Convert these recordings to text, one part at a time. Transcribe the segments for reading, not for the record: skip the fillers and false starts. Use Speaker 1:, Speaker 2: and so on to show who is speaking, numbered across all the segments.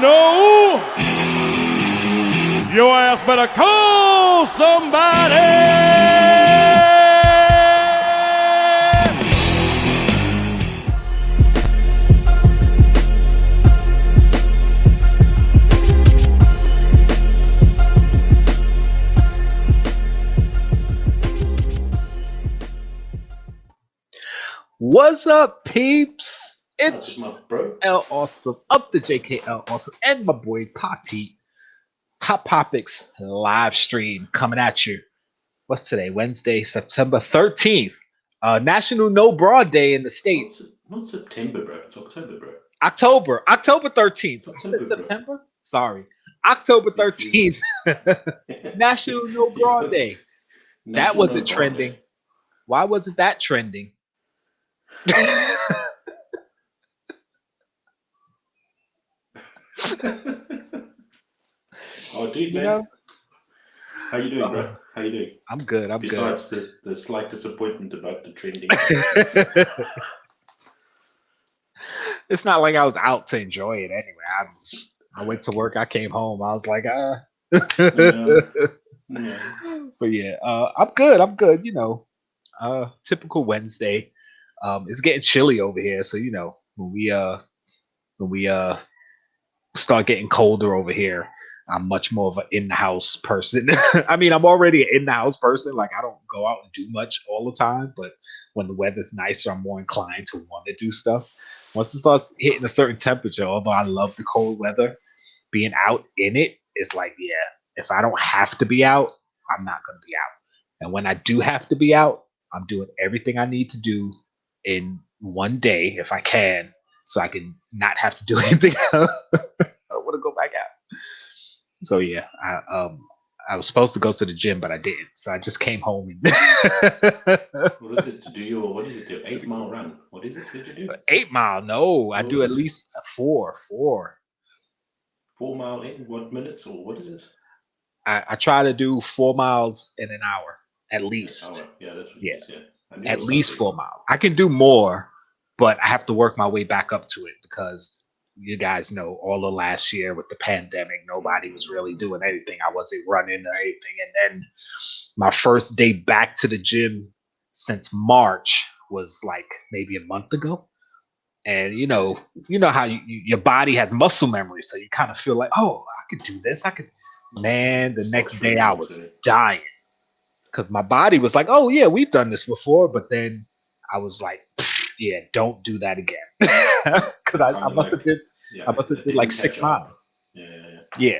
Speaker 1: know, your ass better call somebody.
Speaker 2: What's up, peeps? It's
Speaker 3: my bro.
Speaker 2: L Awesome up the Jkl Awesome and my boy Potty Popics live stream coming at you. What's today? Wednesday, September 13th. National No Bra Day in the States.
Speaker 3: Not September, bro. It's October, bro.
Speaker 2: October 13th.
Speaker 3: September.
Speaker 2: Sorry. October 13th. National No Bra Day. That wasn't trending.
Speaker 3: Day.
Speaker 2: Why wasn't that trending?
Speaker 3: Oh, dude, man.
Speaker 2: Know?
Speaker 3: How you doing, bro? How you doing?
Speaker 2: I'm good.
Speaker 3: Besides the slight disappointment about the trending.
Speaker 2: It's not like I was out to enjoy it anyway. I went to work. I came home. I was like,
Speaker 3: Yeah.
Speaker 2: But yeah, I'm good. You know, typical Wednesday. It's getting chilly over here, so you know when we start getting colder over here, I'm much more of an in-house person. I mean, I'm already an in-house person. Like I don't go out and do much all the time, but when the weather's nicer, I'm more inclined to want to do stuff. Once it starts hitting a certain temperature, although I love the cold weather, being out in it is like, yeah, if I don't have to be out, I'm not going to be out. And when I do have to be out, I'm doing everything I need to do in one day if I can, so I can not have to do anything else. I don't want to go back out. So yeah, I was supposed to go to the gym, but I didn't. So I just came home and
Speaker 3: What is it to do your 8 mile run? What is it did you do?
Speaker 2: 8 mile? No, I do at least a 4
Speaker 3: mile in what minutes or what is it?
Speaker 2: I try to do 4 miles in an hour at least.
Speaker 3: Yeah, that's what
Speaker 2: yeah.
Speaker 3: It is, yeah.
Speaker 2: At least 4 miles. I can do more, but I have to work my way back up to it because you guys know all of last year with the pandemic, nobody was really doing anything. I wasn't running or anything. And then my first day back to the gym since March was like maybe a month ago. And you know how your body has muscle memory, so you kind of feel like, oh, I could do this. Man, the next day I was dying. Because my body was like, oh, yeah, we've done this before. But then I was like, yeah, don't do that again. Because I must have did like 6 miles. Yeah.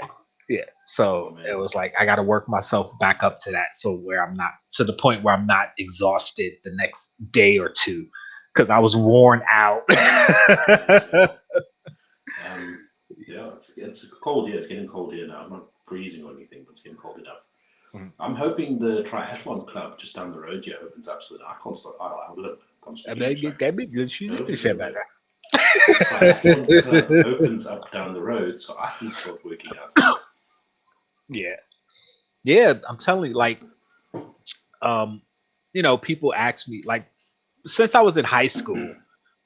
Speaker 2: So it was like, I got to work myself back up to that. So where I'm not to the point where I'm not exhausted the next day or two. Because I was worn out.
Speaker 3: It's cold here. It's getting cold here now. I'm not freezing or anything, but it's getting cold enough. I'm hoping the triathlon club just down the road here opens up so that I can't start. I'll live. Triathlon club opens up down the road so I can start working out.
Speaker 2: Yeah. I'm telling you, like, people ask me, like, since I was in high school,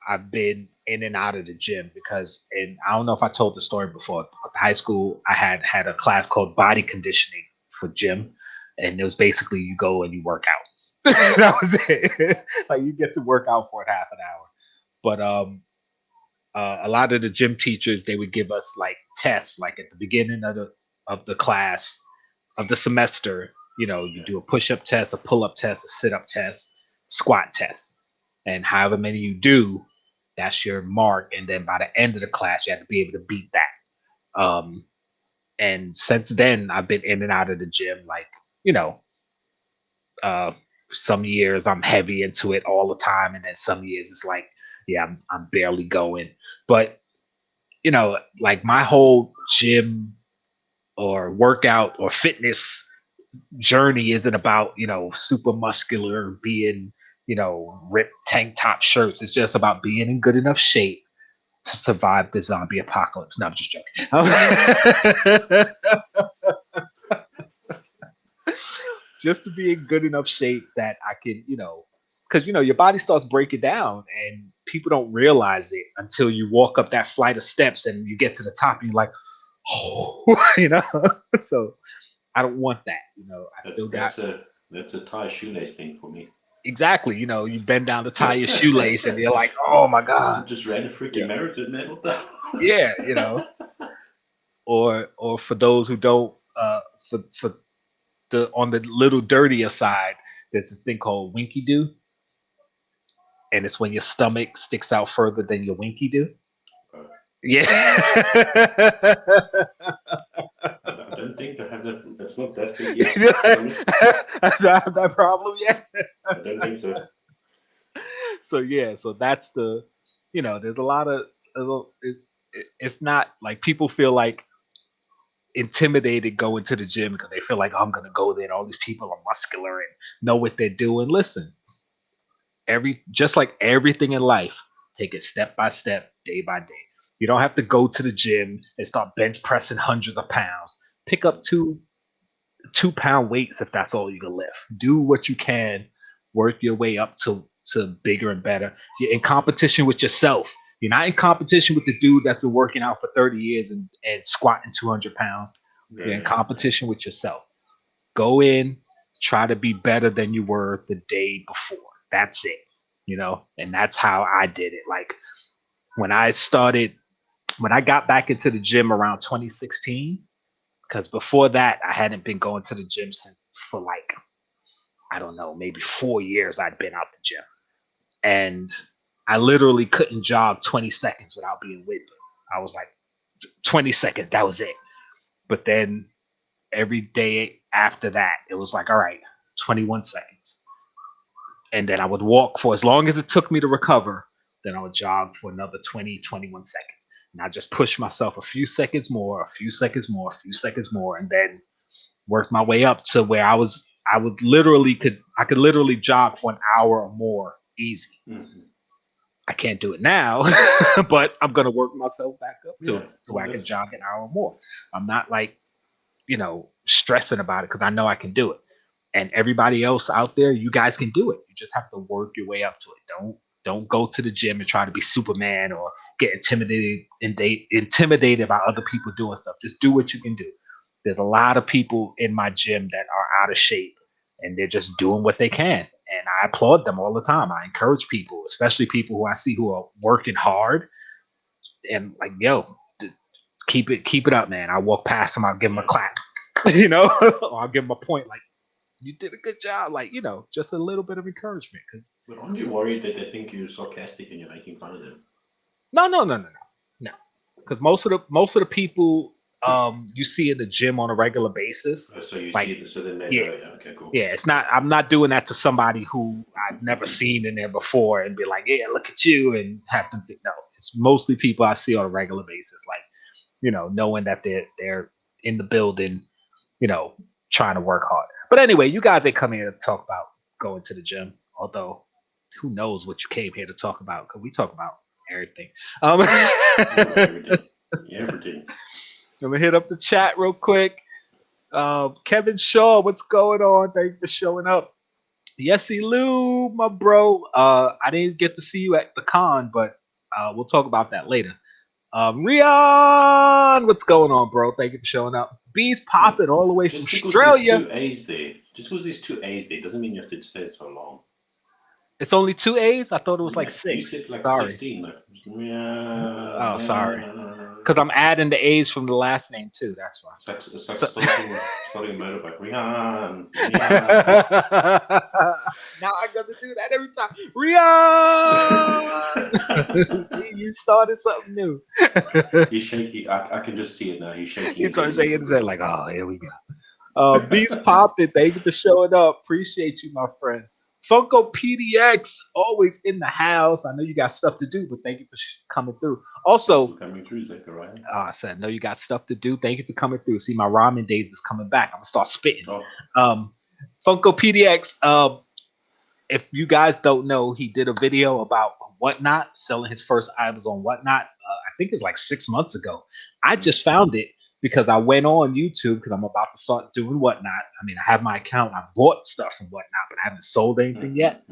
Speaker 2: I've been in and out of the gym and I don't know if I told the story before, but high school I had a class called body conditioning for gym. And it was basically you go and you work out. That was it. Like you get to work out for half an hour. But a lot of the gym teachers, they would give us like tests, like at the beginning of the class of the semester. You know, you do a push-up test, a pull-up test, a sit-up test, squat test, and however many you do, that's your mark. And then by the end of the class, you have to be able to beat that. And since then, I've been in and out of the gym, like. Some years I'm heavy into it all the time, and then some years it's like, yeah, I'm barely going. But like my whole gym or workout or fitness journey isn't about super muscular, being ripped tank top shirts. It's just about being in good enough shape to survive the zombie apocalypse. No, I'm just joking. Just to be in good enough shape that I can, because your body starts breaking down and people don't realize it until you walk up that flight of steps and you get to the top and you're like, you know. So I don't want that. You know,
Speaker 3: That's a tie shoelace thing for me.
Speaker 2: Exactly. You know, you bend down to tie your shoelace, and you're like, oh my god,
Speaker 3: I just ran a freaking marathon, man. What the?
Speaker 2: yeah, you know. Or for those who don't, for the on the little dirtier side, there's this thing called winky do, and it's when your stomach sticks out further than your winky do. Yeah.
Speaker 3: I don't think I have that. That's not that big yet.
Speaker 2: I don't have that problem yet.
Speaker 3: I don't think so.
Speaker 2: So yeah, so that's the, you know, there's a lot of it's not like people feel like intimidated going to the gym because they feel like, oh, I'm gonna go there and all these people are muscular and know what they're doing. Listen, just like everything in life, take it step by step, day by day. You don't have to go to the gym and start bench pressing hundreds of pounds. Pick up 2 pound weights if that's all you can lift. Do what you can, work your way up to bigger and better. You're in competition with yourself. You're not in competition with the dude that's been working out for 30 years and squatting 200 pounds. You're in competition with yourself. Go in, try to be better than you were the day before. That's it, you know? And that's how I did it. Like when I got back into the gym around 2016, because before that, I hadn't been going to the gym for like, I don't know, maybe 4 years I'd been out the gym. And I literally couldn't jog 20 seconds without being winded. I was like, 20 seconds, that was it. But then every day after that, it was like, all right, 21 seconds. And then I would walk for as long as it took me to recover. Then I would jog for another 20, 21 seconds. And I just push myself a few seconds more, a few seconds more, a few seconds more, and then work my way up to where I could literally jog for an hour or more easy. Mm-hmm. I can't do it now, but I'm gonna work myself back up to it so I can jog an hour or more. I'm not like, you know, stressing about it because I know I can do it. And everybody else out there, you guys can do it. You just have to work your way up to it. Don't go to the gym and try to be Superman or get intimidated by other people doing stuff. Just do what you can do. There's a lot of people in my gym that are out of shape and they're just doing what they can. And I applaud them all the time. I encourage people, especially people who I see who are working hard and like, yo, keep it up, man. I walk past them, I'll give them a clap, you know, or I'll give them a point like, you did a good job, like, you know, just a little bit of encouragement.
Speaker 3: But aren't you worried that they think you're sarcastic and you're making fun of them?
Speaker 2: No. Because most of the people you see in the gym on a regular basis.
Speaker 3: Oh, so you
Speaker 2: like,
Speaker 3: see it, so then they
Speaker 2: yeah,
Speaker 3: know, yeah, okay, cool.
Speaker 2: Yeah, I'm not doing that to somebody who I've never seen in there before and be like, yeah, look at you, and have them think, no. It's mostly people I see on a regular basis, like, you know, knowing that they're in the building, you know, trying to work hard. But anyway, you guys ain't come here to talk about going to the gym, although who knows what you came here to talk about, because we talk about everything.
Speaker 3: Everything.
Speaker 2: Let me hit up the chat real quick. Kevin Shaw, what's going on? Thanks for showing up. Yesy Lou, my bro. I didn't get to see you at the con, but we'll talk about that later. Rion, what's going on, bro? Thank you for showing up. Bees popping all the way from Australia.
Speaker 3: Just because there's 2 A's there doesn't mean you have to say it so long.
Speaker 2: It's only 2 A's? I thought it was like 6.
Speaker 3: You said like
Speaker 2: sorry.
Speaker 3: 16. Like,
Speaker 2: oh, sorry. Because I'm adding the A's from the last name too. That's why.
Speaker 3: It's like starting a motorbike. Rion.
Speaker 2: Now I got to do that every time. Rion. You started something new.
Speaker 3: He's shaking. I can just see it now. He's shaking.
Speaker 2: He's shaking his head like, oh, here we go. Bees popping. Thank you for showing up. Appreciate you, my friend. Funko PDX, always in the house. I know you got stuff to do, but thank you for coming through. Also,
Speaker 3: coming through, Zachariah.
Speaker 2: I said, I know you got stuff to do. Thank you for coming through. See, my ramen days is coming back. I'm gonna start spitting. Oh. Funko PDX. If you guys don't know, he did a video about Whatnot, selling his first items on Whatnot. I think it's like 6 months ago. I just found it because I went on YouTube because I'm about to start doing Whatnot. I mean, I have my account. I bought stuff from Whatnot, but I haven't sold anything yet.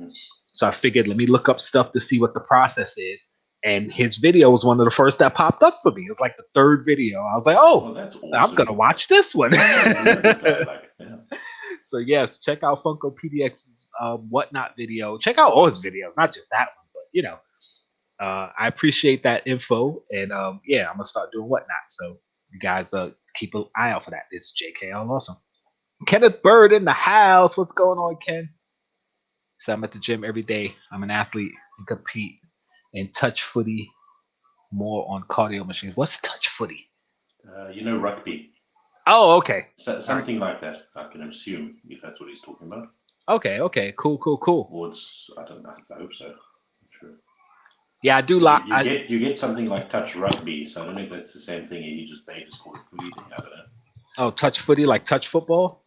Speaker 2: So I figured, let me look up stuff to see what the process is. And his video was one of the first that popped up for me. It was like the third video. I was like,
Speaker 3: Oh,
Speaker 2: oh,
Speaker 3: that's awesome.
Speaker 2: I'm gonna watch this one.
Speaker 3: This guy, like, yeah.
Speaker 2: So yes, check out Funko PDX's whatnot video. Check out all his videos, not just that one, but you know, I appreciate that info, and yeah, I'm gonna start doing whatnot. So you guys keep an eye out for that. This is Jkl Awesome. Kenneth Bird in the house. What's going on, Ken? So I'm at the gym every day. I'm an athlete and compete in touch footy, more on cardio machines. What's touch footy?
Speaker 3: You know, rugby.
Speaker 2: Oh, okay.
Speaker 3: So, something like that, I can assume, if that's what he's talking about.
Speaker 2: Okay. Cool.
Speaker 3: Or it's, I don't know, I hope so. I'm sure.
Speaker 2: Yeah, I do like.
Speaker 3: You get something like touch rugby, so I don't know if that's the same thing. You just call it footy thing. I don't know.
Speaker 2: Oh, touch footy, like touch football.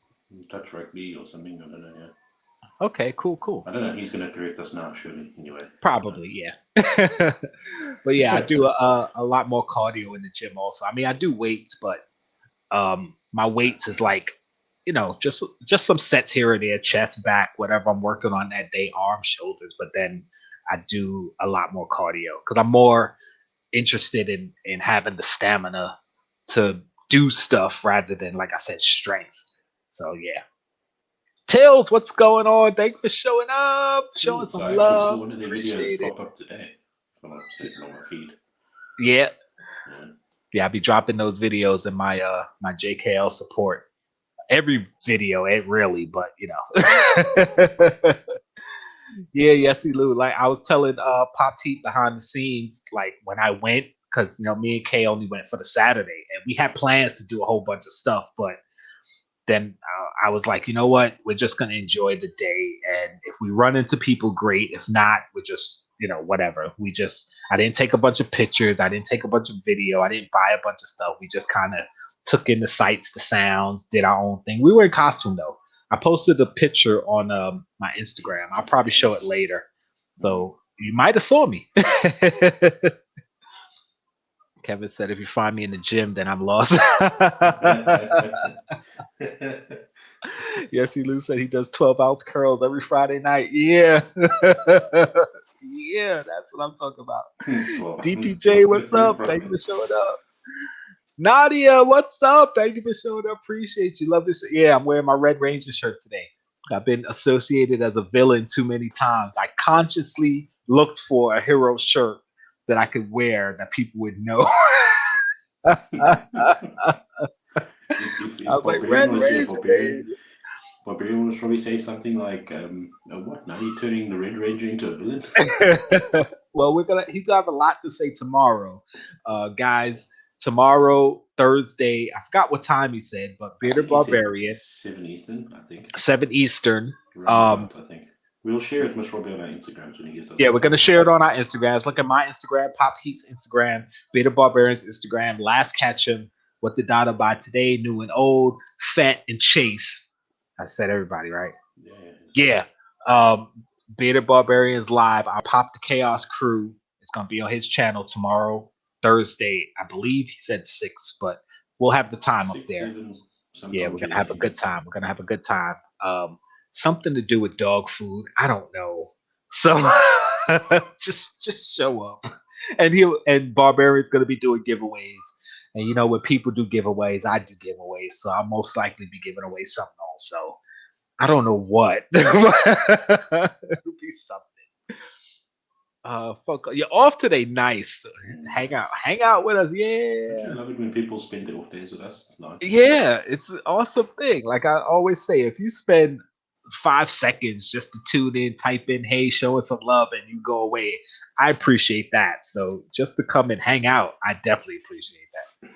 Speaker 3: Touch rugby or something. I don't know. Yeah.
Speaker 2: Okay, cool.
Speaker 3: I don't know. He's going to correct us now, surely. Anyway.
Speaker 2: Probably, yeah. But yeah, I do a lot more cardio in the gym. Also, I mean, I do weights, but my weights is like, you know, just some sets here and there, chest, back, whatever I'm working on that day, arms, shoulders. But then I do a lot more cardio because I'm more interested in having the stamina to do stuff rather than, like I said, strength. So yeah. Tails, what's going on? Thank you for showing up, showing some love. I saw
Speaker 3: one of their videos pop up today. If I'm not mistaken, on my feed.
Speaker 2: Yeah, I'll be dropping those videos in my my JKL support. Every video, it really, but you know. Yeah, Yesy Lou. Like I was telling Pop Teep behind the scenes, like when I went, because you know me and Kay only went for the Saturday, and we had plans to do a whole bunch of stuff, but then I was like, you know what? We're just gonna enjoy the day, and if we run into people, great. If not, we're just, you know, whatever. I didn't take a bunch of pictures. I didn't take a bunch of video. I didn't buy a bunch of stuff. We just kind of took in the sights, the sounds, did our own thing. We were in costume though. I posted a picture on my Instagram. I'll probably show it later, so you might have saw me. Kevin said, if you find me in the gym, then I'm lost. Yes, Lou said he does 12-ounce curls every Friday night. Yeah. Yeah, that's what I'm talking about. DPJ, what's up? Thank you for showing up. Nadia, what's up? Thank you for showing up. Appreciate you. Love this. Yeah, I'm wearing my Red Ranger shirt today. I've been associated as a villain too many times. I consciously looked for a hero shirt that I could wear that people would know. I was like, Red Ranger.
Speaker 3: Barbarian will probably say something like, what, now you're turning the Red Ranger into a villain?
Speaker 2: Well, he's gonna have a lot to say tomorrow. Guys, tomorrow, Thursday, I forgot what time he said, but Bearded Barbarian.
Speaker 3: 7 Eastern, I think.
Speaker 2: 7 Eastern.
Speaker 3: I think. We'll share it most probably on our Instagrams when he gets us.
Speaker 2: Yeah, we're gonna share it on our Instagrams. Look at my Instagram, Pop Heat's Instagram, Beta Barbarian's Instagram. Last catch him. What the Dada buy today, new and old, Fett and Chase. I said everybody, right? Yeah. Beta Barbarians live. I'll Pop the Chaos Crew. It's gonna be on his channel tomorrow, Thursday. I believe he said 6, but we'll have the time 6, up there. Yeah, we're gonna have a good time. We're gonna have a good time. Something to do with dog food. I don't know. So just show up. And Barbarian's gonna be doing giveaways. And you know, when people do giveaways, I do giveaways. So I'll most likely be giving away something also. I don't know what. It'll be something. You're off today. Nice. Hang out with us. Yeah.
Speaker 3: I love it when people spend their off days with us. It's nice.
Speaker 2: Yeah, it's an awesome thing. Like I always say, if you spend 5 seconds just to tune in, type in, hey, show us some love, and you go away, I appreciate that. So just to come and hang out, I definitely appreciate that.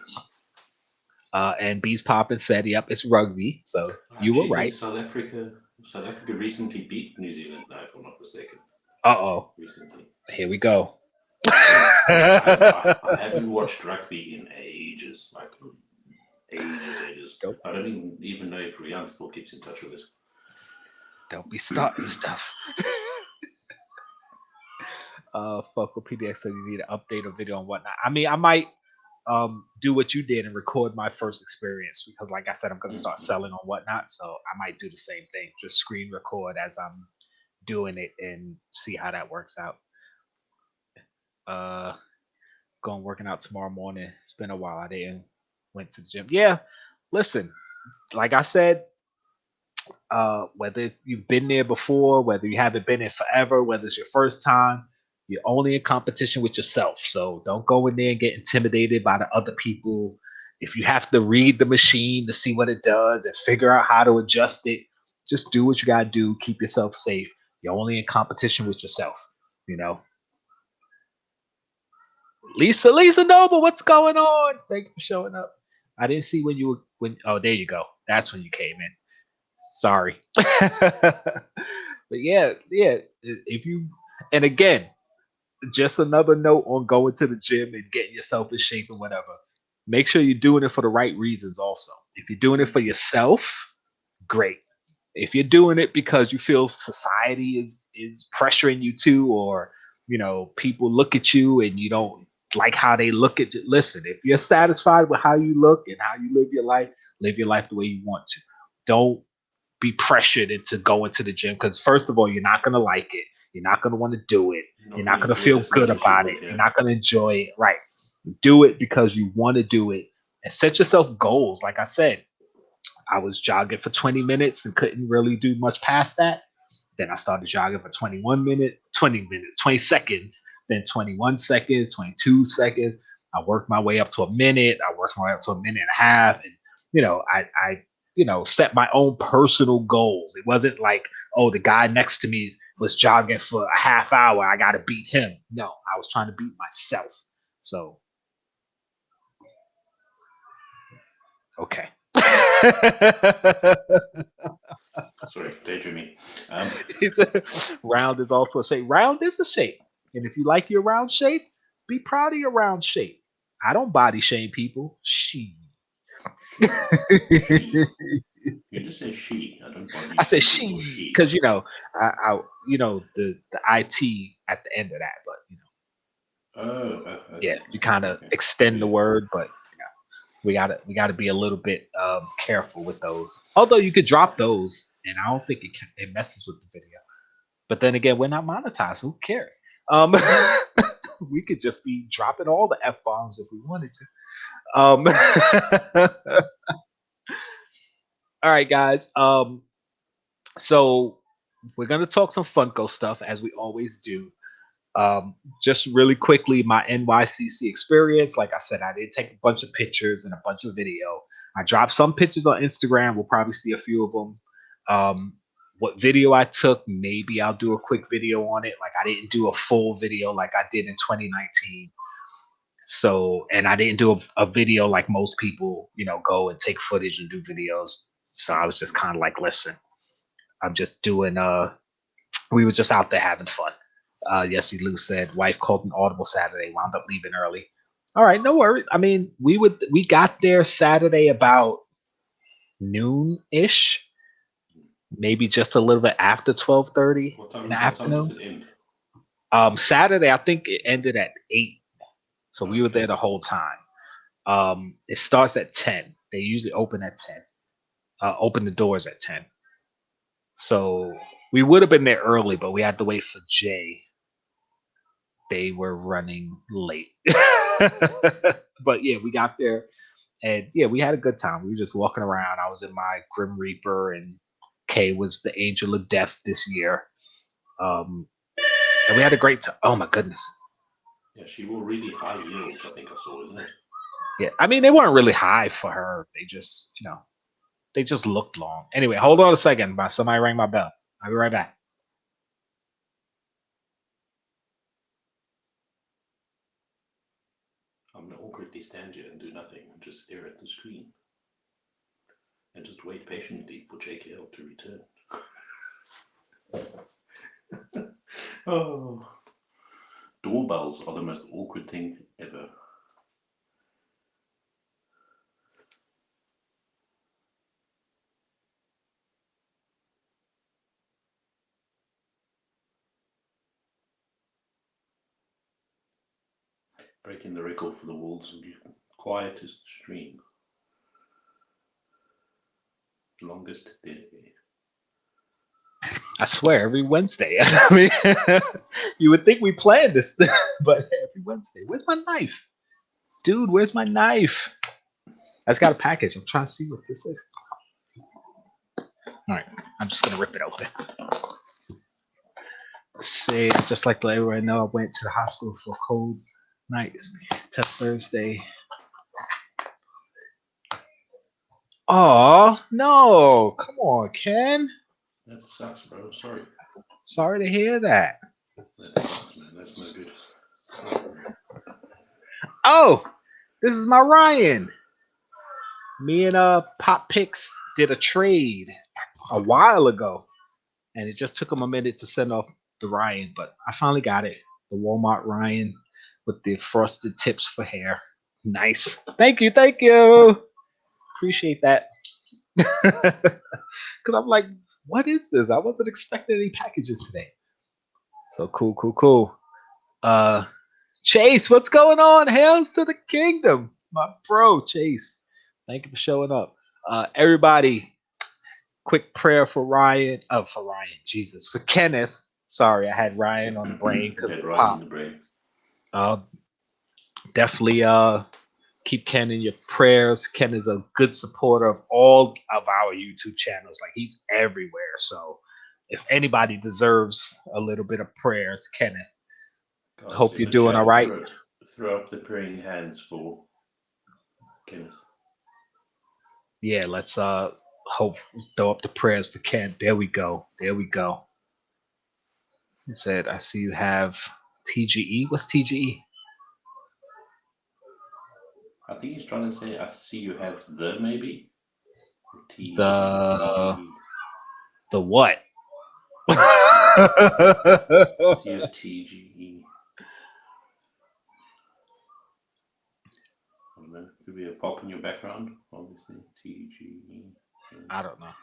Speaker 2: And Bees Poppin said, yep, it's rugby. So you were right.
Speaker 3: South Africa recently beat New Zealand, now, if I'm not mistaken.
Speaker 2: Uh-oh.
Speaker 3: Recently.
Speaker 2: Here we go.
Speaker 3: I haven't watched rugby in ages. Like ages.
Speaker 2: Nope.
Speaker 3: I don't even know if Rian still keeps in touch with us.
Speaker 2: Don't be starting stuff. Funko PDX said you need an update or video and whatnot. I mean, I might do what you did and record my first experience because, like I said, I'm going to start selling on whatnot. So I might do the same thing, just screen record as I'm doing it and see how that works out. Going working out tomorrow morning. It's been a while. I didn't went to the gym. Yeah, listen, like I said, whether you've been there before, whether you haven't been in forever, whether it's your first time, you're only in competition with yourself. So don't go in there and get intimidated by the other people. If you have to read the machine to see what it does and figure out how to adjust it, just do what you gotta do. Keep yourself safe. You're only in competition with yourself. You know. Lisa Noble, what's going on? Thank you for showing up. I didn't see when you were when. Oh, there you go. That's when you came in. Sorry. But yeah. If you and again, just another note on going to the gym and getting yourself in shape and whatever. Make sure you're doing it for the right reasons also. If you're doing it for yourself, great. If you're doing it because you feel society is pressuring you to, or people look at you and you don't like how they look at you, listen, if you're satisfied with how you look and how you live your life the way you want to. Don't be pressured into going to the gym, because first of all, you're not going to like it. You're not going to want to do it. You're not going to feel good about it. You're not going to enjoy it. Right. Do it because you want to do it, and set yourself goals. Like I said, I was jogging for 20 minutes and couldn't really do much past that. Then I started jogging for 20 seconds, then 21 seconds, 22 seconds. I worked my way up to a minute. I worked my way up to a minute and a half. And, I set my own personal goals. It wasn't like, oh, the guy next to me was jogging for a half hour. I got to beat him. No, I was trying to beat myself. So, okay.
Speaker 3: Sorry, daydreaming.
Speaker 2: Round is also a shape. Round is a shape. And if you like your round shape, be proud of your round shape. I don't body shame people. She.
Speaker 3: You just say she. I don't body
Speaker 2: I say
Speaker 3: shame
Speaker 2: she because the IT at the end of that, but yeah, you kind of extend the word, but we gotta be a little bit careful with those. Although you could drop those, and I don't think it messes with the video. But then again, we're not monetized. Who cares? We could just be dropping all the F-bombs if we wanted to. All right, guys. So we're gonna talk some Funko stuff as we always do. Just really quickly, my NYCC experience. Like I said, I did take a bunch of pictures and a bunch of video. I dropped some pictures on Instagram. We'll probably see a few of them. What video I took, maybe I'll do a quick video on it. Like I didn't do a full video like I did in 2019. So, and I didn't do a video like most people, go and take footage and do videos. So I was just kind of like, listen, I'm just doing, we were just out there having fun. Yesy Lou said, wife called an audible Saturday, wound up leaving early. All right, no worries. I mean, we got there Saturday about noon-ish, maybe just a little bit after 12:30 in the afternoon.
Speaker 3: What time does it end?
Speaker 2: Saturday, I think it ended at 8. So we were there the whole time. It starts at 10. They usually open at 10. Open the doors at 10. So we would have been there early, but we had to wait for Jay. They were running late. But yeah, we got there, and yeah, we had a good time. We were just walking around. I was in my Grim Reaper, and Kay was the Angel of Death this year. And we had a great time. Oh my goodness.
Speaker 3: Yeah, she wore really high heels, I think I saw, isn't it?
Speaker 2: Yeah, I mean, they weren't really high for her. They just, they just looked long. Anyway, hold on a second. Somebody rang my bell. I'll be right back.
Speaker 3: I'm going to awkwardly stand here and do nothing and just stare at the screen. And just wait patiently for Jkl to return. Oh. Doorbells are the most awkward thing ever. Breaking the record for the world's quietest stream. Longest day.
Speaker 2: I swear, every Wednesday. I mean, you would think we planned this, but every Wednesday. Where's my knife? Dude, where's my knife? I just got a package. I'm trying to see what this is. All right, I'm just gonna rip it open. Say, just like to let everyone know, I went to the hospital for a cold night. Till Thursday. Oh no! Come on, Ken.
Speaker 3: That sucks, bro. Sorry.
Speaker 2: Sorry to hear that.
Speaker 3: That sucks, man. That's no good.
Speaker 2: Oh, this is my Ryan. Me and Popics did a trade a while ago, and it just took him a minute to send off the Ryan, but I finally got it. The Walmart Ryan with the frosted tips for hair. Nice. Thank you. Appreciate that. Because I'm like, what is this? I wasn't expecting any packages today. So cool. Chase, what's going on? Hails to the kingdom, my bro, Chase. Thank you for showing up. Everybody, quick prayer for Ryan. For Kenneth. Sorry, I had Ryan on the brain because of Pop. Definitely keep Ken in your prayers. Ken is a good supporter of all of our YouTube channels. Like, he's everywhere. So if anybody deserves a little bit of prayers, Kenneth.
Speaker 3: Guys,
Speaker 2: hope you're doing all right.
Speaker 3: Throw up the praying hands for Kenneth.
Speaker 2: Yeah, let's throw up the prayers for Ken. There we go. He said, I see you have TGE. What's TGE?
Speaker 3: I think he's trying to say, I see you have the maybe.
Speaker 2: The what?
Speaker 3: I see you have TGE. I don't know. Could be a pop in your background, obviously. TGE.
Speaker 2: I don't know.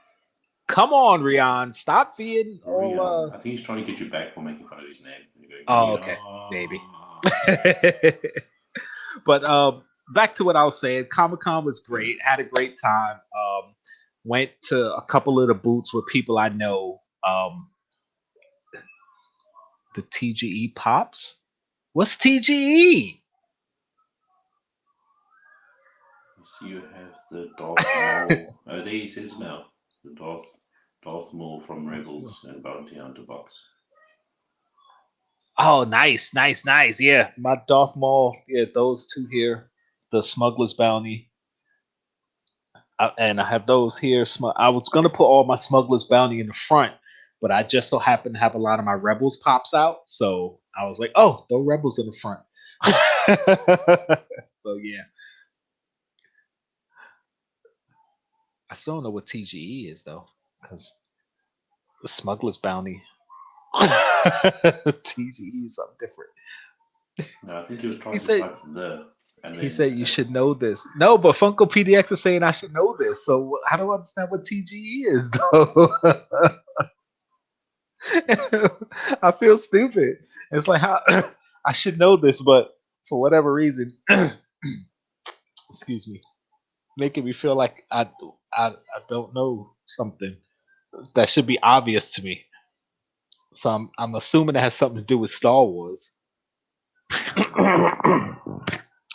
Speaker 2: Come on, Rian. Stop being all.
Speaker 3: I think he's trying to get you back for making fun of his name.
Speaker 2: Oh, okay. Maybe. But back to what I was saying. Comic-Con was great. Had a great time. Went to a couple of the booths with people I know. The TGE Pops? What's TGE?
Speaker 3: So you have the Darth Maul. Oh, there he says now. The Darth Maul from Rebels and Bounty Hunter box.
Speaker 2: Oh, nice. Yeah, my Darth Maul. Yeah, those two here. The Smuggler's Bounty. And I have those here. I was going to put all my Smuggler's Bounty in the front, but I just so happen to have a lot of my Rebels Pops out. So I was like, oh, throw Rebels in the front. So, yeah. I still don't know what TGE is, though, because the Smuggler's Bounty. TGE is something different.
Speaker 3: No, I think he was trying to type the. And
Speaker 2: he said you should know this. No, but Funko PDX is saying I should know this. So I don't understand what TGE is, though. I feel stupid. It's like how I should know this, but for whatever reason, excuse me, making me feel like I don't know something that should be obvious to me. So I'm assuming it has something to do with Star Wars.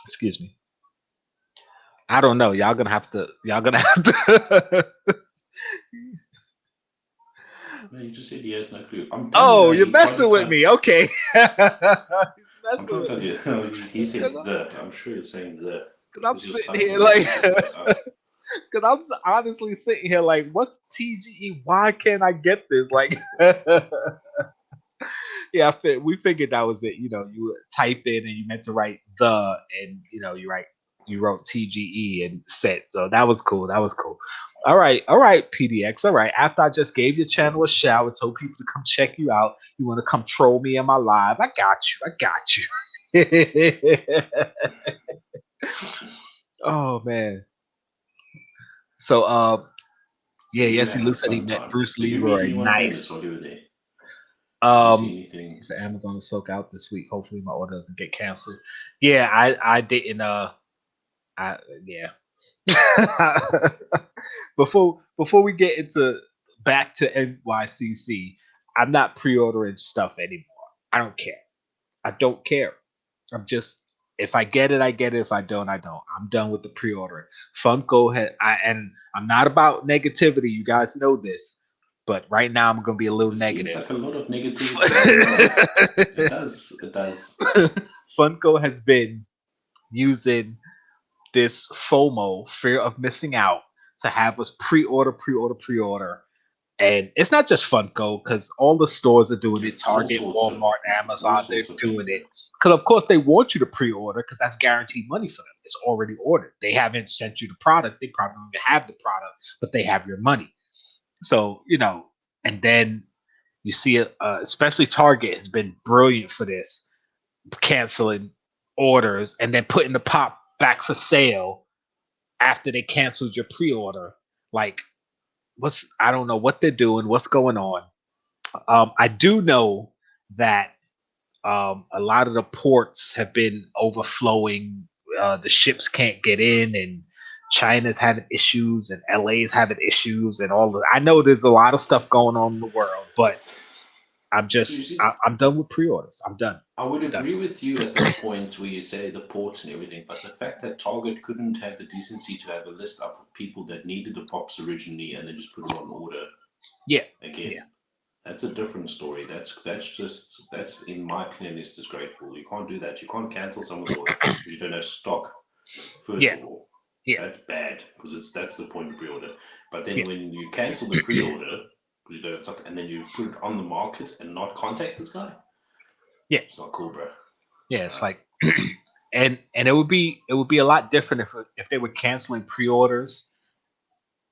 Speaker 2: Excuse me. I don't know. Y'all gonna have to.
Speaker 3: No, you just said he has no clue.
Speaker 2: You're messing with me. Okay.
Speaker 3: I'm trying to tell you. He said the. I'm sure you're saying the.
Speaker 2: Because I'm sitting here like. Because I'm honestly sitting here like, what's TGE? Why can't I get this? Like. Yeah, we figured that was it. You know, you type in and you meant to write the, and you wrote TGE and set. So that was cool. All right, PDX. All right. After I just gave your channel a shout, told people to come check you out. You want to come troll me in my live? I got you. Oh man. So yes, he said he met Bruce Leroy. Nice. He said Amazon will soak out this week. Hopefully my order doesn't get canceled. Yeah, I didn't yeah. Before we get into back to NYCC, I'm not pre-ordering stuff anymore. I don't care. I'm just, if I get it, I get it. If I don't, I don't. I'm done with the pre-ordering. Funko and I'm not about negativity. You guys know this, but right now I'm gonna be a little
Speaker 3: It seems
Speaker 2: negative.
Speaker 3: like a lot of negativity going around. It does. It does.
Speaker 2: Funko has been using this FOMO, fear of missing out, to have us pre-order. And it's not just Funko, because all the stores are doing it.
Speaker 3: It's all
Speaker 2: Target,
Speaker 3: sorts of
Speaker 2: Walmart,
Speaker 3: all
Speaker 2: Amazon, they're
Speaker 3: sorts of
Speaker 2: doing
Speaker 3: things.
Speaker 2: it. Because of course they want you to pre-order, because that's guaranteed money for them. It's already ordered. They haven't sent you the product. They probably don't even have the product, but they have your money. So and then you see it. Especially Target has been brilliant for this, canceling orders and then putting the pop back for sale after they canceled your pre-order. Like, I don't know what they're doing, what's going on. I do know that a lot of the ports have been overflowing. The ships can't get in, and China's having issues, and LA's having issues, and all. I know there's a lot of stuff going on in the world, but I'm done with pre-orders. I'm done.
Speaker 3: I would
Speaker 2: Done.
Speaker 3: agree with you at that point where you say the ports and everything, but the fact that Target couldn't have the decency to have a list up of people that needed the pops originally and they just put it on order.
Speaker 2: Yeah.
Speaker 3: Again.
Speaker 2: Yeah.
Speaker 3: That's a different story. That's in my opinion is disgraceful. You can't do that. You can't cancel someone's order because you don't have stock. First of all, that's bad because that's the point of pre-order. But then when you cancel the pre-order because you don't have stock, and then you put it on the market and not contact this guy, it's not cool, bro.
Speaker 2: Yeah, it's like, and it would be a lot different if they were canceling pre-orders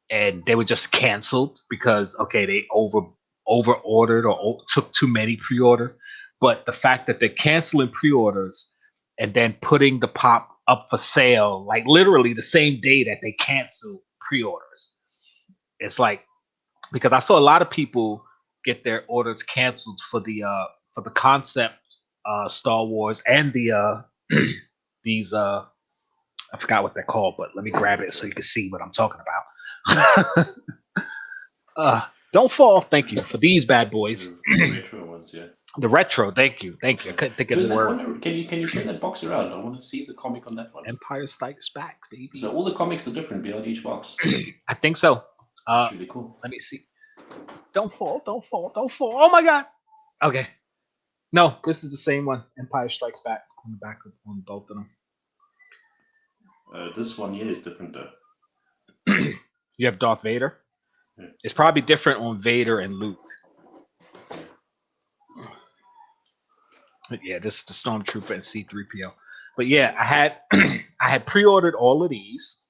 Speaker 2: and they were just canceled because they over ordered or took too many pre-orders. But the fact that they're canceling pre-orders and then putting the pop up for sale, like literally the same day that they cancel pre-orders, it's like, because I saw a lot of people get their orders canceled for the concept Star Wars and the these I forgot what they're called, but let me grab it so you can see what I'm talking about. Don't fall. Thank you for these bad boys.
Speaker 3: The retro ones, yeah.
Speaker 2: The retro. Thank you. I couldn't think of the word.
Speaker 3: Can you turn that box around? I want to see the comic on that one.
Speaker 2: Empire Strikes Back, baby.
Speaker 3: So all the comics are different beyond each box.
Speaker 2: I think so.
Speaker 3: That's really cool.
Speaker 2: Let me see. Don't fall. Oh my god. Okay. No, this is the same one. Empire Strikes Back on the back on both of them.
Speaker 3: This one here is different though.
Speaker 2: You have Darth Vader.
Speaker 3: Yeah.
Speaker 2: It's probably different on Vader and Luke. But yeah, this is the Stormtrooper and C-3PO. But yeah, I had pre-ordered all of these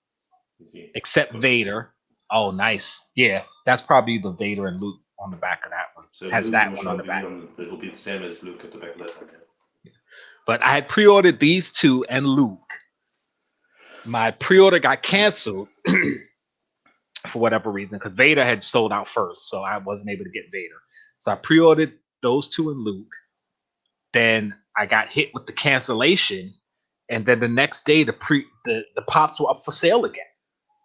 Speaker 2: except Vader. Oh, nice. Yeah, that's probably the Vader and Luke on the back of that one.
Speaker 3: So
Speaker 2: has
Speaker 3: Luke
Speaker 2: that one on the back.
Speaker 3: It'll be the same as Luke at the back of that one. Yeah.
Speaker 2: But I had pre-ordered these two and Luke. My pre-order got canceled for whatever reason because Vader had sold out first, so I wasn't able to get Vader. So I pre-ordered those two and Luke. Then I got hit with the cancellation, and then the next day the pops were up for sale again.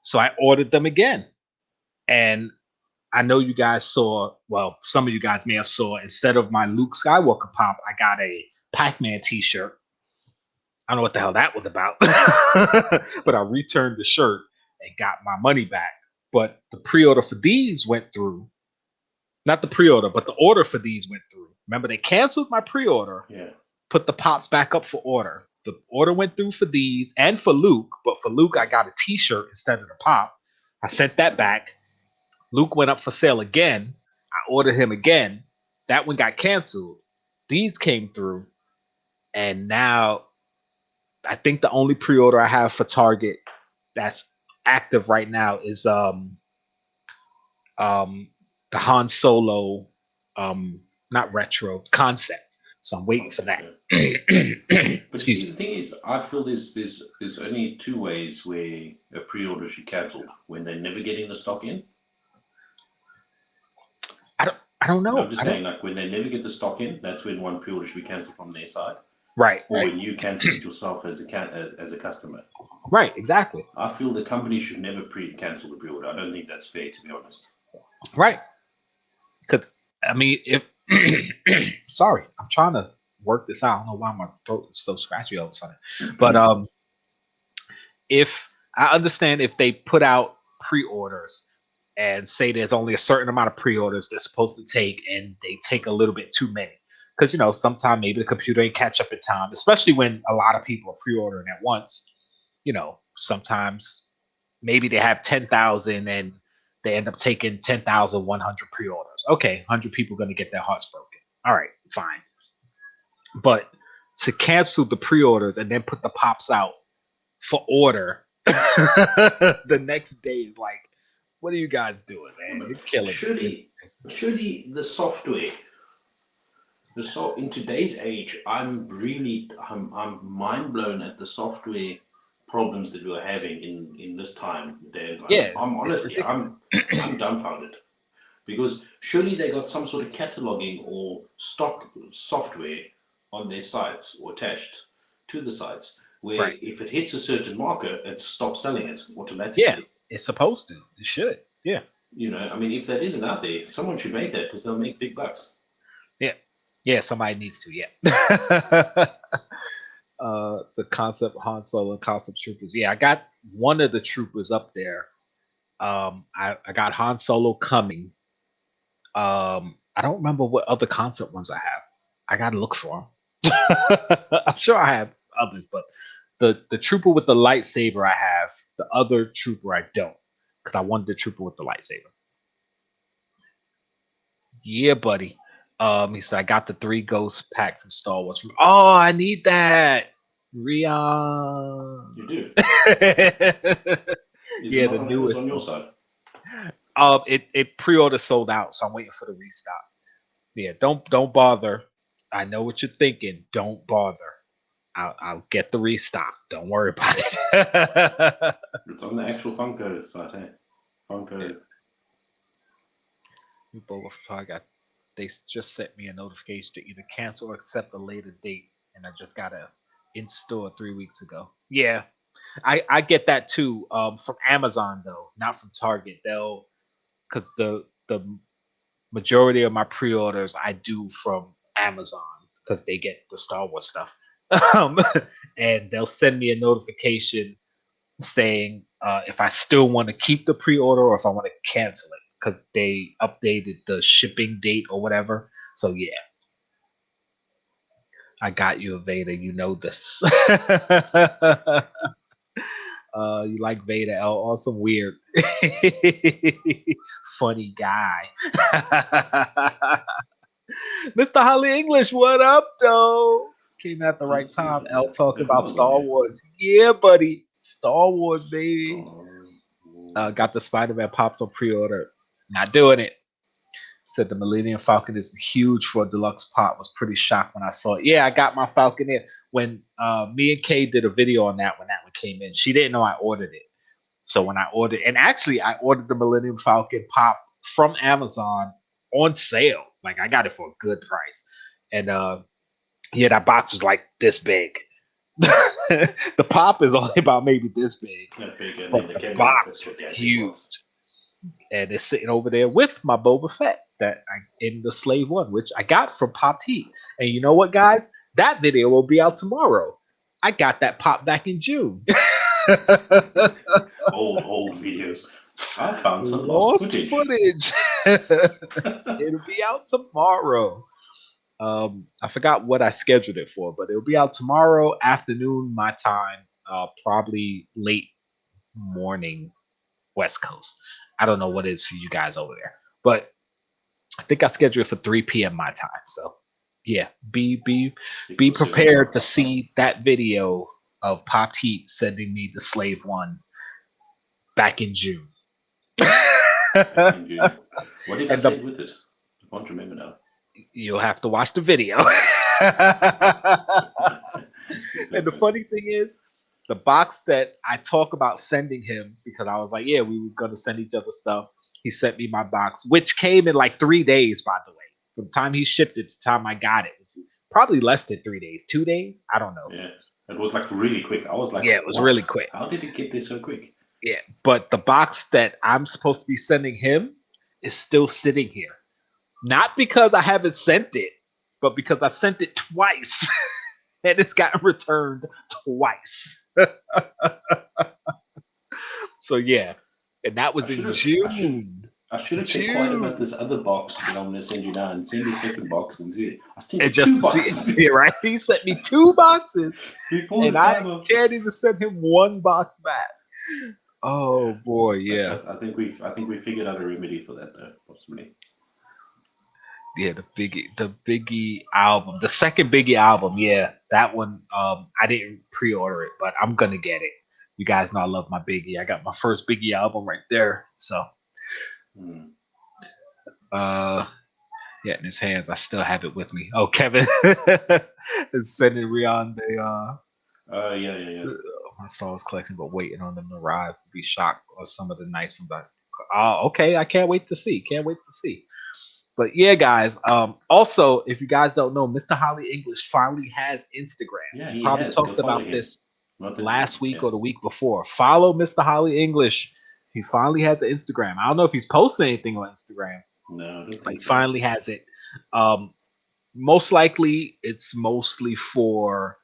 Speaker 2: So I ordered them again. And I know you guys saw, well, some of you guys may have saw, instead of my Luke Skywalker pop, I got a Pac-Man t-shirt. I don't know what the hell that was about. But I returned the shirt and got my money back. But the pre-order for these went through. Not the pre-order, but the order for these went through. Remember, they canceled my pre-order, put the pops back up for order. The order went through for these and for Luke, but for Luke, I got a t-shirt instead of the pop. I sent that back. Luke went up for sale again. I ordered him again. That one got canceled. These came through. And now I think the only pre-order I have for Target that's active right now is the Han Solo not retro concept. So I'm waiting for that.
Speaker 3: But see, the thing is, I feel there's only two ways where a pre-order should cancel: when they're never getting the stock in.
Speaker 2: I don't know.
Speaker 3: I'm just saying, like when they never get the stock in, that's when one pre-order should be cancelled from their side.
Speaker 2: Right.
Speaker 3: Or when you cancel it yourself as a customer.
Speaker 2: Right. Exactly.
Speaker 3: I feel the company should never cancel the pre-order. I don't think that's fair, to be honest.
Speaker 2: Right. Because I mean, if sorry, I'm trying to work this out. I don't know why my throat is so scratchy all of a sudden. But if I understand if they put out pre-orders and say there's only a certain amount of pre-orders they're supposed to take, and they take a little bit too many. Because, sometimes maybe the computer ain't catch up in time, especially when a lot of people are pre-ordering at once. Sometimes maybe they have 10,000 and they end up taking 10,100 pre-orders. Okay, 100 people going to get their hearts broken. All right, fine. But to cancel the pre-orders and then put the pops out for order the next day is like, what are you guys doing, man? You're killing
Speaker 3: Surely the software. In today's age, I'm mind blown at the software problems that we're having in this time.
Speaker 2: Yeah,
Speaker 3: I'm dumbfounded, because surely they got some sort of cataloging or stock software on their sites or attached to the sites where if it hits a certain marker, it stops selling it automatically.
Speaker 2: Yeah, it's supposed to. It should. Yeah.
Speaker 3: If that isn't out there, someone should make that, because they'll make big bucks.
Speaker 2: Yeah. Yeah, somebody needs to, yeah. The concept Han Solo and concept troopers. Yeah, I got one of the troopers up there. I got Han Solo coming. I don't remember what other concept ones I have. I gotta look for them. I'm sure I have others, but the trooper with the lightsaber I have. The other trooper I don't, because I wanted the trooper with the lightsaber. Yeah, buddy. He said I got the 3 ghosts pack from Star Wars. Oh, I need that. Rion.
Speaker 3: You do.
Speaker 2: Yeah, the newest
Speaker 3: on your side.
Speaker 2: It pre-order sold out, so I'm waiting for the restock. Yeah, don't bother. I know what you're thinking. Don't bother. I'll get the restock. Don't worry about it.
Speaker 3: It's on the actual Funko site, hey? Funko.
Speaker 2: Boba Fett. They just sent me a notification to either cancel or accept a later date, and I just got a in store 3 weeks ago. Yeah, I get that too. From Amazon though, not from Target. Because the majority of my pre-orders I do from Amazon because they get the Star Wars stuff, and they'll send me a notification saying if I still want to keep the pre-order or if I want to cancel it, because they updated the shipping date or whatever. So yeah, I got you, Vader. You know this. You like Vader? Awesome, weird, funny guy. Mr. Holly English, what up, though? Came at the right time. L talking about Star Wars. Yeah, buddy. Star Wars, baby. Got the Spider-Man pops on pre-order. Not doing it. Said the Millennium Falcon is huge for a deluxe pop. Was pretty shocked when I saw it. Yeah, I got my Falcon in. When me and Kay did a video on that when that one came in, she didn't know I ordered it. So when I ordered, and actually I ordered the Millennium Falcon pop from Amazon on sale. Like I got it for a good price. And yeah, that box was like this big. The pop is only about maybe this big.
Speaker 3: That big, and
Speaker 2: but the box was huge. And it's sitting over there with my Boba Fett in the Slave One, which I got from Pop Heat. And you know what, guys? That video will be out tomorrow. I got that pop back in June.
Speaker 3: old videos. I found some
Speaker 2: lost footage. It'll be out tomorrow. I forgot what I scheduled it for, but it'll be out tomorrow afternoon my time, probably late morning West Coast. I don't know what it is for you guys over there, but I think I scheduled it for 3 p.m. my time. So yeah, be prepared to see that video of Pop Heat sending me the Slave One back in June.
Speaker 3: What did I say with it? I can't remember now.
Speaker 2: You'll have to watch the video. And the funny thing is, the box that I talk about sending him, because I was like, yeah, we were going to send each other stuff. He sent me my box, which came in like 3 days, by the way. From the time he shipped it to the time I got it. It's probably less than 3 days. 2 days? I don't know.
Speaker 3: Yeah, it was like really quick. I was like,
Speaker 2: yeah, it was really quick.
Speaker 3: How did it get there so quick?
Speaker 2: Yeah, but the box that I'm supposed to be sending him is still sitting here. Not because I haven't sent it. but because I've sent it twice and it's gotten returned twice. So yeah, and that was in June.
Speaker 3: I should have kept quiet about this other box that I'm going to send you now and send the second box and see. I sent you 2 boxes.
Speaker 2: Yeah, right. He sent me 2 boxes,
Speaker 3: before
Speaker 2: and I can't even send him 1 box back. Oh boy, yeah.
Speaker 3: I think we figured out a remedy for that though, possibly.
Speaker 2: Yeah, the Biggie album, the second Biggie album. Yeah, that one. I didn't pre-order it, but I'm gonna get it. You guys know I love my Biggie. I got my first Biggie album right there. So, yeah, in his hands. I still have it with me. Oh, Kevin is sending Rion the
Speaker 3: yeah.
Speaker 2: my Star collection, but waiting on them to arrive to be shocked on some of the nights from that. Oh, okay. I can't wait to see. But yeah, guys. Also, if you guys don't know, Mr. Holly English finally has Instagram.
Speaker 3: Yeah,
Speaker 2: he probably talked about this last week or the week before. Follow Mr. Holly English. He finally has an Instagram. I don't know if he's posting anything on Instagram.
Speaker 3: No, I don't think
Speaker 2: he
Speaker 3: so.
Speaker 2: Finally has it. Most likely, it's mostly for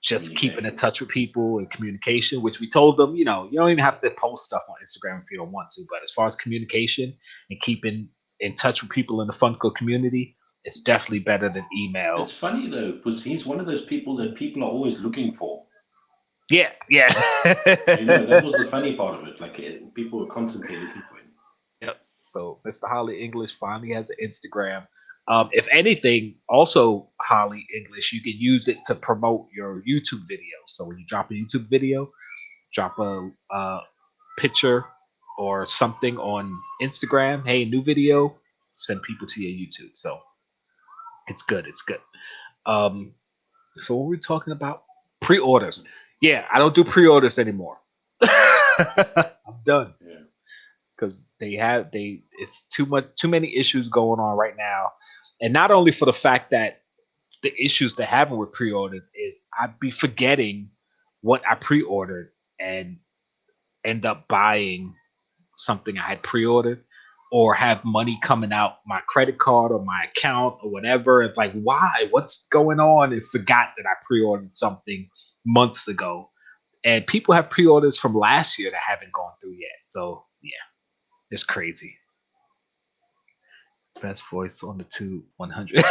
Speaker 2: just keeping in touch with people and communication, which we told them, you don't even have to post stuff on Instagram if you don't want to. But as far as communication and keeping in touch with people in the Funko community, it's definitely better than email.
Speaker 3: It's funny though, because he's one of those people that people are always looking for.
Speaker 2: Yeah.
Speaker 3: That was the funny part of it. Like people were constantly looking for him.
Speaker 2: Yep. So Mr. Holly English finally has an Instagram. If anything, also Holly English, you can use it to promote your YouTube videos. So when you drop a YouTube video, drop a picture or something on Instagram. Hey, new video, send people to your YouTube. So it's good. So what were we talking about? Pre-orders. Yeah, I don't do pre-orders anymore. I'm done.
Speaker 3: Yeah.
Speaker 2: Because it's too many issues going on right now. And not only for the fact that the issues they're having with pre-orders is I'd be forgetting what I pre-ordered and end up buying something I had pre-ordered, or have money coming out my credit card or my account or whatever. It's like, why? What's going on? And forgot that I pre-ordered something months ago. And people have pre-orders from last year that haven't gone through yet. So yeah, it's crazy. Best voice on the 100.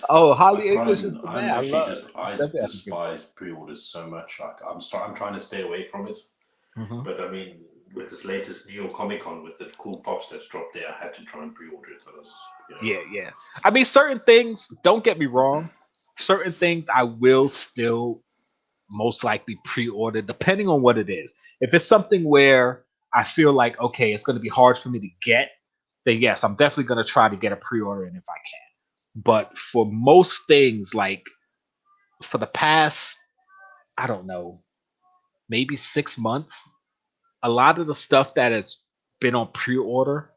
Speaker 2: Oh, Holly English is the man.
Speaker 3: I despise pre-orders so much. Like I'm trying to stay away from it. Mm-hmm. But I mean, with this latest New York Comic Con with the cool pops that's dropped there, I had to try and pre-order it.
Speaker 2: Yeah. I mean, certain things. Don't get me wrong. Certain things I will still most likely pre-order, depending on what it is. If it's something where I feel like, okay, it's going to be hard for me to get, then yes, I'm definitely going to try to get a pre-order in if I can. But for most things, like for the past, I don't know, maybe 6 months, a lot of the stuff that has been on pre-order,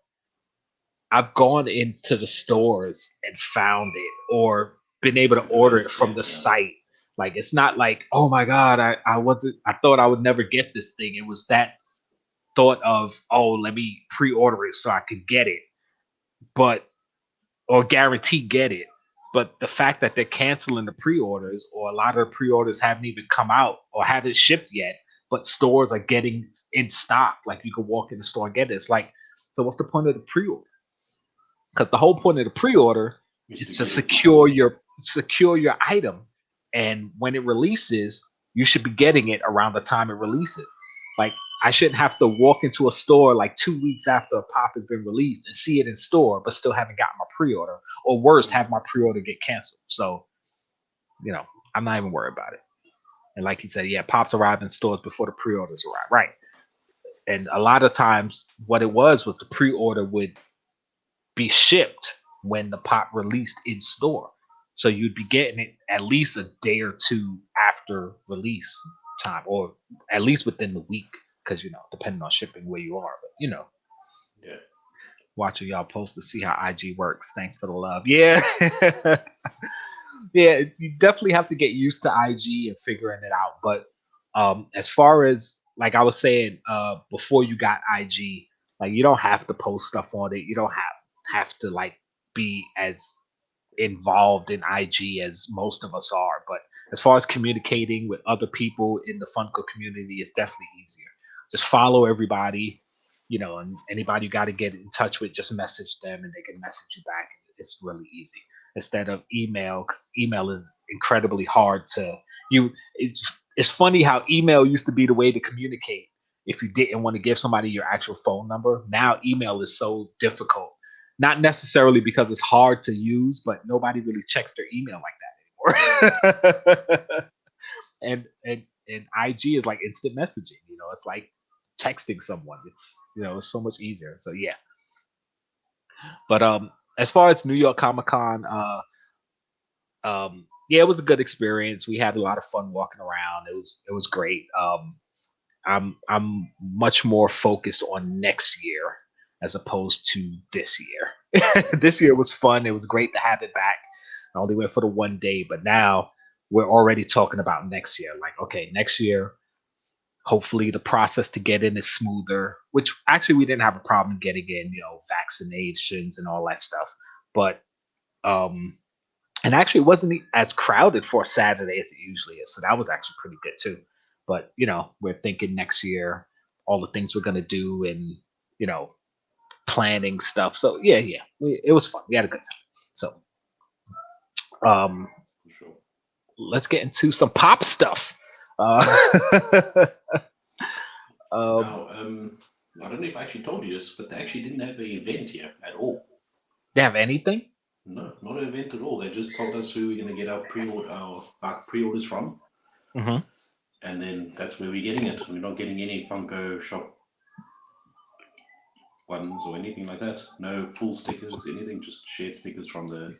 Speaker 2: I've gone into the stores and found it or been able to order it from the site. Like, it's not like, oh my God, I thought I would never get this thing. It was that thought of, oh, let me pre-order it so I could get it, or guarantee get it. But the fact that they're canceling the pre-orders, or a lot of the pre-orders haven't even come out or haven't shipped yet, but stores are getting in stock. Like, you can walk in the store and get it. It's like, so what's the point of the pre-order? Because the whole point of the pre-order is to secure your item, and when it releases, you should be getting it around the time it releases. Like, I shouldn't have to walk into a store like 2 weeks after a pop has been released and see it in store, but still haven't gotten my pre-order, or worse, have my pre-order get canceled. So, I'm not even worried about it. And like you said, yeah, pops arrive in stores before the pre-orders arrive, right? And a lot of times, what it was the pre-order would be shipped when the pop released in store, so you'd be getting it at least a day or two after release time, or at least within the week. Because, depending on shipping where you are. But,
Speaker 3: Yeah.
Speaker 2: Watching y'all post to see how IG works. Thanks for the love. Yeah. Yeah, you definitely have to get used to IG and figuring it out. But as far as, like I was saying, before you got IG, like, you don't have to post stuff on it. You don't have to like be as involved in IG as most of us are. But as far as communicating with other people in the Funko community, it's definitely easier. Just follow everybody, and anybody you got to get in touch with, just message them and they can message you back. It's really easy instead of email, because email is incredibly hard to you. It's funny how email used to be the way to communicate. If you didn't want to give somebody your actual phone number, now email is so difficult. Not necessarily because it's hard to use, but nobody really checks their email like that anymore. and IG is like instant messaging. It's like texting someone. It's so much easier. So yeah. But as far as New York Comic Con, yeah, it was a good experience. We had a lot of fun walking around. It was great. I'm much more focused on next year as opposed to this year. This year was fun. It was great to have it back. I only went for the one day, but now we're already talking about next year. Like, okay, next year, hopefully the process to get in is smoother, which actually we didn't have a problem getting in, vaccinations and all that stuff. But and actually it wasn't as crowded for Saturday as it usually is. So that was actually pretty good too. But we're thinking next year, all the things we're gonna do and planning stuff. So yeah, it was fun. We had a good time. So
Speaker 3: Sure.
Speaker 2: let's get into some pop stuff.
Speaker 3: Now, I don't know if I actually told you this, but they actually didn't have an event here at all.
Speaker 2: They have anything?
Speaker 3: No, not an event at all. They just told us who we're going to get our pre-orders from.
Speaker 2: Mm-hmm.
Speaker 3: And then that's where we're getting it. We're not getting any Funko Shop ones or anything like that. No full stickers, anything, just shared stickers from the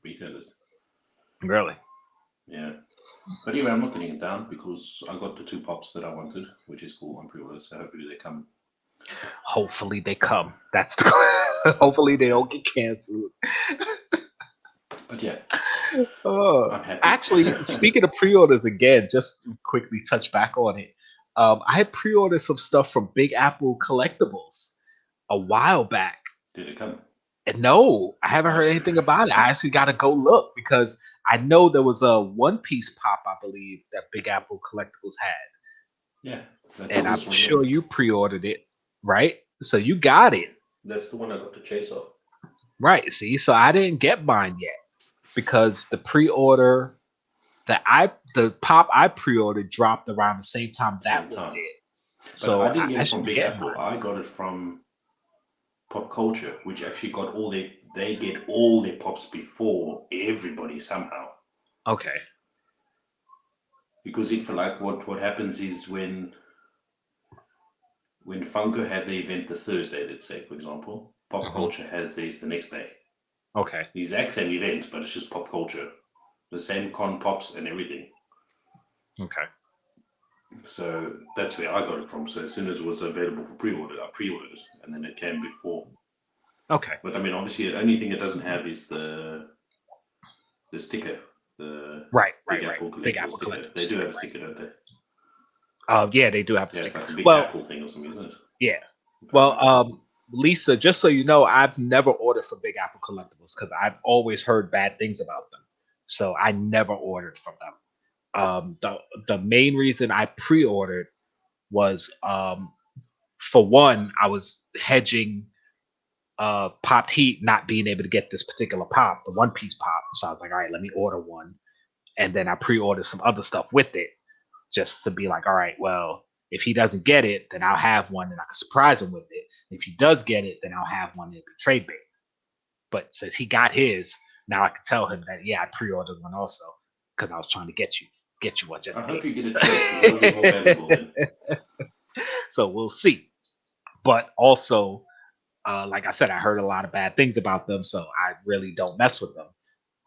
Speaker 3: retailers.
Speaker 2: Really?
Speaker 3: Yeah. But anyway, I'm not getting it down because I got the 2 pops that I wanted, which is cool on pre-order, so hopefully they come.
Speaker 2: Hopefully they come. That's the hopefully they don't get canceled.
Speaker 3: But yeah,
Speaker 2: I'm
Speaker 3: happy.
Speaker 2: Actually, speaking of pre-orders again, just to quickly touch back on it. I had pre-ordered some stuff from Big Apple Collectibles a while back.
Speaker 3: Did it come?
Speaker 2: And no, I haven't heard anything about it. I actually got to go look because I know there was a One Piece pop, I believe, that Big Apple Collectibles had.
Speaker 3: Yeah.
Speaker 2: And I'm sure you pre-ordered it, right? So you got it.
Speaker 3: That's the one I got to chase off.
Speaker 2: Right. See, so I didn't get mine yet because the pre-order the pop I pre-ordered dropped around the same time that one did.
Speaker 3: But
Speaker 2: so
Speaker 3: I didn't get it from Big Apple.
Speaker 2: Mine.
Speaker 3: I got it from Pop Culture, which actually got they get all their pops before everybody somehow.
Speaker 2: Okay.
Speaker 3: Because what happens is when Funko had the event the Thursday, let's say, for example, Pop Culture has theirs the next day.
Speaker 2: Okay.
Speaker 3: The exact same event, but it's just Pop Culture. The same con pops and everything.
Speaker 2: Okay.
Speaker 3: So that's where I got it from. So as soon as it was available for pre-order, I pre-ordered it, and then it came before.
Speaker 2: Okay.
Speaker 3: But I mean, obviously, the only thing it doesn't have is the sticker. The Big Apple sticker. They do have a sticker, don't they?
Speaker 2: Yeah, they do have a sticker.
Speaker 3: It's like a Big Apple thing or something, isn't it?
Speaker 2: Yeah. Well, Lisa, just so you know, I've never ordered for Big Apple Collectibles because I've always heard bad things about them. So I never ordered from them. The main reason I pre-ordered was for one, I was hedging Popped Heat not being able to get this particular pop, the One Piece pop. So I was like, all right, let me order one. And then I pre-ordered some other stuff with it just to be like, all right, well, if he doesn't get it, then I'll have one and I can surprise him with it. If he does get it, then I'll have one and it'll be trade bait. But since he got his, now I can tell him that, yeah, I pre-ordered one also because I was trying to get you one just in case.
Speaker 3: I hope you get a choice because it'll be more valuable then.
Speaker 2: So we'll see. But also, like I said, I heard a lot of bad things about them, so I really don't mess with them.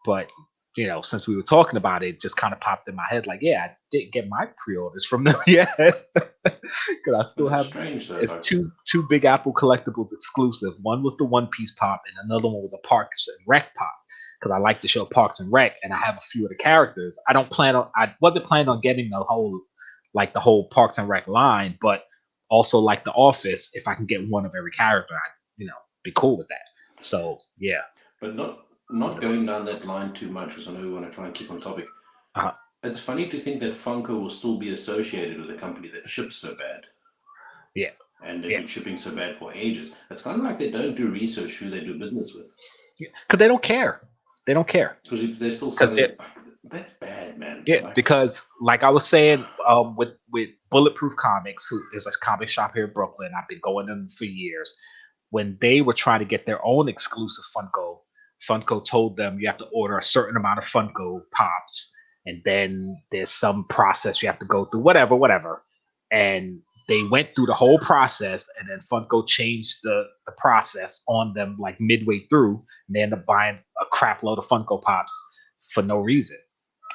Speaker 2: But since we were talking about it, it just kind of popped in my head, like, yeah, I didn't get my pre-orders from them yet because I still have. It's two Big Apple Collectibles exclusive. One was the One Piece pop, and another one was a Parks and Rec pop because I like to show Parks and Rec, and I have a few of the characters. I wasn't planning on getting the whole Parks and Rec line, but also like The Office. If I can get one of every character, I'd be cool with that. So yeah.
Speaker 3: But not going down that line too much, because I know we want to try and keep on topic. It's funny to think that Funko will still be associated with a company that ships so bad.
Speaker 2: Yeah.
Speaker 3: And they've been shipping so bad for ages. It's kind of like they don't do research who they do business with.
Speaker 2: Because they don't care. They don't care.
Speaker 3: Because they're still selling. That's bad, man.
Speaker 2: Yeah, because like I was saying, with Bulletproof Comics, who is a comic shop here in Brooklyn, I've been going to them for years. When they were trying to get their own exclusive Funko told them you have to order a certain amount of Funko Pops, and then there's some process you have to go through, whatever. And they went through the whole process, and then Funko changed the process on them like midway through, and they ended up buying a crap load of Funko Pops for no reason.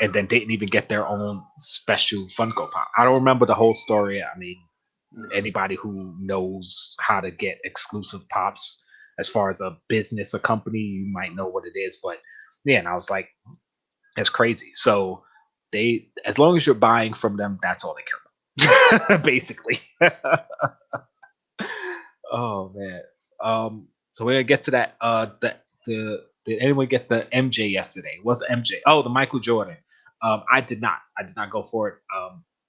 Speaker 2: And then didn't even get their own special Funko Pop. I don't remember the whole story. I mean, anybody who knows how to get exclusive pops as far as a business or company, you might know what it is. But yeah, and I was like, that's crazy. So they, as long as you're buying from them, that's all they care about, basically. Oh man. So we're gonna get to that. Did anyone get the MJ yesterday? What's the MJ? Oh, the Michael Jordan. I did not. I did not go for it.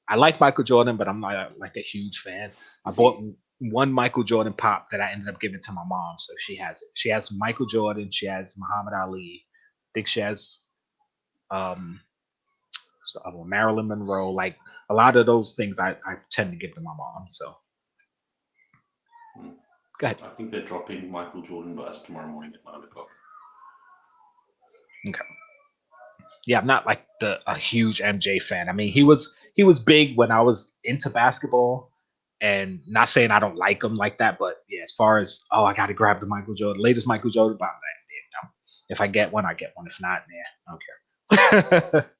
Speaker 2: I like Michael Jordan, but I'm not like a huge fan. I bought one Michael Jordan pop that I ended up giving to my mom, so she has it. She has Michael Jordan. She has Muhammad Ali. I think she has Marilyn Monroe. Like a lot of those things, I tend to give to my mom. So go ahead.
Speaker 3: I think they're dropping Michael Jordan bus tomorrow morning at 9 o'clock.
Speaker 2: Okay. Yeah, I'm not like a huge MJ fan. I mean, he was big when I was into basketball, and not saying I don't like him like that, but yeah, as far as I got to grab the latest Michael Jordan, but no. If I get one, I get one. If not, I don't care.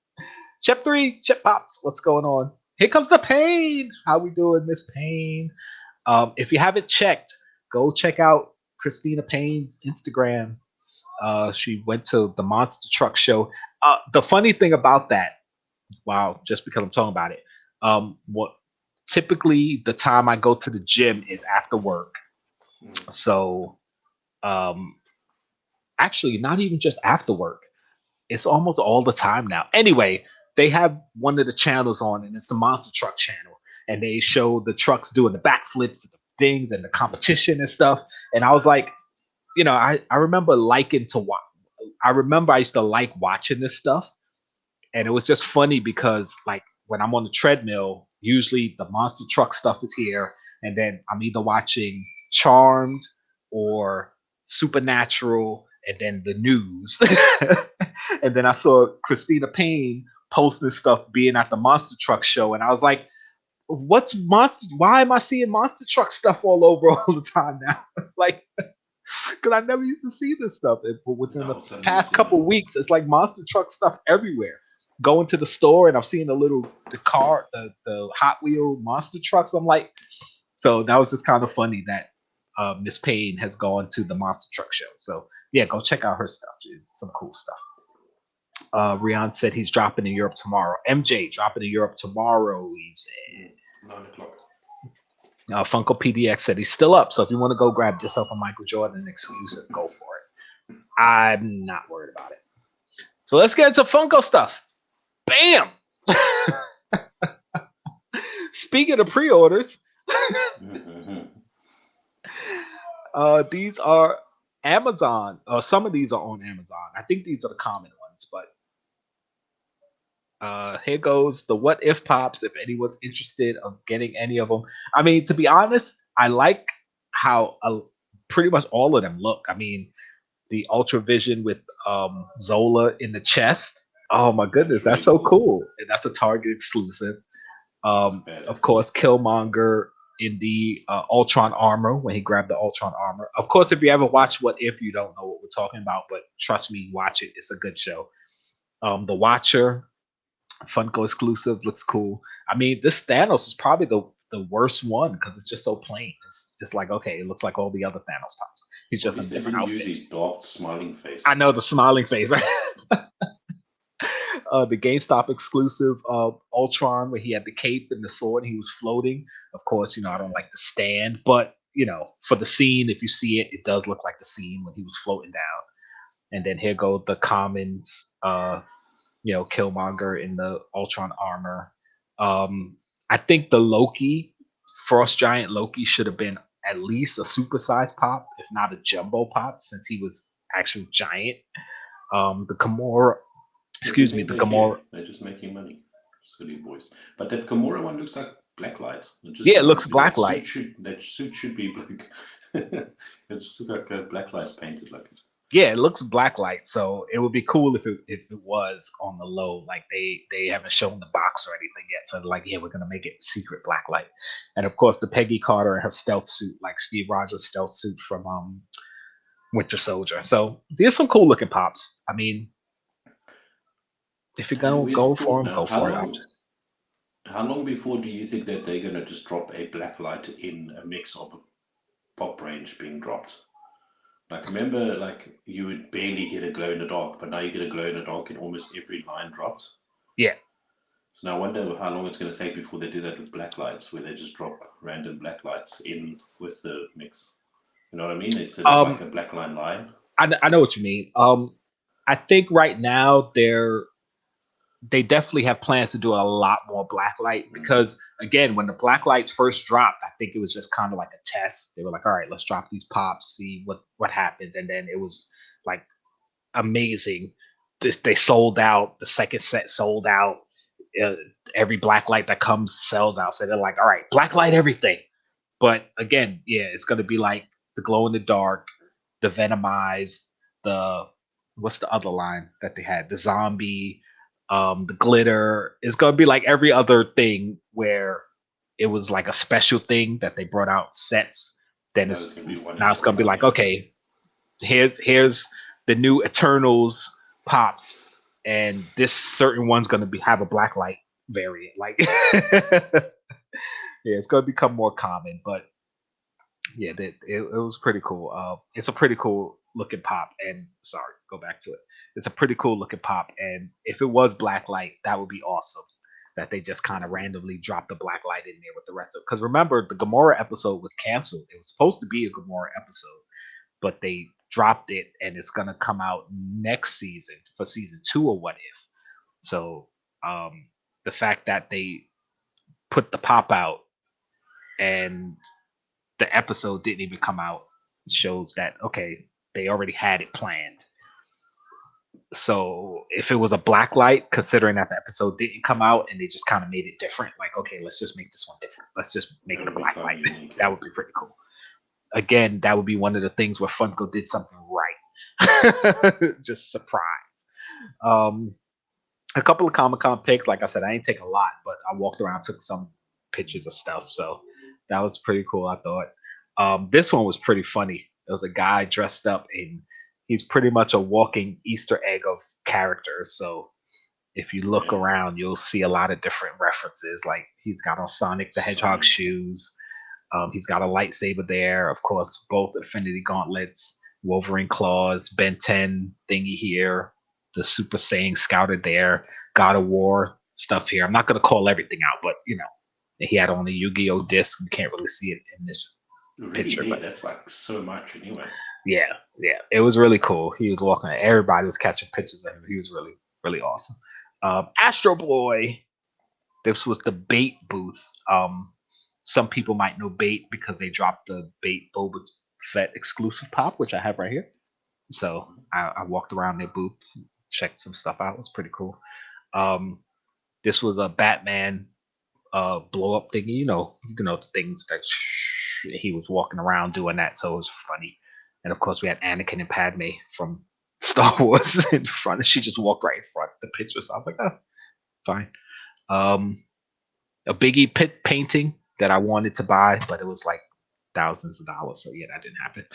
Speaker 2: Chip 3, Chip Pops, what's going on? Here comes the pain. How we doing, Miss Payne? If you haven't checked, go check out Christina Payne's Instagram. She went to the Monster Truck show. The funny thing about that, just because I'm talking about it, what typically the time I go to the gym is after work. So, actually, not even just after work. It's almost all the time now. Anyway, they have one of the channels on, and it's the Monster Truck channel, and they show the trucks doing the backflips and the things and the competition and stuff. And I was like, I remember liking to watch. I remember I used to like watching this stuff, and it was just funny because like when I'm on the treadmill, usually the monster truck stuff is here, and then I'm either watching Charmed or Supernatural, and then the news. And then I saw Christina Payne posting stuff being at the monster truck show, and I was like, what's monster? Why am I seeing monster truck stuff all over all the time now? Like, because I never used to see this stuff. But within the past couple weeks, it's like monster truck stuff everywhere. Going to the store and I'm seeing the Hot Wheel monster trucks. I'm like, so that was just kind of funny that Miss Payne has gone to the monster truck show. So yeah, go check out her stuff. It's some cool stuff. Rian said he's dropping in Europe tomorrow. MJ dropping in Europe tomorrow. He said
Speaker 3: 9 o'clock.
Speaker 2: Funko PDX said he's still up. So if you want to go grab yourself a Michael Jordan exclusive, go for it. I'm not worried about it. So let's get into Funko stuff. Bam! Speaking of pre-orders, these are Amazon. Some of these are on Amazon. I think these are the common ones, but here goes the What If Pops. If anyone's interested of getting any of them, I mean, to be honest, I like how pretty much all of them look. I mean, the Ultra Vision with Zola in the chest. Oh my goodness, that's so cool. And that's a Target exclusive. Of course, Killmonger in the Ultron armor when he grabbed the Ultron armor. Of course, if you haven't watched What If, you don't know what we're talking about, but trust me, watch it. It's a good show. The Watcher, Funko exclusive, looks cool. I mean, this Thanos is probably the worst one because it's just so plain. It's like, okay, it looks like all the other Thanos pops. He's just a different outfit.
Speaker 3: Use his daft smiling face.
Speaker 2: I know, the smiling face, right? The GameStop exclusive Ultron, where he had the cape and the sword and he was floating. Of course, I don't like the stand, but you know, for the scene, if you see it, it does look like the scene when he was floating down. And then here go the commons, you know, Killmonger in the Ultron armor. I think the Loki, Frost Giant Loki, should have been at least a supersized pop, if not a jumbo pop, since he was actual giant. The Gamora, excuse me, the Gamora.
Speaker 3: They're just making money, silly boys. But that Gamora one looks like blacklight.
Speaker 2: Yeah, it looks blacklight.
Speaker 3: That suit should be like it just looks like blacklight's painted like it.
Speaker 2: Yeah, it looks blacklight, so it would be cool if it was on the low. Like they haven't shown the box or anything yet, so they're like, yeah, we're gonna make it secret blacklight. And of course, the Peggy Carter and her stealth suit, like Steve Rogers' stealth suit from Winter Soldier. So there's some cool looking pops. I mean, if you're gonna go for them, go for it.
Speaker 3: How long before do you think that they're gonna just drop a blacklight in a mix of a pop range being dropped? Like, remember, like, you would barely get a glow in the dark, but now you get a glow in the dark in almost every line dropped.
Speaker 2: Yeah.
Speaker 3: So now I wonder how long it's going to take before they do that with black lights, where they just drop random black lights in with the mix. You know what I mean? Instead of like a black line.
Speaker 2: I know what you mean. I think right now they definitely have plans to do a lot more blacklight because, again, when the blacklights first dropped, I think it was just kind of like a test. They were like, all right, let's drop these pops, see what happens. And then it was like amazing. They sold out. The second set sold out. Every blacklight that comes sells out. So they're like, all right, blacklight everything. But again, yeah, it's going to be like the glow in the dark, the Venomized, what's the other line that they had? The zombie, the glitter. Is going to be like every other thing where it was like a special thing that they brought out sets. Then now it's going to be like, okay, here's the new Eternals pops, and this certain one's going to have a blacklight variant. Like, yeah, it's going to become more common. But yeah, it was pretty cool. It's a pretty cool looking pop. And sorry, go back to it. It's a pretty cool looking pop, and if it was blacklight, that would be awesome. That they just kind of randomly dropped the blacklight in there with the rest of it. Because remember, the Gamora episode was canceled. It was supposed to be a Gamora episode, but they dropped it, and it's gonna come out next season for season 2 of What If. So the fact that they put the pop out and the episode didn't even come out shows that okay, they already had it planned. So if it was a blacklight, considering that the episode didn't come out and they just kind of made it different, like, okay, let's just make this one different. Let's just make it a blacklight. That would be pretty cool. Again, that would be one of the things where Funko did something right. Just surprise. A couple of Comic-Con pics. Like I said, I didn't take a lot, but I walked around, took some pictures of stuff. So that was pretty cool, I thought. This one was pretty funny. There was a guy dressed up in he's pretty much a walking Easter egg of characters. So if you look around, you'll see a lot of different references. Like he's got on Sonic the Hedgehog shoes. He's got a lightsaber there. Of course, both Infinity Gauntlets, Wolverine claws, Ben 10 thingy here. The Super Saiyan scouted there. God of War stuff here. I'm not going to call everything out, but you know, he had on the Yu-Gi-Oh disc. You can't really see it in this picture. But
Speaker 3: that's like so much anyway.
Speaker 2: Yeah, it was really cool. He was walking. Everybody was catching pictures of him. He was really, really awesome. Astro Boy. This was the Bait booth. Some people might know Bait because they dropped the Bait Boba Fett exclusive pop, which I have right here. So I walked around their booth, checked some stuff out. It was pretty cool. This was a Batman blow up thingy. You know the things that he was walking around doing that. So it was funny. And of course, we had Anakin and Padme from Star Wars in front. She just walked right in front of the picture. So I was like, oh, fine. A Biggie pit painting that I wanted to buy, but it was like thousands of dollars. So yeah, that didn't happen.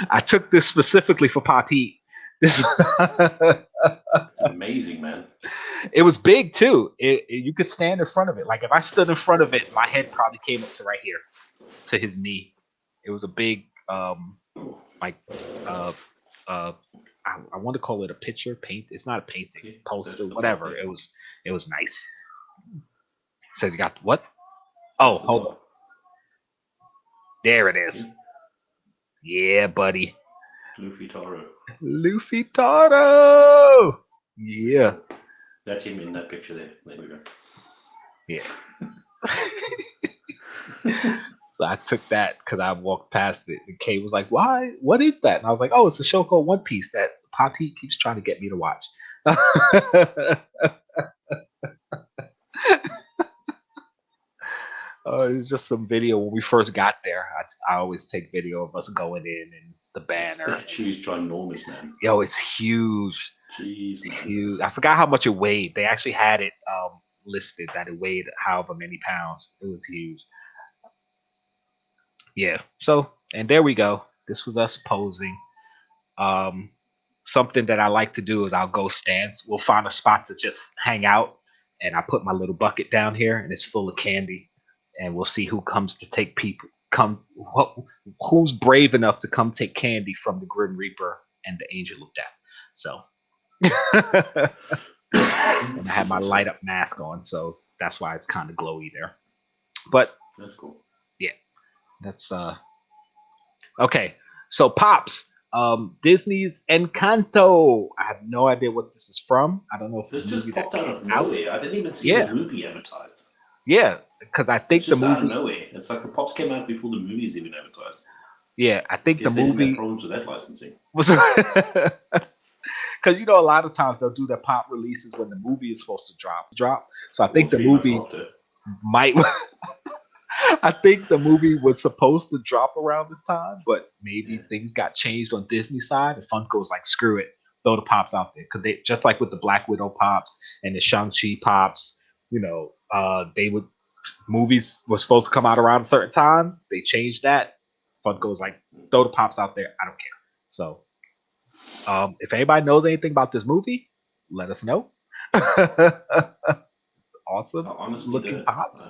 Speaker 2: I took this specifically for Pati. This
Speaker 3: amazing, man.
Speaker 2: It was big too. You could stand in front of it. Like if I stood in front of it, my head probably came up to right here, to his knee. It was a big, I want to call it a picture paint. It's not a painting, poster, whatever. It was nice. It says you got what? Oh, hold on. There it is. Yeah, buddy.
Speaker 3: Luffy Taro.
Speaker 2: Luffy Taro. Yeah.
Speaker 3: That's him in that picture there. There we go.
Speaker 2: Yeah. So I took that because I walked past it, and Kay was like, "Why? What is that?" And I was like, "Oh, it's a show called One Piece that Pati keeps trying to get me to watch." It's just some video when we first got there. I always take video of us going in and the banner.
Speaker 3: Statue's ginormous, man.
Speaker 2: Yo, it's huge.
Speaker 3: Jeez, man.
Speaker 2: Huge. I forgot how much it weighed. They actually had it listed that it weighed however many pounds. It was huge. Yeah. So, and there we go. This was us posing. Something that I like to do is I'll go stand. We'll find a spot to just hang out, and I put my little bucket down here, and it's full of candy, and we'll see who comes to take who's brave enough to come take candy from the Grim Reaper and the Angel of Death. So, and I have my light up mask on, so that's why it's kind of glowy there. But
Speaker 3: that's cool.
Speaker 2: Yeah, that's okay. So Pops. Disney's Encanto. I have no idea what this is from. I don't know if
Speaker 3: this just popped out of nowhere. I didn't even see the movie advertised.
Speaker 2: Yeah, because I think the movie
Speaker 3: out of nowhere. It's like the Pops came out before the movie's even advertised.
Speaker 2: Yeah, I think the movie
Speaker 3: problems with that licensing.
Speaker 2: Because a lot of times they'll do their pop releases when the movie is supposed to drop. So I think the movie might. I think the movie was supposed to drop around this time, but maybe things got changed on Disney side, and Funko's like, screw it, throw the Pops out there. Because they, just like with the Black Widow Pops and the Shang-Chi Pops, movies were supposed to come out around a certain time. They changed that. Funko's like, throw the Pops out there. I don't care. So, if anybody knows anything about this movie, let us know. Awesome looking Pops.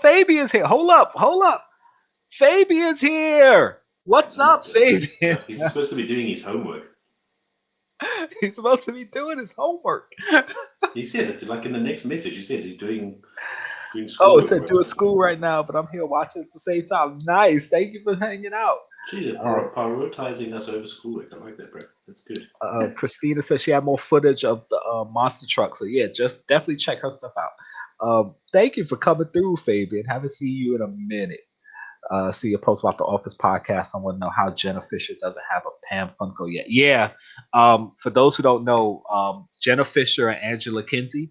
Speaker 2: Fabian's here. Hold up. Fabian's here. What's up, Fabian?
Speaker 3: He's supposed to be doing his homework.
Speaker 2: He's supposed to be doing his homework.
Speaker 3: He said it, like in the next message, he said he's doing school.
Speaker 2: Oh, it said doing school right now, but I'm here watching at the same time. Nice. Thank you for hanging out.
Speaker 3: She's prioritizing us over schoolwork. I like that, bro. That's good.
Speaker 2: Christina said she had more footage of the monster truck. So yeah, just definitely check her stuff out. Thank you for coming through, Fabian. Haven't seen you in a minute. See your post about the Office podcast. I want to know how Jenna Fisher doesn't have a Pam Funko yet. Yeah. For those who don't know, Jenna Fisher and Angela Kinsey,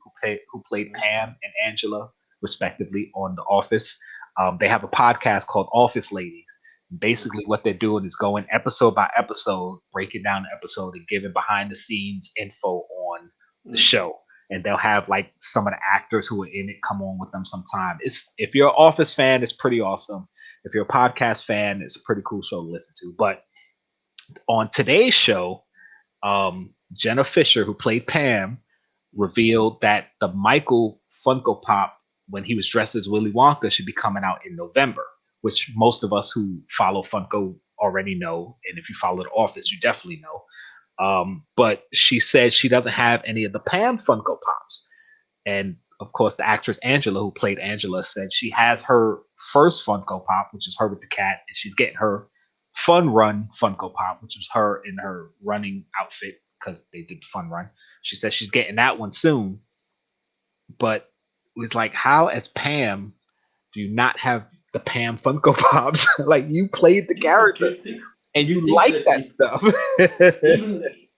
Speaker 2: who played Pam and Angela respectively on The Office, they have a podcast called Office Ladies. Basically, what they're doing is going episode by episode, breaking down the episode and giving behind the scenes info on the show. And they'll have like some of the actors who are in it come on with them sometime. If you're an Office fan, it's pretty awesome. If you're a podcast fan, it's a pretty cool show to listen to. But on today's show, Jenna Fisher, who played Pam, revealed that the Michael Funko Pop, when he was dressed as Willy Wonka, should be coming out in November, which most of us who follow Funko already know. And if you follow The Office, you definitely know. But she said she doesn't have any of the Pam Funko Pops. And of course, the actress Angela, who played Angela, said she has her first Funko Pop, which is her with the cat, and she's getting her Fun Run Funko Pop, which was her in her running outfit because they did Fun Run. She said she's getting that one soon. But it was like, how as Pam do you not have the Pam Funko Pops? Like, you played the character. And you like that stuff.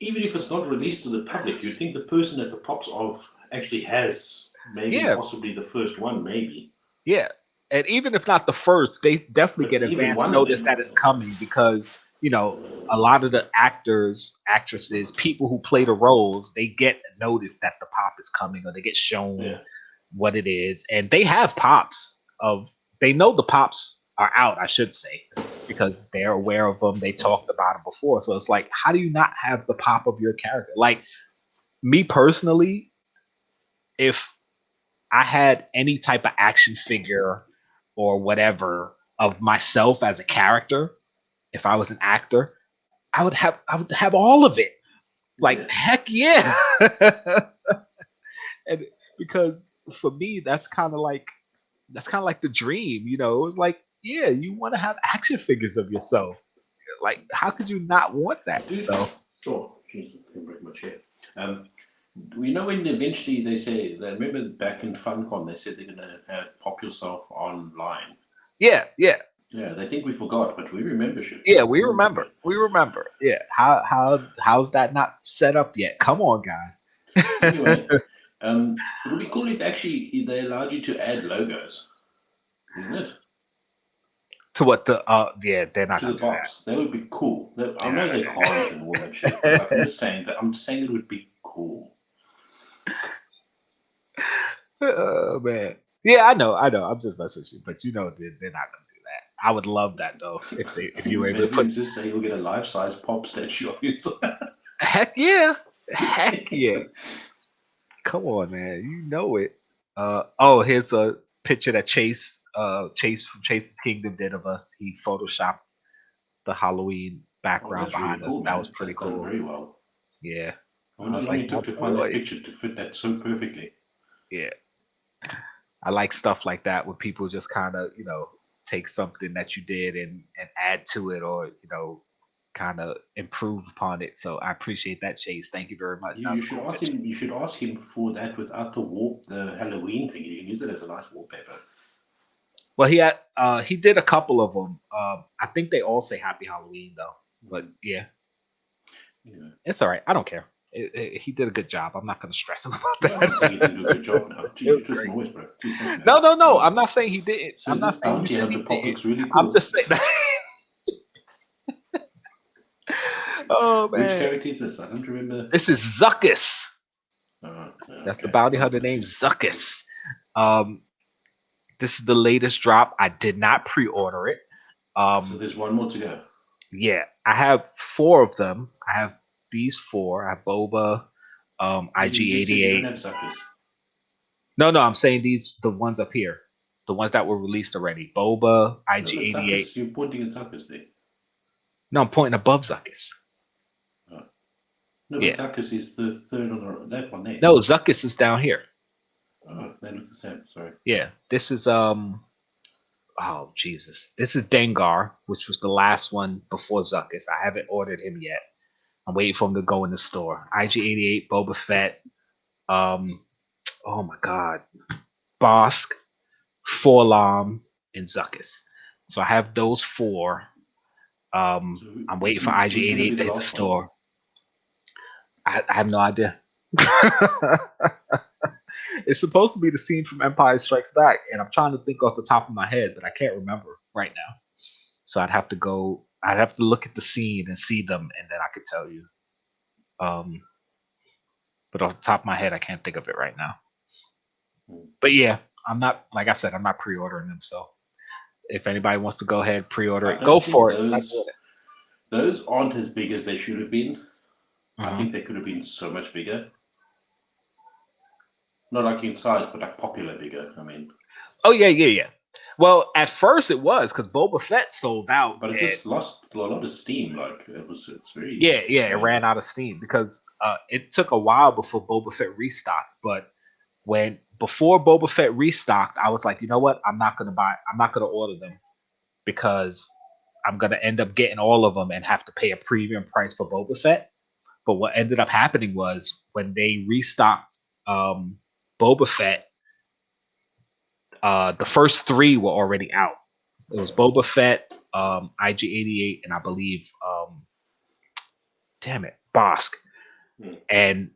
Speaker 3: even if it's not released to the public, you'd think the person that the Pops of actually has possibly the first one, maybe. Yeah. And even if not the first, they definitely get advance notice that it's coming because, a lot of the actors, actresses, people who play the roles, they get notice that the Pop is coming or they get shown what it is. And they have Pops they know the Pops are out, I should say, because they're aware of them. They talked about them before. So it's like, how do you not have the Pop of your character? Like, me personally, if I had any type of action figure or whatever of myself as a character, if I was an actor, I would have all of it. Like, heck yeah. And because for me, that's kind of like
Speaker 2: that's kind of like the dream, you know. It was like, yeah, you want to have action figures of yourself. Like, how could you not want that?
Speaker 3: Dude,
Speaker 2: So,
Speaker 3: oh, jeez, I can break my chair. We know when eventually they say, they remember back in FunCon, they said they're going to have Pop Yourself online.
Speaker 2: yeah.
Speaker 3: Yeah, they think we forgot, but we remember shit.
Speaker 2: Yeah, we remember. We remember. Yeah. How's that not set up yet? Come on, guys.
Speaker 3: Anyway, it would be cool if actually they allowed you to add logos, isn't it?
Speaker 2: To what the yeah, they're not
Speaker 3: to
Speaker 2: gonna
Speaker 3: the
Speaker 2: do that.
Speaker 3: Pops. That would be cool. I know they can't and all that shit. But like, I'm just saying it would be cool.
Speaker 2: Oh man. Yeah, I know. I'm just messing with you, but you know they're not gonna do that. I would love that though if you were able to
Speaker 3: Maybe
Speaker 2: put.
Speaker 3: just say you'll get a life-size Pop statue of yourself.
Speaker 2: Heck yeah, heck yeah. Come on, man. You know it. Oh, here's a picture that Chase from Chase's Kingdom did of us. He photoshopped the Halloween background behind
Speaker 3: really cool,
Speaker 2: us. That
Speaker 3: man.
Speaker 2: was pretty
Speaker 3: That's
Speaker 2: cool.
Speaker 3: done very well.
Speaker 2: Yeah.
Speaker 3: I wonder how long it took to find that picture to fit that so perfectly.
Speaker 2: Yeah. I like stuff like that when people just kind of, take something that you did and add to it, or, kind of improve upon it. So I appreciate that, Chase. Thank you very much.
Speaker 3: You should ask him. You should ask him for that without the Halloween thing. You can use it as a nice wallpaper.
Speaker 2: Well, he did a couple of them. I think they all say Happy Halloween though. But yeah, it's all right. I don't care. He did a good job. I'm not going to stress him about that.
Speaker 3: I'm not saying he didn't do a good job now. Jeez, twist my voice, bro.
Speaker 2: No. I'm not saying he didn't.
Speaker 3: So
Speaker 2: I'm not saying
Speaker 3: bounty hunter pop looks really cool.
Speaker 2: I'm just saying that. Oh man.
Speaker 3: Which character is this? I don't remember.
Speaker 2: This is Zuckus. That's the bounty hunter named Zuckus. This is the latest drop. I did not pre-order it.
Speaker 3: So there's one more to go.
Speaker 2: Yeah, I have 4 of them. I have these 4. I have Boba, IG-88. No, I'm saying the ones up here, the ones that were released already. Boba, IG-88.
Speaker 3: You're pointing at Zuckus there.
Speaker 2: No, I'm pointing above Zuckus.
Speaker 3: No, but Zuckus is the third on that one there.
Speaker 2: No, Zuckus is down here.
Speaker 3: Oh, they look the same. Sorry.
Speaker 2: Yeah, this is oh Jesus, this is Dengar, which was the last one before Zuckus. I haven't ordered him yet. I'm waiting for him to go in the store. IG-88, Boba Fett. Oh my God, Bosk, Forlom, and Zuckus. So I have those 4. I'm waiting for IG-88 to hit the store. I have no idea. It's supposed to be the scene from Empire Strikes Back, and I'm trying to think off the top of my head, but I can't remember right now. So I'd have to look at the scene and see them, and then I could tell you. But off the top of my head, I can't think of it right now. But yeah, I'm not, like I said, I'm not pre-ordering them. So if anybody wants to go ahead, pre-order it, go for it.
Speaker 3: Those aren't as big as they should have been. I think they could have been so much bigger. Not like in size, but like popular bigger. I mean.
Speaker 2: Oh yeah. Well, at first it was because Boba Fett sold out,
Speaker 3: but it just lost a lot of steam. Like it's very.
Speaker 2: Yeah. It ran out of steam because it took a while before Boba Fett restocked. But before Boba Fett restocked, I was like, you know what? I'm not gonna order them because I'm gonna end up getting all of them and have to pay a premium price for Boba Fett. But what ended up happening was when they restocked Boba Fett, the first 3 were already out. It was Boba Fett, IG-88, and I believe, Bosk. And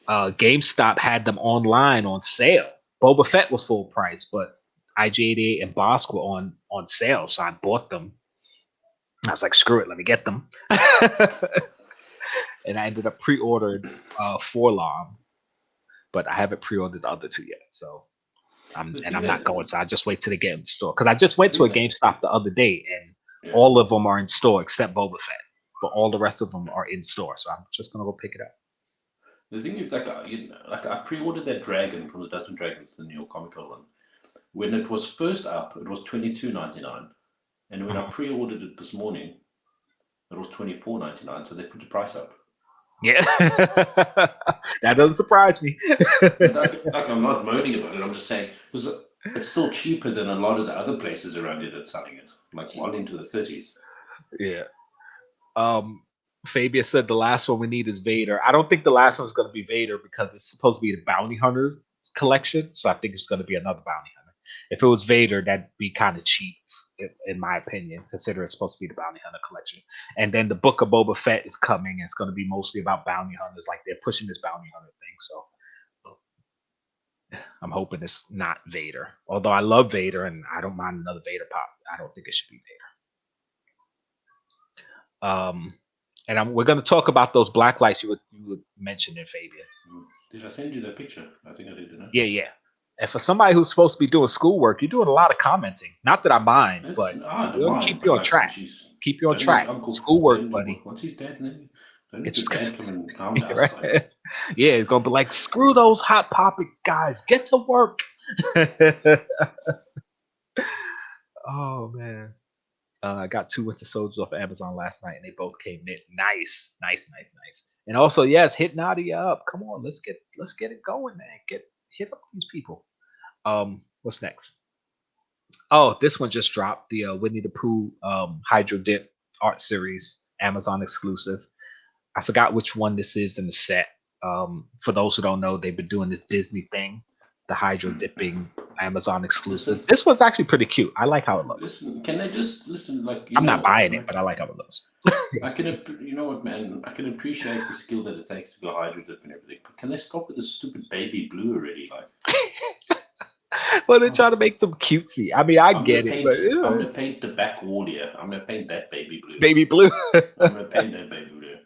Speaker 2: GameStop had them online on sale. Boba Fett was full price, but IG-88 and Bosk were on sale, so I bought them. I was like, screw it, let me get them. And I ended up pre-ordered Forlom, but I haven't pre-ordered the other 2 yet. So I'm not going. So I just wait till they get in the store because I just went to a GameStop the other day and all of them are in store except Boba Fett, but all the rest of them are in store. So I'm just gonna go pick it up.
Speaker 3: The thing is, like I pre-ordered that dragon from the Dust and Dragons, the New York Comic Con one. When it was first up, it was $22.99, and when I pre-ordered it this morning, it was $24.99. So they put the price up.
Speaker 2: Yeah, that doesn't surprise me.
Speaker 3: like I'm not moaning about it. I'm just saying because It's still cheaper than a lot of the other places around here that's selling it, like well into the 30s.
Speaker 2: Yeah. Fabia said the last one we need is Vader. I don't think the last one's going to be Vader because it's supposed to be the Bounty Hunter collection. So I think it's going to be another Bounty Hunter. If it was Vader, that'd be kind of cheap, in my opinion, considering it's supposed to be the Bounty Hunter collection. And then the Book of Boba Fett is coming. It's going to be mostly about bounty hunters. Like they're pushing this Bounty Hunter thing. So I'm hoping it's not Vader. Although I love Vader and I don't mind another Vader pop. I don't think it should be Vader. And we're going to talk about those black lights you would mention in Fabian.
Speaker 3: Did I send you that picture? I think I did, didn't I?
Speaker 2: Yeah. And for somebody who's supposed to be doing schoolwork, you're doing a lot of commenting. Not that I mind, but we'll keep you on track. Keep you on track. Schoolwork, buddy.
Speaker 3: Once he's dad's name, don't need your dad coming around us.
Speaker 2: Right? Yeah, it's going to be like, screw those Hot Popic guys. Get to work. Oh, man. I got 2 Winter Soldiers off Amazon last night, and they both came in. Nice. And also, yes, hit Nadia up. Come on, let's get it going, man. Hit up these people. What's next? Oh, this one just dropped. The Winnie the Pooh Hydro Dip art series, Amazon exclusive. I forgot which one this is in the set. For those who don't know, they've been doing this Disney thing, the Hydro Dipping Amazon exclusive. This one's actually pretty cute. I like how it looks.
Speaker 3: Listen, can I just listen? Like,
Speaker 2: I'm not buying it, but I like how it looks.
Speaker 3: I can, you know what, man? I can appreciate the skill that it takes to go Hydro Dip and everything, but can they stop with this stupid baby blue already? Like,
Speaker 2: well, they're trying to make them cutesy. I mean, I get it, but
Speaker 3: I'm gonna paint the back wall here. I'm gonna paint that baby blue.
Speaker 2: Baby blue.
Speaker 3: I'm gonna paint that baby blue.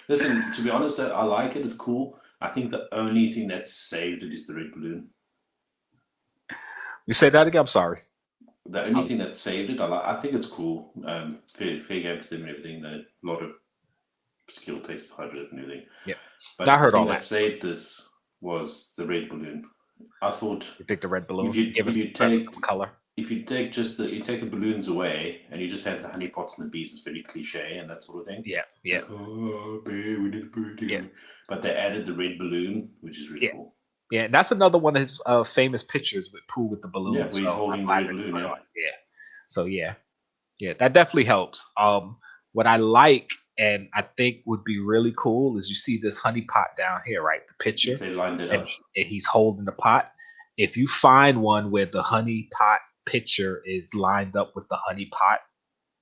Speaker 3: Listen, to be honest, I like it. It's cool. I think the only thing that saved it is the red balloon.
Speaker 2: You say that again? I'm sorry.
Speaker 3: The only thing that saved it, I think it's cool. Fair game to them and everything. A lot of skill takes to Hydro Dip and everything.
Speaker 2: Yeah.
Speaker 3: But
Speaker 2: I heard
Speaker 3: the
Speaker 2: all
Speaker 3: thing
Speaker 2: that.
Speaker 3: that saved this was the red balloon. I thought.
Speaker 2: You think the red balloon?
Speaker 3: If you take
Speaker 2: color.
Speaker 3: If you take you take the balloons away and you just have the honey pots and the bees, it's very cliche and that sort of thing.
Speaker 2: Yeah.
Speaker 3: Like, oh, babe, we need to put it together. But they added the red balloon, which is really cool.
Speaker 2: Yeah, that's another one of his famous pictures with Pooh with the balloon.
Speaker 3: Yeah, he's holding the red balloon. Yeah.
Speaker 2: So yeah, that definitely helps. What I like and I think would be really cool is you see this honey pot down here, right? The picture.
Speaker 3: If they lined it up.
Speaker 2: And he's holding the pot. If you find one where the honey pot picture is lined up with the honey pot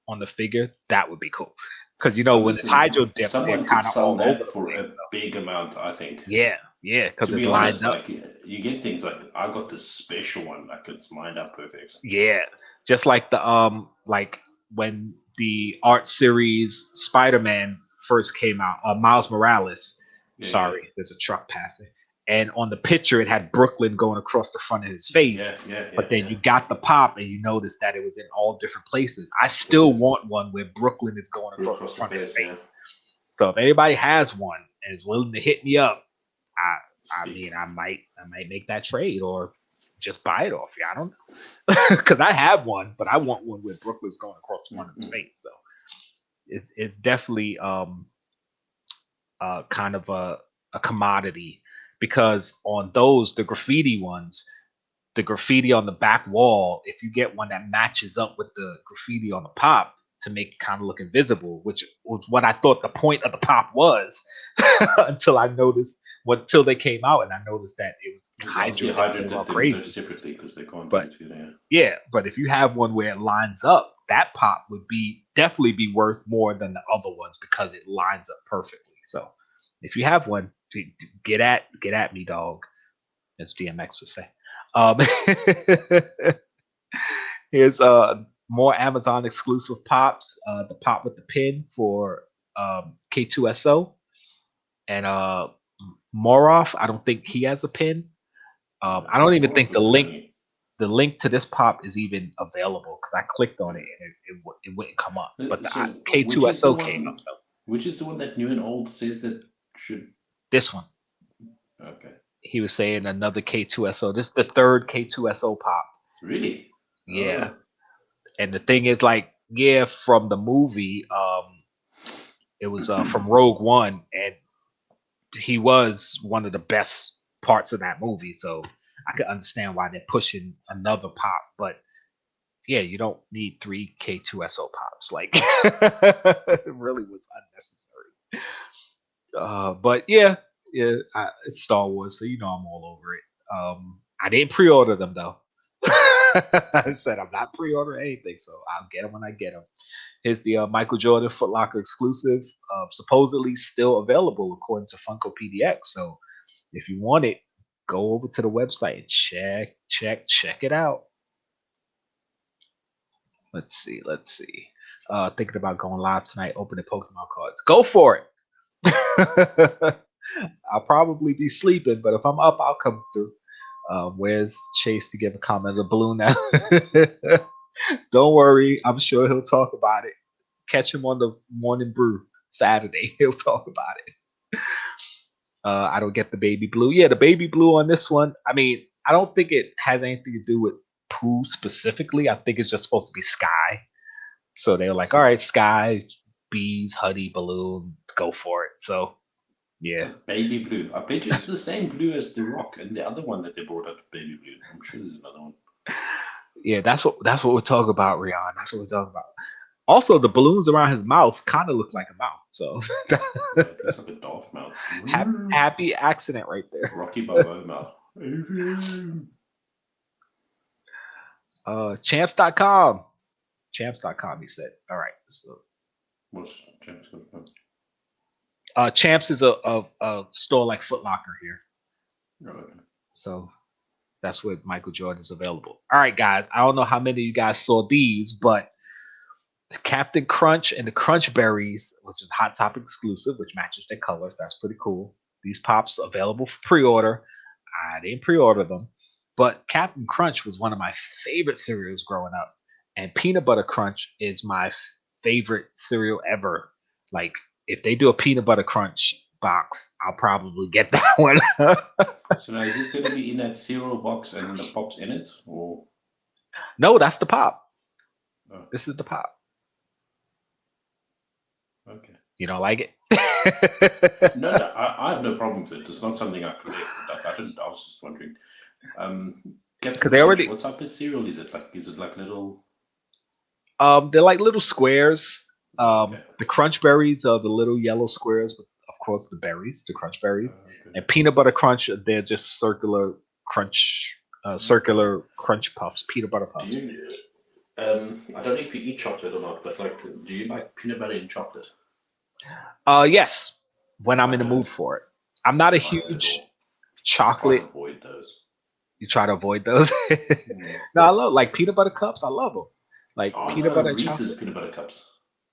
Speaker 2: on the figure, that would be cool. Because when it's Hydro Dip,
Speaker 3: someone could sell that for a big amount, I think.
Speaker 2: Yeah, because it's lined
Speaker 3: honest,
Speaker 2: up.
Speaker 3: Like, you get things like I got this special one that could lined up perfect.
Speaker 2: Yeah, just like the like when the art series Spider-Man first came out, Miles Morales.
Speaker 3: Yeah,
Speaker 2: Sorry, there's a truck passing. And on the picture, it had Brooklyn going across the front of his face. But then you got the pop, and you noticed that it was in all different places. I still want one where Brooklyn is going across the front of his face. Yeah. So if anybody has one and is willing to hit me up, I mean, I might make that trade or just buy it off you. I don't know, because I have one, but I want one where Brooklyn's going across the front of his face. So it's definitely kind of a commodity. Because on those, the graffiti ones, the graffiti on the back wall, if you get one that matches up with the graffiti on the pop to make it kind of look invisible, which was what I thought the point of the pop was, until until they came out and I noticed that it was
Speaker 3: Hydro crazy separately because they can't. But
Speaker 2: but if you have one where it lines up, that pop would definitely be worth more than the other ones because it lines up perfectly. So if you have one, get at me, dog, as DMX would say. Here's more Amazon exclusive pops. The pop with the pin for K2so and Moroff. I don't think he has a pin. I don't even think the link to this pop is even available because I clicked on it and it wouldn't come up. But the K2so came up though.
Speaker 3: Which is the one that new and old says that should?
Speaker 2: This one.
Speaker 3: Okay.
Speaker 2: He was saying another K2so. This is the third K2so pop.
Speaker 3: Really?
Speaker 2: Yeah. And the thing is, from the movie, it was from Rogue One, and he was one of the best parts of that movie. So I could understand why they're pushing another pop, but yeah, you don't need 3 K2so Pops. Like, it really was unnecessary. But yeah, it's Star Wars, so I'm all over it. I didn't pre-order them though. I said I'm not pre-ordering anything, so I'll get them when I get them. Here's the Michael Jordan Foot Locker exclusive, supposedly still available according to Funko PDX. So if you want it, go over to the website and check it out. Let's see. Thinking about going live tonight, opening Pokemon cards. Go for it. I'll probably be sleeping, but if I'm up, I'll come through. Where's Chase to give a comment? The balloon now. Don't worry, I'm sure he'll talk about it. Catch him on the Morning Brew Saturday. He'll talk about it. I don't get the baby blue. Yeah, the baby blue on this one. I mean, I don't think it has anything to do with Pooh specifically. I think it's just supposed to be Sky. So they were like, all right, Sky, bees, honey, balloon, go for it. So yeah.
Speaker 3: Baby blue. I bet you it's the same blue as the Rock and the other one that they brought out, baby blue. I'm sure there's another one.
Speaker 2: Yeah, that's what we're talking about, Rion. That's what we're talking about. Also, the balloons around his mouth kind of look like a mouth. So
Speaker 3: it's like a Darth mouth.
Speaker 2: Happy accident right there.
Speaker 3: Rocky Balboa mouth.
Speaker 2: Champs.com. Champs.com, he said. All right. So
Speaker 3: what's Champs.com?
Speaker 2: Champs is a store like Foot Locker here.
Speaker 3: Okay.
Speaker 2: So that's where Michael Jordan is available. All right, guys. I don't know how many of you guys saw these, but the Captain Crunch and the Crunch Berries, which is Hot Topic exclusive, which matches their colors. That's pretty cool. These pops available for pre-order. I didn't pre-order them, but Captain Crunch was one of my favorite cereals growing up, and Peanut Butter Crunch is my favorite cereal ever. Like, if they do a Peanut Butter Crunch box, I'll probably get that one.
Speaker 3: So now, is this going to be in that cereal box and the pops in it, or?
Speaker 2: No, that's the pop.
Speaker 3: Oh.
Speaker 2: This is the pop.
Speaker 3: Okay.
Speaker 2: You don't like it?
Speaker 3: No, I have no problem with it. It's not something I collect. Like, I was just wondering.
Speaker 2: Because they already.
Speaker 3: What type of cereal is it? Like, is it like little?
Speaker 2: They're like little squares.
Speaker 3: Okay.
Speaker 2: The Crunch Berries are the little yellow squares with, of course, the berries, the Crunch Berries,
Speaker 3: Okay.
Speaker 2: and Peanut Butter Crunch. They're just circular crunch puffs, peanut butter puffs.
Speaker 3: I don't know if you eat chocolate or not, but like, do you like peanut butter in chocolate?
Speaker 2: Yes, when I'm in the mood for it. I'm not a huge chocolate.
Speaker 3: I try to avoid those.
Speaker 2: You try to avoid those? No, I love like peanut butter cups. I love them. Like peanut butter
Speaker 3: Reese's
Speaker 2: chocolate.
Speaker 3: peanut butter cups.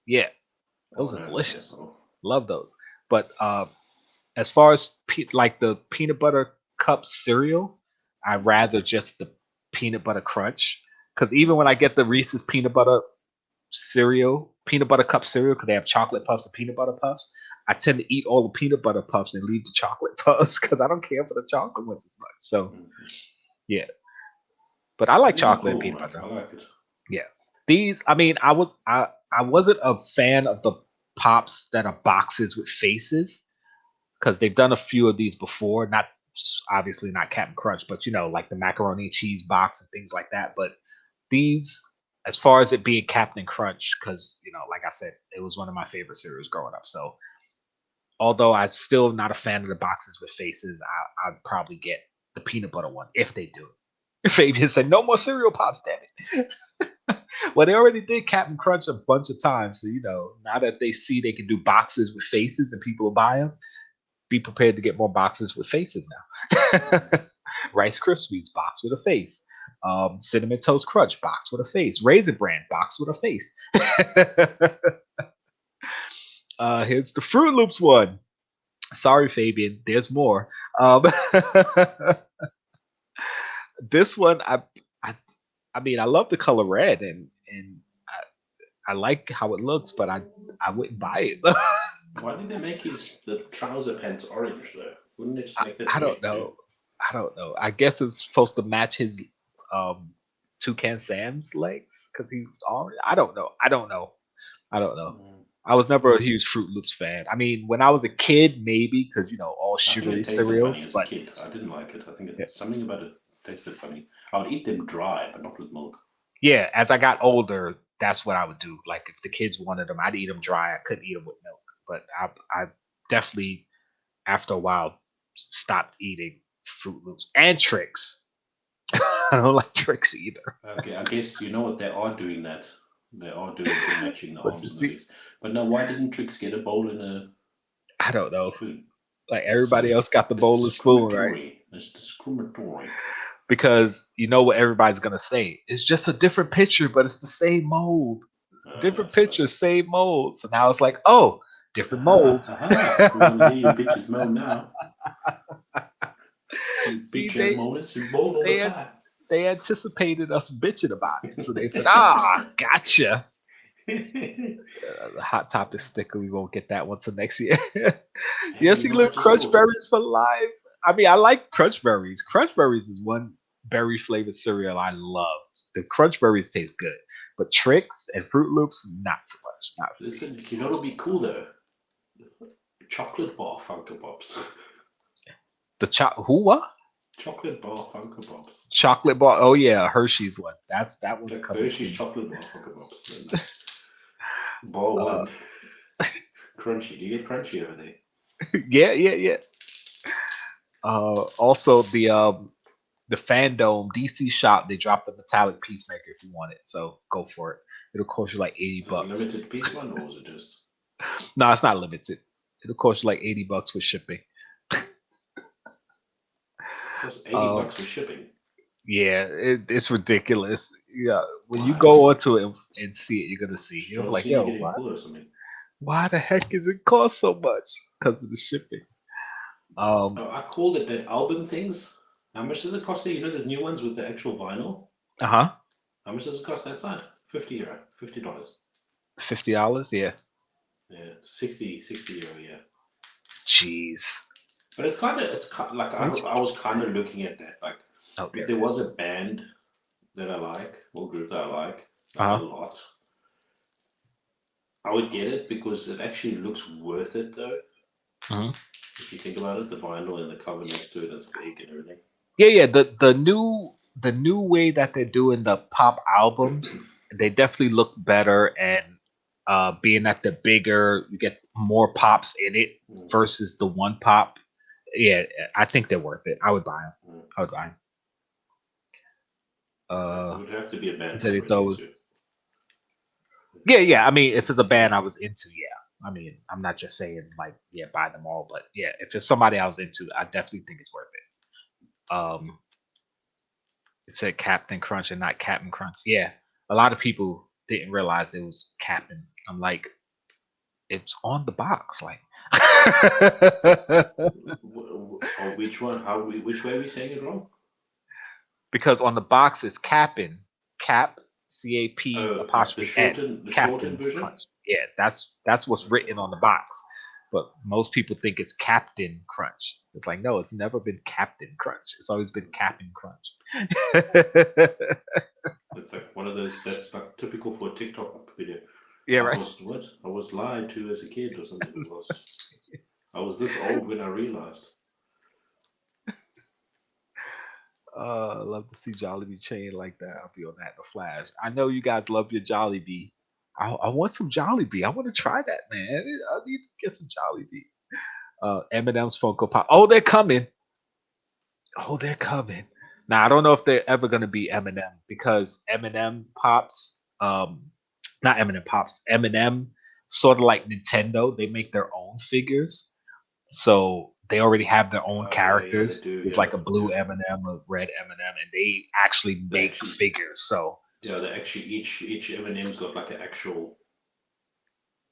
Speaker 2: Yeah, those are delicious. Love those. But as far as like the peanut butter cup cereal, I'd rather just the peanut butter crunch. Because even when I get the Reese's peanut butter cup cereal, because they have chocolate puffs and peanut butter puffs, I tend to eat all the peanut butter puffs and leave the chocolate puffs because I don't care for the chocolate ones as much. So, yeah. But I like chocolate and peanut butter.
Speaker 3: I like it.
Speaker 2: Yeah. These, I mean, I wasn't a fan of the pops that are boxes with faces because they've done a few of these before. Not obviously not Captain Crunch, but like the macaroni and cheese box and things like that. But these, as far as it being Captain Crunch, because like I said, it was one of my favorite cereals growing up. So although I'm still not a fan of the boxes with faces, I'd probably get the peanut butter one if they do it. Fabian said, "No more cereal pops, damn it." Well, they already did Captain Crunch a bunch of times, so now that they see they can do boxes with faces and people will buy them, be prepared to get more boxes with faces now. Rice Krispies box with a face, Cinnamon Toast Crunch box with a face, Raisin Bran box with a face. Here's the Fruit Loops one. Sorry, Fabian, there's more. This one, I mean, I love the color red, and I like how it looks, but I wouldn't buy it.
Speaker 3: Why did they make the trouser pants orange though? Wouldn't they just make that?
Speaker 2: I don't know. I guess it's supposed to match his Toucan Sam's legs because he's orange. I don't know. I was never a huge Fruit Loops fan. I mean, when I was a kid, maybe because all sugary cereals. But
Speaker 3: kid, I didn't like it. I think it's something about it tasted funny. I would eat them dry, but not with milk.
Speaker 2: Yeah, as I got older, that's what I would do. Like if the kids wanted them, I'd eat them dry. I couldn't eat them with milk. But I definitely, after a while, stopped eating Fruit Loops and Tricks. I don't like Tricks either.
Speaker 3: Okay, I guess you know what, they are doing that. They are doing the matching the
Speaker 2: But
Speaker 3: arms
Speaker 2: you
Speaker 3: and the
Speaker 2: see,
Speaker 3: legs. But now, why didn't Trix get a bowl and a
Speaker 2: I don't know.
Speaker 3: spoon?
Speaker 2: Like
Speaker 3: It's
Speaker 2: everybody else got the bowl and spoon, right?
Speaker 3: It's discriminatory.
Speaker 2: Because you know what everybody's gonna say. It's just a different picture, but it's the same mold. Different
Speaker 3: That's
Speaker 2: picture,
Speaker 3: funny.
Speaker 2: same mold. So now it's like, oh, different mold.
Speaker 3: We want to hear you bitches moan now. You
Speaker 2: See,
Speaker 3: bitch ass moaners, you moan all the
Speaker 2: they
Speaker 3: time.
Speaker 2: they anticipated us bitching about it, so they said, "Ah, gotcha." The Hot Topic sticker, we won't get that one till next year. Yes, he lived Crunch Berries for life. I mean, I like Crunch Berries. Crunch Berries is one berry flavored cereal I love. The Crunch Berries taste good, but Tricks and Fruit Loops, not so much. Not for me.
Speaker 3: Listen, you know what'll be cool though? Chocolate bar Funko Pops.
Speaker 2: Who what?
Speaker 3: Chocolate bar Funko Pops.
Speaker 2: Chocolate bar. Oh yeah, Hershey's one. That one's
Speaker 3: Like
Speaker 2: coming.
Speaker 3: Hershey's chocolate bar Funko Pops. Bar one. Crunchy. Do you get crunchy over there?
Speaker 2: Yeah. Also the Fandom DC shop, they dropped the metallic Peacemaker if you want it. So go for it. It'll cost you like $80.
Speaker 3: Is it a limited piece one, or is it just?
Speaker 2: No, it's not limited. It'll cost you like $80 with shipping.
Speaker 3: That's $80 for shipping.
Speaker 2: Yeah, it's ridiculous. Yeah, when you go onto it and see it, you're gonna see. You're like, yo, why the heck does it cost so much? Because of the shipping.
Speaker 3: I called it that album things. How much does it cost there? You know, there's new ones with the actual vinyl.
Speaker 2: How
Speaker 3: much does it cost that side? €50. $50.
Speaker 2: $50, yeah.
Speaker 3: Yeah, 60 euro, yeah.
Speaker 2: Jeez.
Speaker 3: But it's kind of like I was kind of looking at that. Like, if there was a band that I like, or group that I like a lot, I would get it because it actually looks worth it though. If you think about it, the vinyl and the cover next to it is big and everything.
Speaker 2: Yeah. The new way that they're doing the pop albums, they definitely look better, and being that they're bigger, you get more pops in it versus the one pop. Yeah, I think they're worth it. I would buy them. I would buy them.
Speaker 3: It would have to be a band.
Speaker 2: Said those. Yeah. I mean, if it's a band I was into, yeah. I mean, I'm not just saying like, yeah, buy them all, but yeah, if it's somebody I was into, I definitely think it's worth it. It said Captain Crunch and not Captain Crunch. Yeah, a lot of people didn't realize it was Captain. I'm like, it's on the box, like.
Speaker 3: Which one? Which way are we saying it wrong?
Speaker 2: Because on the box it's Cap'n, Cap, CAP apostrophe N.
Speaker 3: The shortened version.
Speaker 2: Crunch. Yeah, that's what's written on the box. But most people think it's Captain Crunch. It's like, no, it's never been Captain Crunch. It's always been Cap'n Crunch.
Speaker 3: It's like one of those that's like typical for a TikTok video.
Speaker 2: Yeah, right.
Speaker 3: I was lied to as a kid or something. I was this old when I realized.
Speaker 2: I love to see Jollibee chain like that. I'll be on that in a flash. I know you guys love your Jollibee. I want some Jollibee. I want to try that, man. I need to get some Jollibee. M&M's Funko Pop. Oh, they're coming. Now I don't know if they're ever gonna be M&M because M&M Pops, not M&M Pops, M&M, sort of like Nintendo. They make their own figures, so they already have their own characters.
Speaker 3: Yeah,
Speaker 2: There's like a blue M&M, a red M&M, and they actually make figures. So
Speaker 3: yeah, they actually each M&M's got like an actual.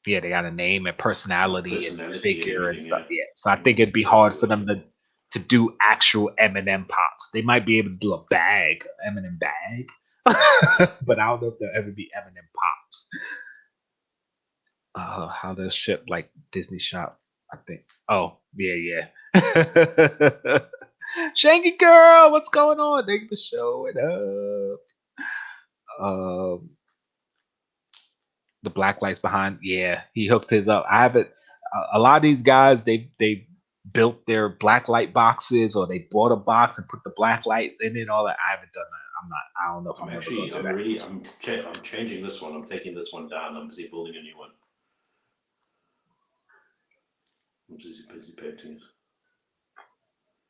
Speaker 2: Yeah, they got a name and personality and figure and stuff. Yeah, so I think it'd be hard for them to do actual M&M Pops. They might be able to do a bag, M&M bag, but I don't know if there'll ever be M&M Pops. How they'll ship like Disney Shop, I think. Oh, yeah. Shanky girl, what's going on? Thank you for showing up. The black lights behind, yeah, he hooked his up. I haven't. A lot of these guys, they built their blacklight boxes, or they bought a box and put the black lights in it. All that. I haven't done that. I don't know if I'm ever going to do that.
Speaker 3: I'm changing this one. I'm taking this one down. I'm busy building a new one. I'm busy painting it.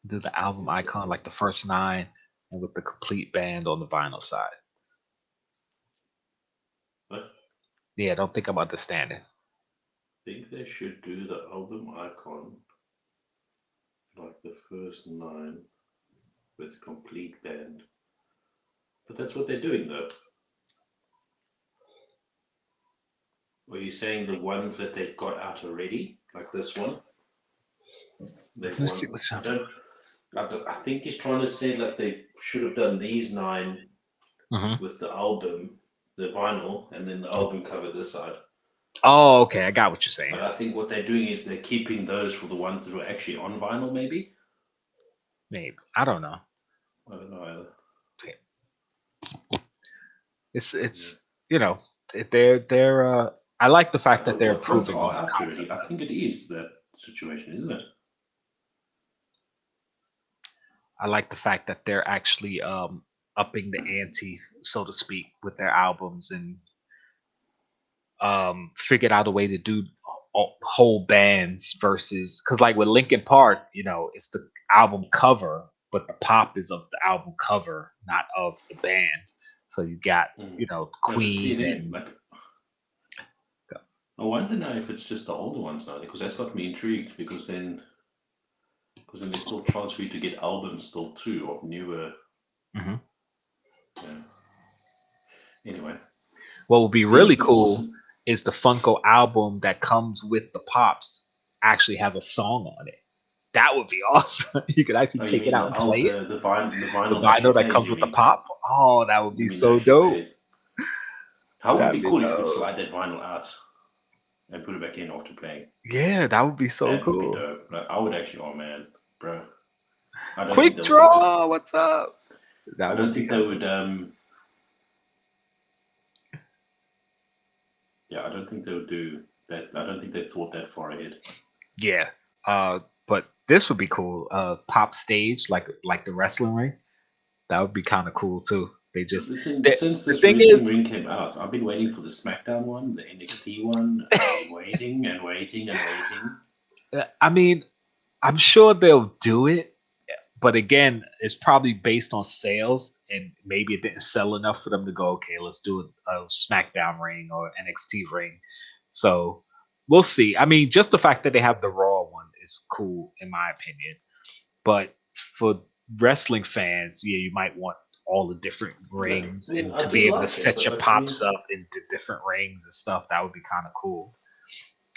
Speaker 2: Do the album icon like the first 9, and with the complete band on the vinyl side.
Speaker 3: What?
Speaker 2: Yeah, I don't think I'm understanding.
Speaker 3: I think they should do the album icon like the first 9 with complete band. But that's what they're doing though. Are you saying the ones that they've got out already, like this one? I think he's trying to say like they should have done these 9 with the album, the vinyl, and then the album cover this side.
Speaker 2: Oh, okay. I got what you're saying.
Speaker 3: But I think what they're doing is they're keeping those for the ones that were actually on vinyl, maybe?
Speaker 2: Maybe. I don't know.
Speaker 3: I don't know either.
Speaker 2: It's you know, they're I like the fact that they're improving on the concept.
Speaker 3: I think it is that situation, isn't it?
Speaker 2: I like the fact that they're actually upping the ante, so to speak, with their albums, and figured out a way to do whole bands versus, because like with Linkin Park, you know, it's the album cover, but the pop is of the album cover, not of the band. So you got, you know, Queen and
Speaker 3: like, I wonder now if it's just the older ones now, because that's got me intrigued, because then there's still chance for you to get albums still too of newer. Yeah. Anyway,
Speaker 2: what would be really cool is the Funko album that comes with the Pops actually has a song on it. That would be awesome. You could actually take it out and play it.
Speaker 3: The vinyl
Speaker 2: that comes with the Pop. Oh, that would be so dope.
Speaker 3: How would it be cool if you could slide that vinyl out and put it back in after playing?
Speaker 2: Yeah, that would be so cool.
Speaker 3: Would be dope. Like, I would actually, oh man, bro.
Speaker 2: Quick draw, what's up?
Speaker 3: I don't think they would. Yeah, I don't think they would do that. I don't think they thought that far ahead.
Speaker 2: Yeah, but this would be cool. Pop stage, like the wrestling ring. That would be kind of cool too. They just
Speaker 3: since this wrestling ring came out, I've been waiting for the SmackDown one, the NXT one, waiting and waiting and waiting.
Speaker 2: I mean, I'm sure they'll do it, but again, it's probably based on sales, and maybe it didn't sell enough for them to go, okay, let's do a SmackDown ring or NXT ring. So we'll see. I mean, just the fact that they have the Raw one is cool, in my opinion. But for wrestling fans, yeah, you might want all the different rings and to be able to set your Pops up into different rings and stuff. That would be kind of cool.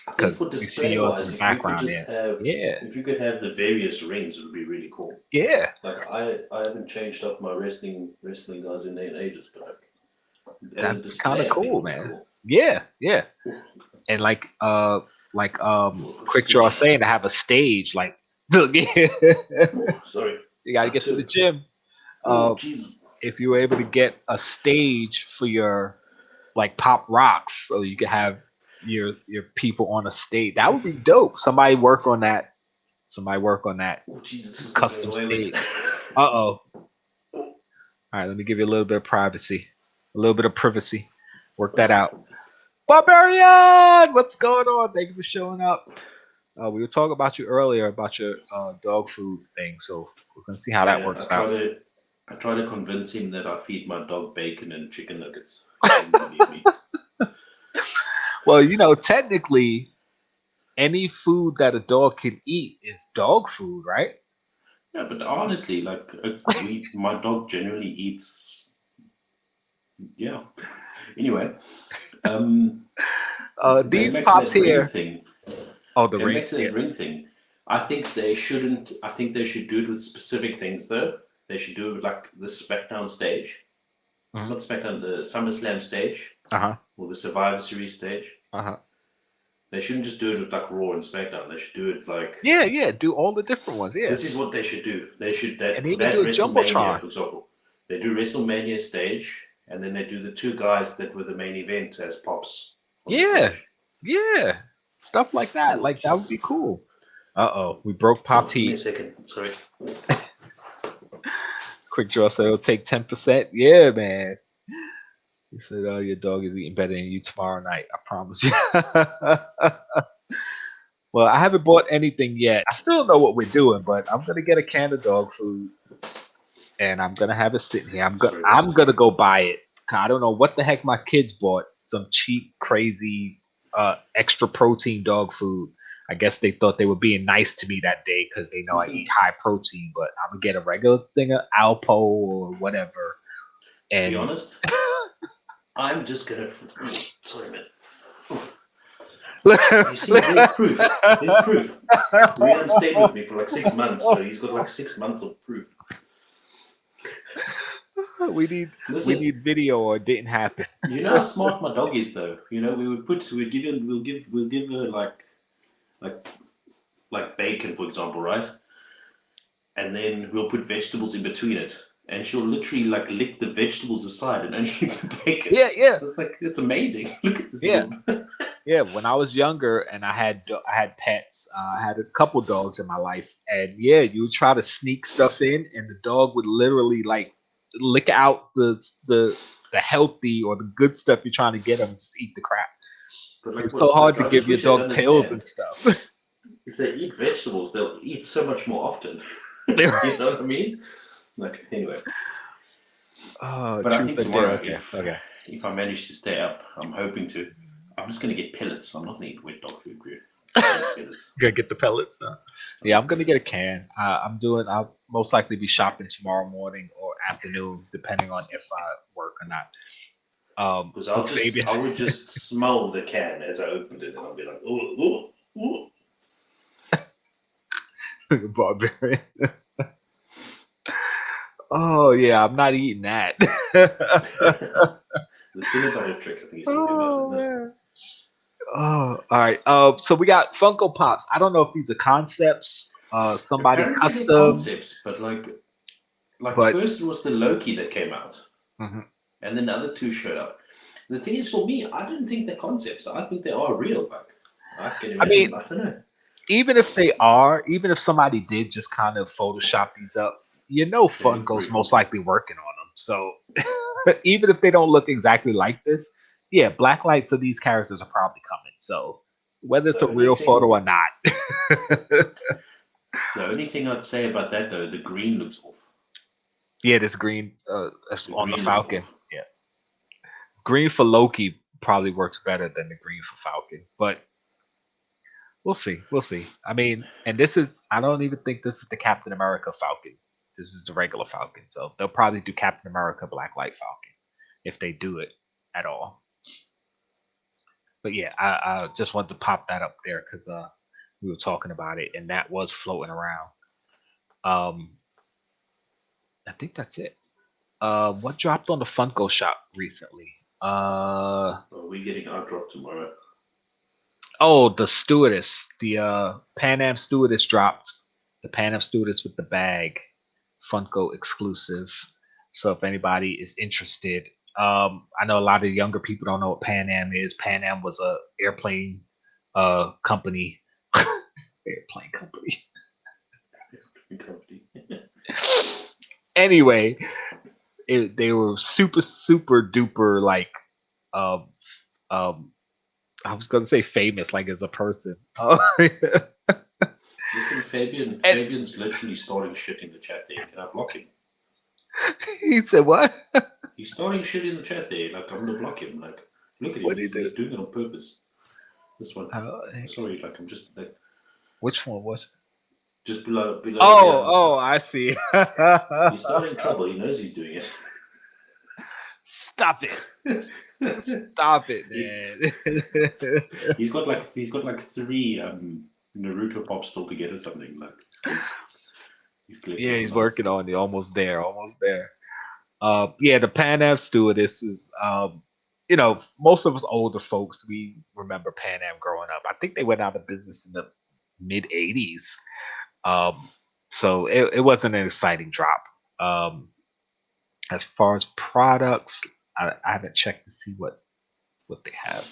Speaker 2: Because we see yours in the background there.
Speaker 3: If you could have the various rings, it would be really cool.
Speaker 2: Yeah.
Speaker 3: Like I haven't changed up my wrestling guys in ages, but
Speaker 2: that's kind of cool, man. Cool. Yeah. And like Quick Draw saying, to have a stage, like look,
Speaker 3: sorry.
Speaker 2: You gotta get to the gym. If you were able to get a stage for your like Pop Rocks, so you could have your people on a stage, that would be dope. Somebody work on that.
Speaker 3: Oh, Jesus.
Speaker 2: Custom stage. All right, let me give you a little bit of privacy. Work that out. Barbarian, what's going on? Thank you for showing up. We were talking about you earlier about your dog food thing, so we're gonna see how that works out.
Speaker 3: I try to convince him that I feed my dog bacon and chicken nuggets.
Speaker 2: Well, you know, technically, any food that a dog can eat is dog food, right?
Speaker 3: Yeah, but honestly, like my dog generally eats. Yeah. Anyway,
Speaker 2: these Pops here. The ring.
Speaker 3: Back to that ring thing. I think they shouldn't. I think they should do it with specific things, though. They should do it with like the SmackDown stage, not SmackDown, the SummerSlam stage, or the Survivor Series stage. They shouldn't just do it with like Raw and SmackDown. They should do it like
Speaker 2: do all the different ones. Yeah,
Speaker 3: this is what they should do. They should
Speaker 2: and even do a Jumbotron,
Speaker 3: for example. They do WrestleMania stage, and then they do the 2 guys that were the main event as Pops.
Speaker 2: Yeah, stuff like that. Like that would be cool. We broke Pop
Speaker 3: Give me a
Speaker 2: Heat.
Speaker 3: second. Sorry.
Speaker 2: Quick Draw said it'll take 10%. Yeah, man. He said, "Oh, your dog is eating better than you tomorrow night. I promise you." Well, I haven't bought anything yet. I still don't know what we're doing, but I'm gonna get a can of dog food, and I'm gonna have it sitting here. I'm gonna go buy it. I don't know what the heck my kids bought. Some cheap, crazy, extra protein dog food. I guess they thought they were being nice to me that day because they know I eat high protein. But I'm gonna get a regular thing of Alpo or whatever.
Speaker 3: To be honest, I'm just gonna. Sorry, man. You see, there's proof. There's proof. Rian stayed with me for like 6 months, so he's got like 6 months of proof.
Speaker 2: We need video or it didn't happen.
Speaker 3: You know how smart my dog is, though. You know, we'll give her like bacon, for example, right? And then we'll put vegetables in between it, and she'll literally like lick the vegetables aside and only eat the bacon.
Speaker 2: Yeah.
Speaker 3: It's like, it's amazing. Look at this.
Speaker 2: Yeah. Yeah, when I was younger and I had pets, I had a couple dogs in my life, and yeah, you would try to sneak stuff in, and the dog would literally like lick out the healthy or the good stuff you're trying to get them, and just eat the crap.
Speaker 3: But like,
Speaker 2: it's so hard to give your dog pills
Speaker 3: understand.
Speaker 2: and stuff.
Speaker 3: If they eat vegetables, they'll eat so much more often. You know what I mean? Like, anyway. But I think tomorrow, if I manage to stay up, I'm hoping to. I'm just gonna get pellets. I'm not gonna eat wet dog food, Greer.
Speaker 2: Gonna get the pellets now. Yeah, I'm gonna get a can. I'll most likely be shopping tomorrow morning or afternoon, depending on if I work or not.
Speaker 3: Because I would just smell the can as I opened it, and I'll be like, oh.
Speaker 2: Barbarian. Oh yeah, I'm not eating that.
Speaker 3: The peanut butter trick, I think, is talking about, isn't it?
Speaker 2: Oh, all right. So we got Funko Pops. I don't know if these are concepts. Somebody
Speaker 3: Apparently
Speaker 2: custom
Speaker 3: they're concepts, but first it was the Loki that came out, and then the other two showed up. The thing is, for me, I don't think they're concepts. I think they are real. I don't know.
Speaker 2: Even if somebody did just kind of Photoshop these up, Funko's most likely working on them. So even if they don't look exactly like this, yeah, black lights of these characters are probably coming. So whether it's a real photo or not.
Speaker 3: The only thing I'd say about that, though, the green looks off.
Speaker 2: Yeah, this green on the Falcon. Yeah, green for Loki probably works better than the green for Falcon, but we'll see. I mean, and I don't even think this is the Captain America Falcon. This is the regular Falcon. So they'll probably do Captain America Blacklight Falcon if they do it at all. But yeah, I just wanted to pop that up there because we were talking about it and that was floating around. I think that's it. What dropped on the Funko shop recently?
Speaker 3: Are we getting our drop tomorrow?
Speaker 2: Oh, the stewardess, the Pan Am stewardess dropped. The Pan Am stewardess with the bag, Funko exclusive. So if anybody is interested, I know a lot of younger people don't know what Pan Am is. Pan Am was a airplane company. Airplane company. Anyway, they were super duper like I was gonna say famous, like as a person.
Speaker 3: Listen, Fabian's literally starting shit in the chat there. Can I block him?
Speaker 2: He said what?
Speaker 3: He's starting shit in the chat there. Like, I'm gonna block him. Like, look at him. He's doing it on purpose. This one. Sorry, like I'm just like.
Speaker 2: Which one was it?
Speaker 3: Just below.
Speaker 2: Oh, I see.
Speaker 3: He's starting trouble. He knows he's doing it.
Speaker 2: Stop it. Stop it, man.
Speaker 3: He's got like 3 Naruto pops still to get or something. Like
Speaker 2: he's working on it. Almost there. Yeah, the Pan Am stewardess is most of us older folks, we remember Pan Am growing up. I think they went out of business in the mid 80s. So it wasn't an exciting drop. As far as products, I haven't checked to see what they have.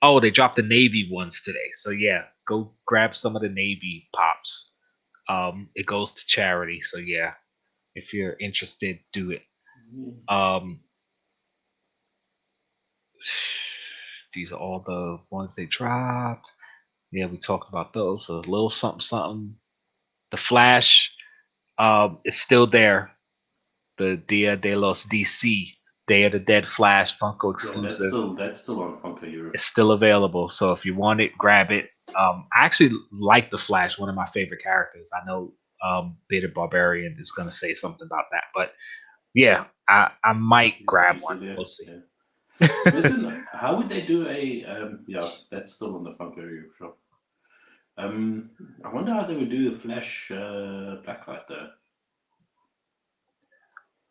Speaker 2: Oh, they dropped the Navy ones today. So yeah, go grab some of the Navy pops. It goes to charity. So yeah, if you're interested, do it. These are all the ones they dropped. Yeah, we talked about those. A little something, something. The Flash, is still there. The Dia de los DC, Day of the Dead Flash Funko exclusive.
Speaker 3: That's still on Funko Europe.
Speaker 2: It's still available. So if you want it, grab it. I actually like the Flash, one of my favorite characters. I know Beta Barbarian is gonna say something about that, but yeah, I might grab one. We'll see.
Speaker 3: Yeah. Listen, how would they do a yes, that's still on the Funko Europe shop. I wonder how they would do the Flash blacklight though.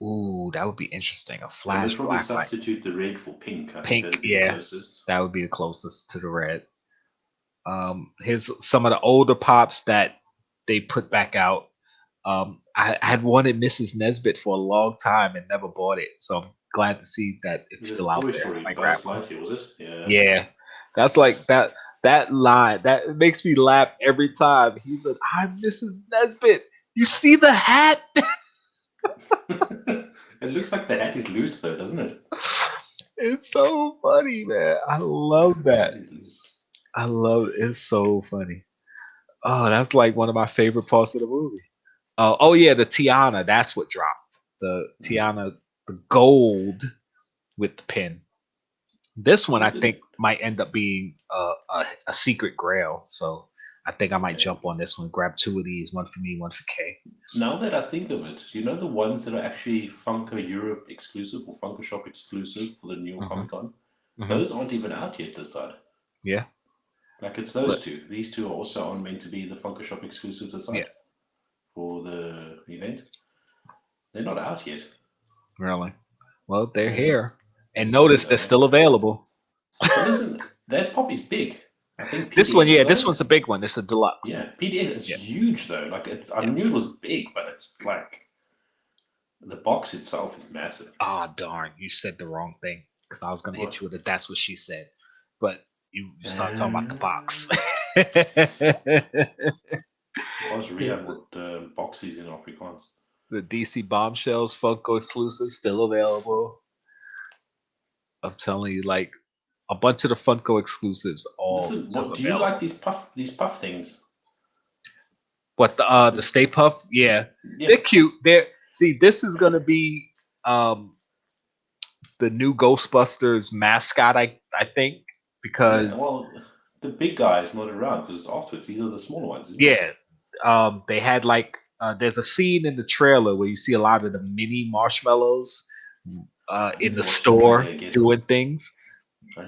Speaker 2: Ooh, that would be interesting. A
Speaker 3: They
Speaker 2: Flash
Speaker 3: would probably
Speaker 2: blacklight.
Speaker 3: substitute the red for pink. I
Speaker 2: Pink,
Speaker 3: think
Speaker 2: yeah,
Speaker 3: the
Speaker 2: that would be the closest to the red. Here's some of the older pops that they put back out. I had wanted Mrs. Nesbit for a long time and never bought it, so I'm glad to see that it's still out there.
Speaker 3: Story,
Speaker 2: I grabbed one.
Speaker 3: was it? Yeah.
Speaker 2: Yeah, that's like that line that makes me laugh every time. He said, "I'm Mrs. Nesbit. You see the hat?"
Speaker 3: It looks like the hat is loose though, doesn't it?
Speaker 2: It's so funny, man. I love that. I love it. It's so funny. Oh, that's like one of my favorite parts of the movie. Oh yeah, the Tiana. That's what dropped. The Tiana, the gold with the pin. This one I think might end up being a secret grail. So I think I might jump on this one. Grab two of these, one for me, one for K.
Speaker 3: Now that I think of it, you know the ones that are actually Funko Europe exclusive or Funko Shop exclusive for the new Comic Con? Those aren't even out yet this side.
Speaker 2: Yeah.
Speaker 3: Like it's those two. These two are also meant to be the Funko Shop exclusives this side for the event. They're not out yet.
Speaker 2: Really? Well, they're here. And notice they're still available.
Speaker 3: But listen, that pop is big. I think
Speaker 2: this one, this one's a big one. It's a deluxe.
Speaker 3: Yeah, PDF is huge though. Like I knew it was big, but it's like the box itself is massive.
Speaker 2: Ah, darn! You said the wrong thing because I was gonna hit you with it. That's what she said, but you started talking about the box.
Speaker 3: I was reading what box is in Afrikaans.
Speaker 2: The DC Bombshells Funko exclusive still available. I'm telling you, like a bunch of the Funko exclusives all.
Speaker 3: Listen, do you like these puff things?
Speaker 2: What the Stay Puff? Yeah, they're cute. This is gonna be the new Ghostbusters mascot. I think because
Speaker 3: the big guy is not around because it's afterwards. These are the smaller ones.
Speaker 2: They had like there's a scene in the trailer where you see a lot of the mini marshmallows in the store doing things.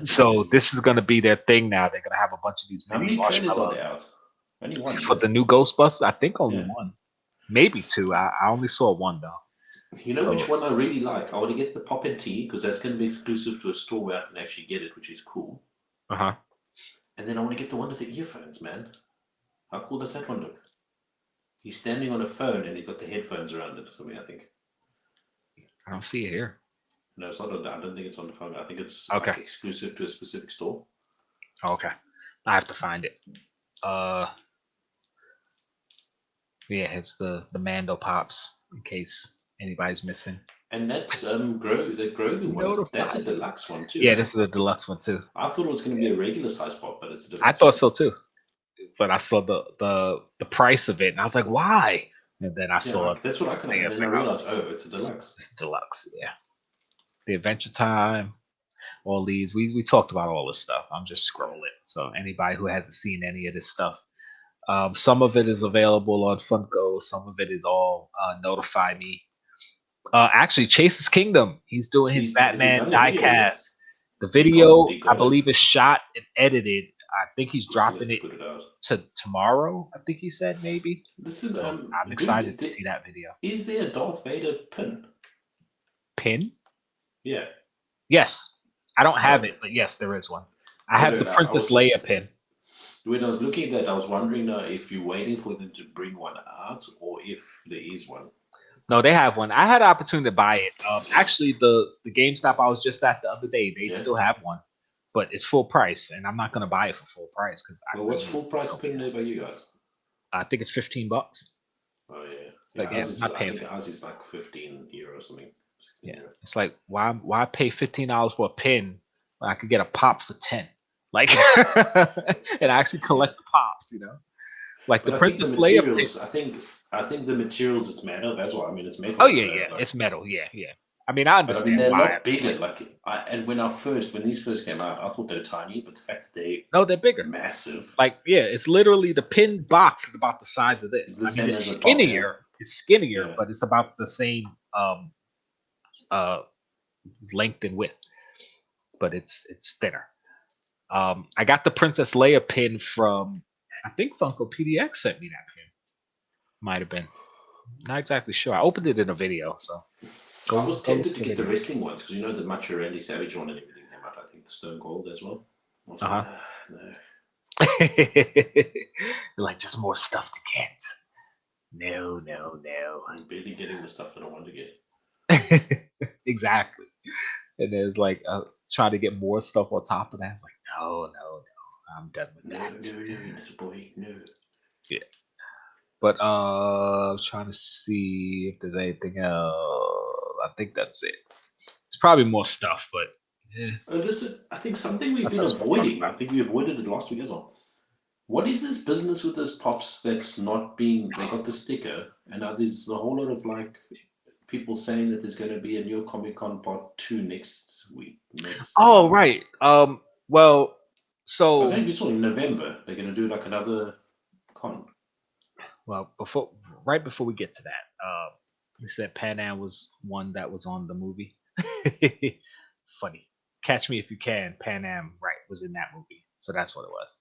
Speaker 2: So this is going to be their thing now. They're going to have a bunch of these mini marshmallows.
Speaker 3: How many trailers are there out? Only one.
Speaker 2: For the new Ghostbusters, I think only one. Maybe two. I only saw one though.
Speaker 3: You know which one I really like? I want to get the Pop and Tea because that's going to be exclusive to a store where I can actually get it, which is cool.
Speaker 2: And
Speaker 3: then I want to get the one with the earphones, man. How cool does that one look? He's standing on a phone and he's got the headphones around it or something, I think.
Speaker 2: I don't see it here.
Speaker 3: No, it's not on. I don't think it's on the phone. I think it's like exclusive to a specific store.
Speaker 2: Okay, I have to find it. It's the Mando Pops in case anybody's missing.
Speaker 3: And that the Grogu one, that's a deluxe one too.
Speaker 2: Yeah, this is a deluxe one too.
Speaker 3: I thought it was going to be a regular size pop, but it's a deluxe.
Speaker 2: I thought so too, but I saw the price of it and I was like, why? And then I saw it.
Speaker 3: That's what I couldn't. And then I realized, it's a deluxe.
Speaker 2: It's a deluxe, yeah. The Adventure Time, all these. We talked about all this stuff. I'm just scrolling. So anybody who hasn't seen any of this stuff, some of it is available on Funko. Some of it is all Notify Me. Actually, Chase's Kingdom. He's doing his Batman diecast. The video, I believe, is shot and edited. I think he's dropping it to tomorrow. I think he said maybe.
Speaker 3: Listen,
Speaker 2: I'm excited to see that video.
Speaker 3: Is there a Darth Vader pin?
Speaker 2: Pin?
Speaker 3: Yeah.
Speaker 2: Yes. I don't have it, but yes, there is one. I have the Princess Leia pin.
Speaker 3: When I was looking at that, I was wondering if you're waiting for them to bring one out or if there is one.
Speaker 2: No, they have one. I had the opportunity to buy it. Actually, the GameStop I was just at the other day, they still have one. but it's full price, and I'm not gonna buy it for full price because
Speaker 3: Well, what's full price pin there by you guys?
Speaker 2: I think it's $15.
Speaker 3: Oh yeah.
Speaker 2: Like,
Speaker 3: Ours is,
Speaker 2: not
Speaker 3: I
Speaker 2: paying
Speaker 3: think ours is like €15 or something.
Speaker 2: Yeah, it's like why pay $15 for a pin when I could get a pop for 10? Like, and I actually collect the pops, you know, like
Speaker 3: But
Speaker 2: the
Speaker 3: I think
Speaker 2: Princess
Speaker 3: the
Speaker 2: Leia pin.
Speaker 3: materials. I think the materials is metal. That's what I mean. It's metal.
Speaker 2: Oh yeah,
Speaker 3: so,
Speaker 2: yeah,
Speaker 3: like,
Speaker 2: it's metal. Yeah, yeah. I mean, I
Speaker 3: but I
Speaker 2: understand
Speaker 3: mean, they're a
Speaker 2: why.
Speaker 3: lot bigger. And when these first came out, I thought they were tiny, but the fact that
Speaker 2: They're bigger.
Speaker 3: Massive.
Speaker 2: Like, yeah, it's literally the pin box is about the size of this.
Speaker 3: The
Speaker 2: I mean,
Speaker 3: same
Speaker 2: it's
Speaker 3: as a pop,
Speaker 2: skinnier. It's skinnier,
Speaker 3: Yeah.
Speaker 2: but it's about the same length and width, but it's thinner. I got the Princess Leia pin from, I think Funko PDX sent me that pin. Might have been. Not exactly sure. I opened it in a video, so.
Speaker 3: I was tempted to get the wrestling ones because you know the Macho Randy Savage one and everything came out. I think the Stone Cold as well.
Speaker 2: No. Like, just more stuff to get. No.
Speaker 3: I'm barely getting the stuff that I want to get.
Speaker 2: Exactly. And there's like trying to get more stuff on top of that. I'm like, no, I'm done with that.
Speaker 3: No, little boy, no.
Speaker 2: Yeah. But trying to see if there's anything else. I think that's it. It's probably more stuff, but
Speaker 3: Listen, I think something we've been avoiding. I think we avoided it last week as well. What is this business with those pops that's not being? They got the sticker, and now there's a whole lot of like people saying that there's going to be a new Comic-Con Part 2 next week.
Speaker 2: Oh, right. Well, so
Speaker 3: I don't know if you saw in November they're going to do like another con.
Speaker 2: Well, right before we get to that, you said Pan Am was one that was on the movie. Funny. Catch Me If You Can. Pan Am, right, was in that movie, so that's what it was.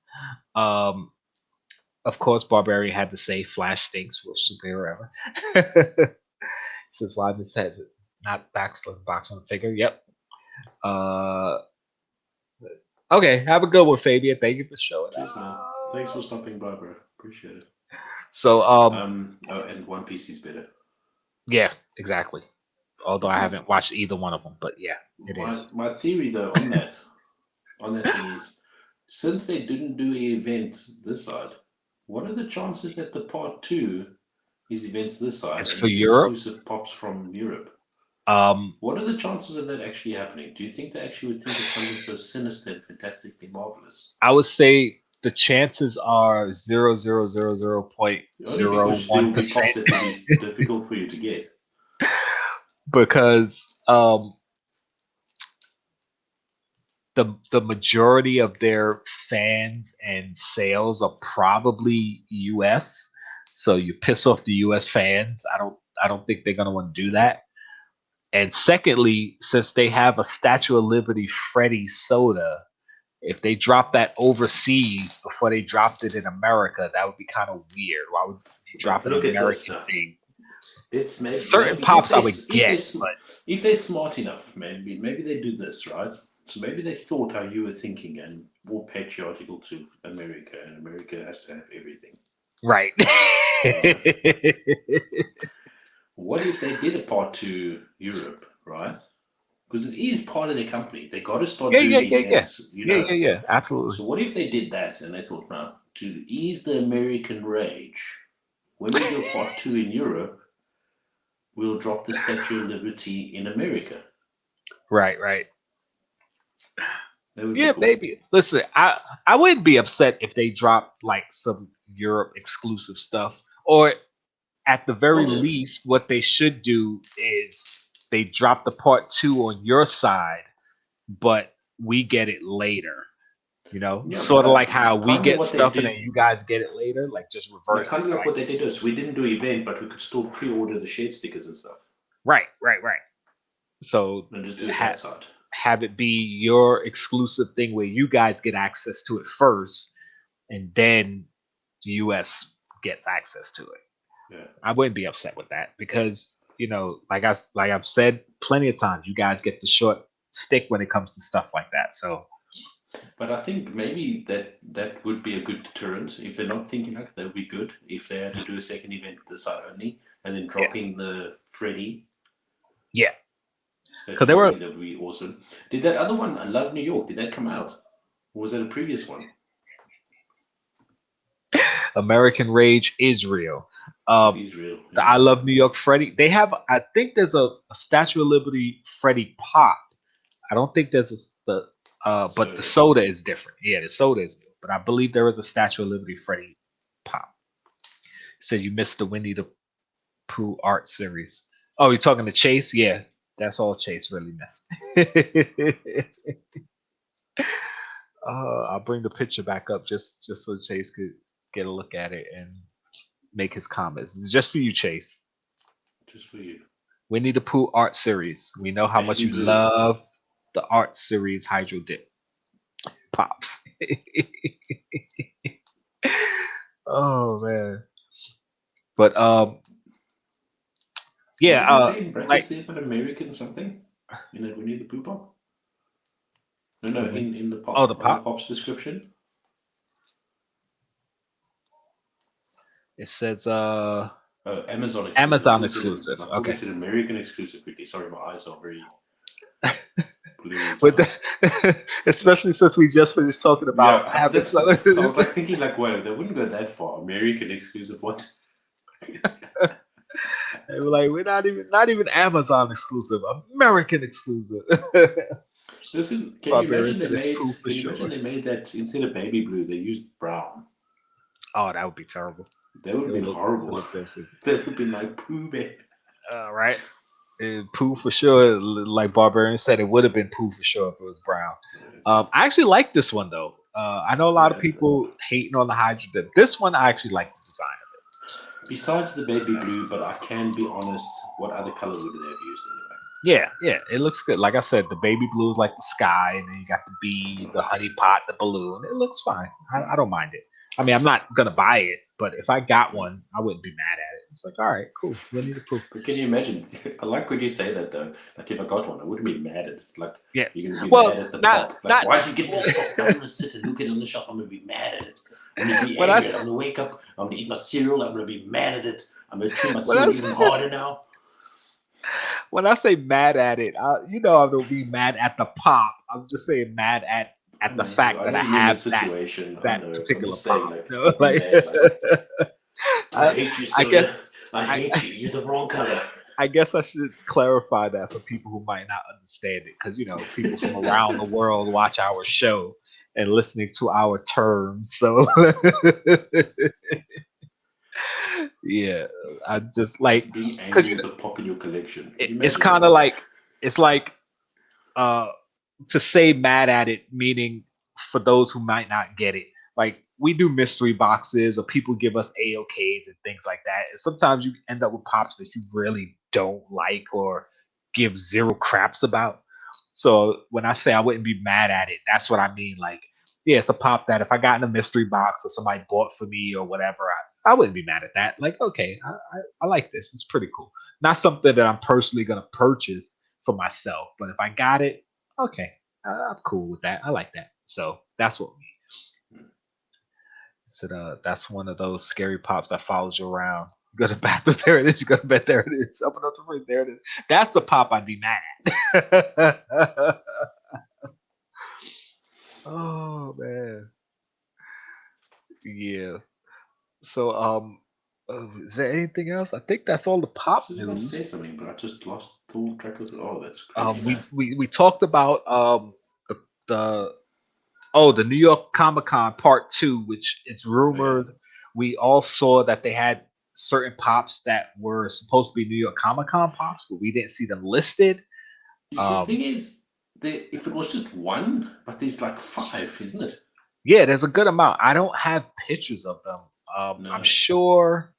Speaker 2: Of course, Barbarian had to say Flash stinks for superhero ever. Says why this had not box on the figure. Yep. Okay, have a good one, Fabian. Thank you for showing up.
Speaker 3: Cheers, man. Thanks for stopping by, bro. Appreciate it.
Speaker 2: So
Speaker 3: and One Piece is better.
Speaker 2: Yeah, exactly. Although I haven't watched either one of them, but yeah, it is.
Speaker 3: My theory though on that thing is, since they didn't do an event this side, what are the chances that the Part 2 is events this side
Speaker 2: It's
Speaker 3: and
Speaker 2: for
Speaker 3: it's
Speaker 2: Europe?
Speaker 3: exclusive pops from Europe? What are the chances of that actually happening? Do you think they actually would think of something so sinister and fantastically marvelous?
Speaker 2: I would say the chances are 0.01%.
Speaker 3: It will be difficult for you to get.
Speaker 2: Because the majority of their fans and sales are probably US. So you piss off the US fans. I don't think they're gonna want to do that. And secondly, since they have a Statue of Liberty Freddy soda, if they drop that overseas before they dropped it in America, that would be kind of weird. Why would you drop an American thing? Certain pops I would get, but
Speaker 3: if they're smart enough, maybe they do this, right? So maybe they thought how you were thinking and more patriarchal to America, and America has to have everything.
Speaker 2: Right.
Speaker 3: What if they did a Part 2 Europe, right? Because it is part of their company. They got to start doing events.
Speaker 2: Yeah, absolutely.
Speaker 3: So what if they did that and they thought, now, to ease the American rage, when we do Part 2 in Europe, we'll drop the Statue of Liberty in America.
Speaker 2: Right.
Speaker 3: Yeah, cool.
Speaker 2: Maybe. Listen, I wouldn't be upset if they dropped like some Europe exclusive stuff, or at the very least, what they should do is they drop the Part 2 on your side, but we get it later. You know, sort of like how we get stuff and then you guys get it later, like just reverse.
Speaker 3: Kind of like what they did is we didn't do an event, but we could still pre-order the shed stickers and stuff.
Speaker 2: Right. So
Speaker 3: and just do it that side.
Speaker 2: Have it be your exclusive thing where you guys get access to it first, and then the US gets access to it.
Speaker 3: Yeah.
Speaker 2: I wouldn't be upset with that because, you know, like I've said plenty of times, you guys get the short stick when it comes to stuff like that. So,
Speaker 3: but I think maybe that would be a good deterrent. If they're not thinking like that would be good if they had to do a second event this side only and then dropping the Freddy.
Speaker 2: Yeah.
Speaker 3: Because that would be awesome. Did that other one, I Love New York, did that come out? Or was that a previous one?
Speaker 2: American Rage Israel.
Speaker 3: Israel.
Speaker 2: The I Love New York Freddy. They have, I think there's a Statue of Liberty Freddy Pop. I don't think there's but the soda is different. Yeah, the soda is new. But I believe there is a Statue of Liberty Freddy Pop. So you missed the Winnie the Pooh art series. Oh, you're talking to Chase? Yeah, that's all Chase really missed. I'll bring the picture back up just so Chase could get a look at it and make his comments. It's just for you, Chase.
Speaker 3: Just for you.
Speaker 2: Winnie the Pooh art series. We know how much you love the art series Hydro Dip Pops. Oh man. But yeah,
Speaker 3: like an American something in a Winnie the Pooh Pop. No, in the pop.
Speaker 2: Oh, the pop.
Speaker 3: Pop's description.
Speaker 2: It says
Speaker 3: Amazon exclusive.
Speaker 2: Amazon exclusive. Okay.
Speaker 3: It's an American exclusive quickly. Sorry, my eyes are very blue.
Speaker 2: But especially since we just finished talking about
Speaker 3: I was like thinking like, whoa, they wouldn't go that far. American exclusive, what?
Speaker 2: They were like, we're not even Amazon exclusive, American exclusive.
Speaker 3: Listen, can you imagine they made that instead of baby blue, they used brown?
Speaker 2: Oh, that would be terrible.
Speaker 3: That would have been horrible. That would have been like Pooh, babe.
Speaker 2: Right. Pooh for sure. Like Barbarian said, it would have been Pooh for sure if it was brown. I actually like this one though. I know a lot of people hating on the Hydro Dip. This one, I actually like the design of it.
Speaker 3: Besides the baby blue, but I can be honest, what other color would they have used anyway?
Speaker 2: Yeah, it looks good. Like I said, the baby blue is like the sky, and then you got the bee, the honey pot, the balloon. It looks fine. I don't mind it. I mean, I'm not gonna buy it, but if I got one, I wouldn't be mad at it. It's like, all right, cool. Winnie the Pooh.
Speaker 3: But can you imagine? I like when you say that though. Like if I got one, I wouldn't be mad at it. Like
Speaker 2: yeah,
Speaker 3: you're gonna be mad at the pop. Like why'd you get this pop? I'm gonna sit and look at it on the shelf. I'm gonna be mad at it. I'm gonna be angry. I'm gonna wake up. I'm gonna eat my cereal. I'm gonna be mad at it. I'm gonna chew my cereal even harder now.
Speaker 2: When I say mad at it, I'm gonna be mad at the pop. I'm just saying mad at the fact that I have that particular pop.
Speaker 3: I hate you, soda. I hate you. You're the wrong color.
Speaker 2: I guess I should clarify that for people who might not understand it, because people from around the world watch our show and listening to our terms. So yeah, I just like
Speaker 3: being angry with the pop in your collection.
Speaker 2: It's kind of like to say mad at it, meaning for those who might not get it, like we do mystery boxes or people give us AOKs and things like that. And sometimes you end up with pops that you really don't like or give zero craps about. So when I say I wouldn't be mad at it, that's what I mean. Like, yeah, it's a pop that if I got in a mystery box or somebody bought for me or whatever, I wouldn't be mad at that. Like, okay, I like this. It's pretty cool. Not something that I'm personally going to purchase for myself. But if I got it, okay, I'm cool with that. I like that. So that's what we So that's one of those scary pops that follows you around. You go to the bathroom, there it is. You go to bed, there it is. Open up the fridge, there it is. That's the pop I'd be mad at. Oh man. Yeah. So is there anything else? I think that's all the pop news.
Speaker 3: I was going to say something, but I just lost full track of it. Oh, that's crazy.
Speaker 2: We talked about the New York Comic-Con Part 2, which it's rumored. We all saw that they had certain pops that were supposed to be New York Comic-Con pops, but we didn't see them listed.
Speaker 3: The thing is, if it was just one, but there's like 5, isn't it?
Speaker 2: Yeah, there's a good amount. I don't have pictures of them. No. I'm sure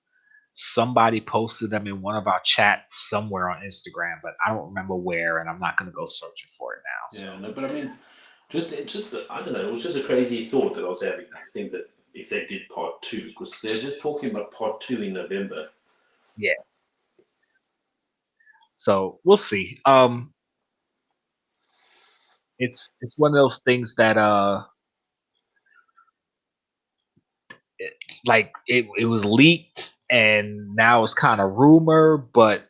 Speaker 2: somebody posted them in one of our chats somewhere on Instagram, but I don't remember where, and I'm not going to go searching for it now.
Speaker 3: So. Yeah, no, but I mean, just I don't know. It was just a crazy thought that I was having. I think that if they did Part 2, because they're just talking about Part 2 in November.
Speaker 2: Yeah. So we'll see. It's one of those things that it was leaked and now it's kind of rumor, but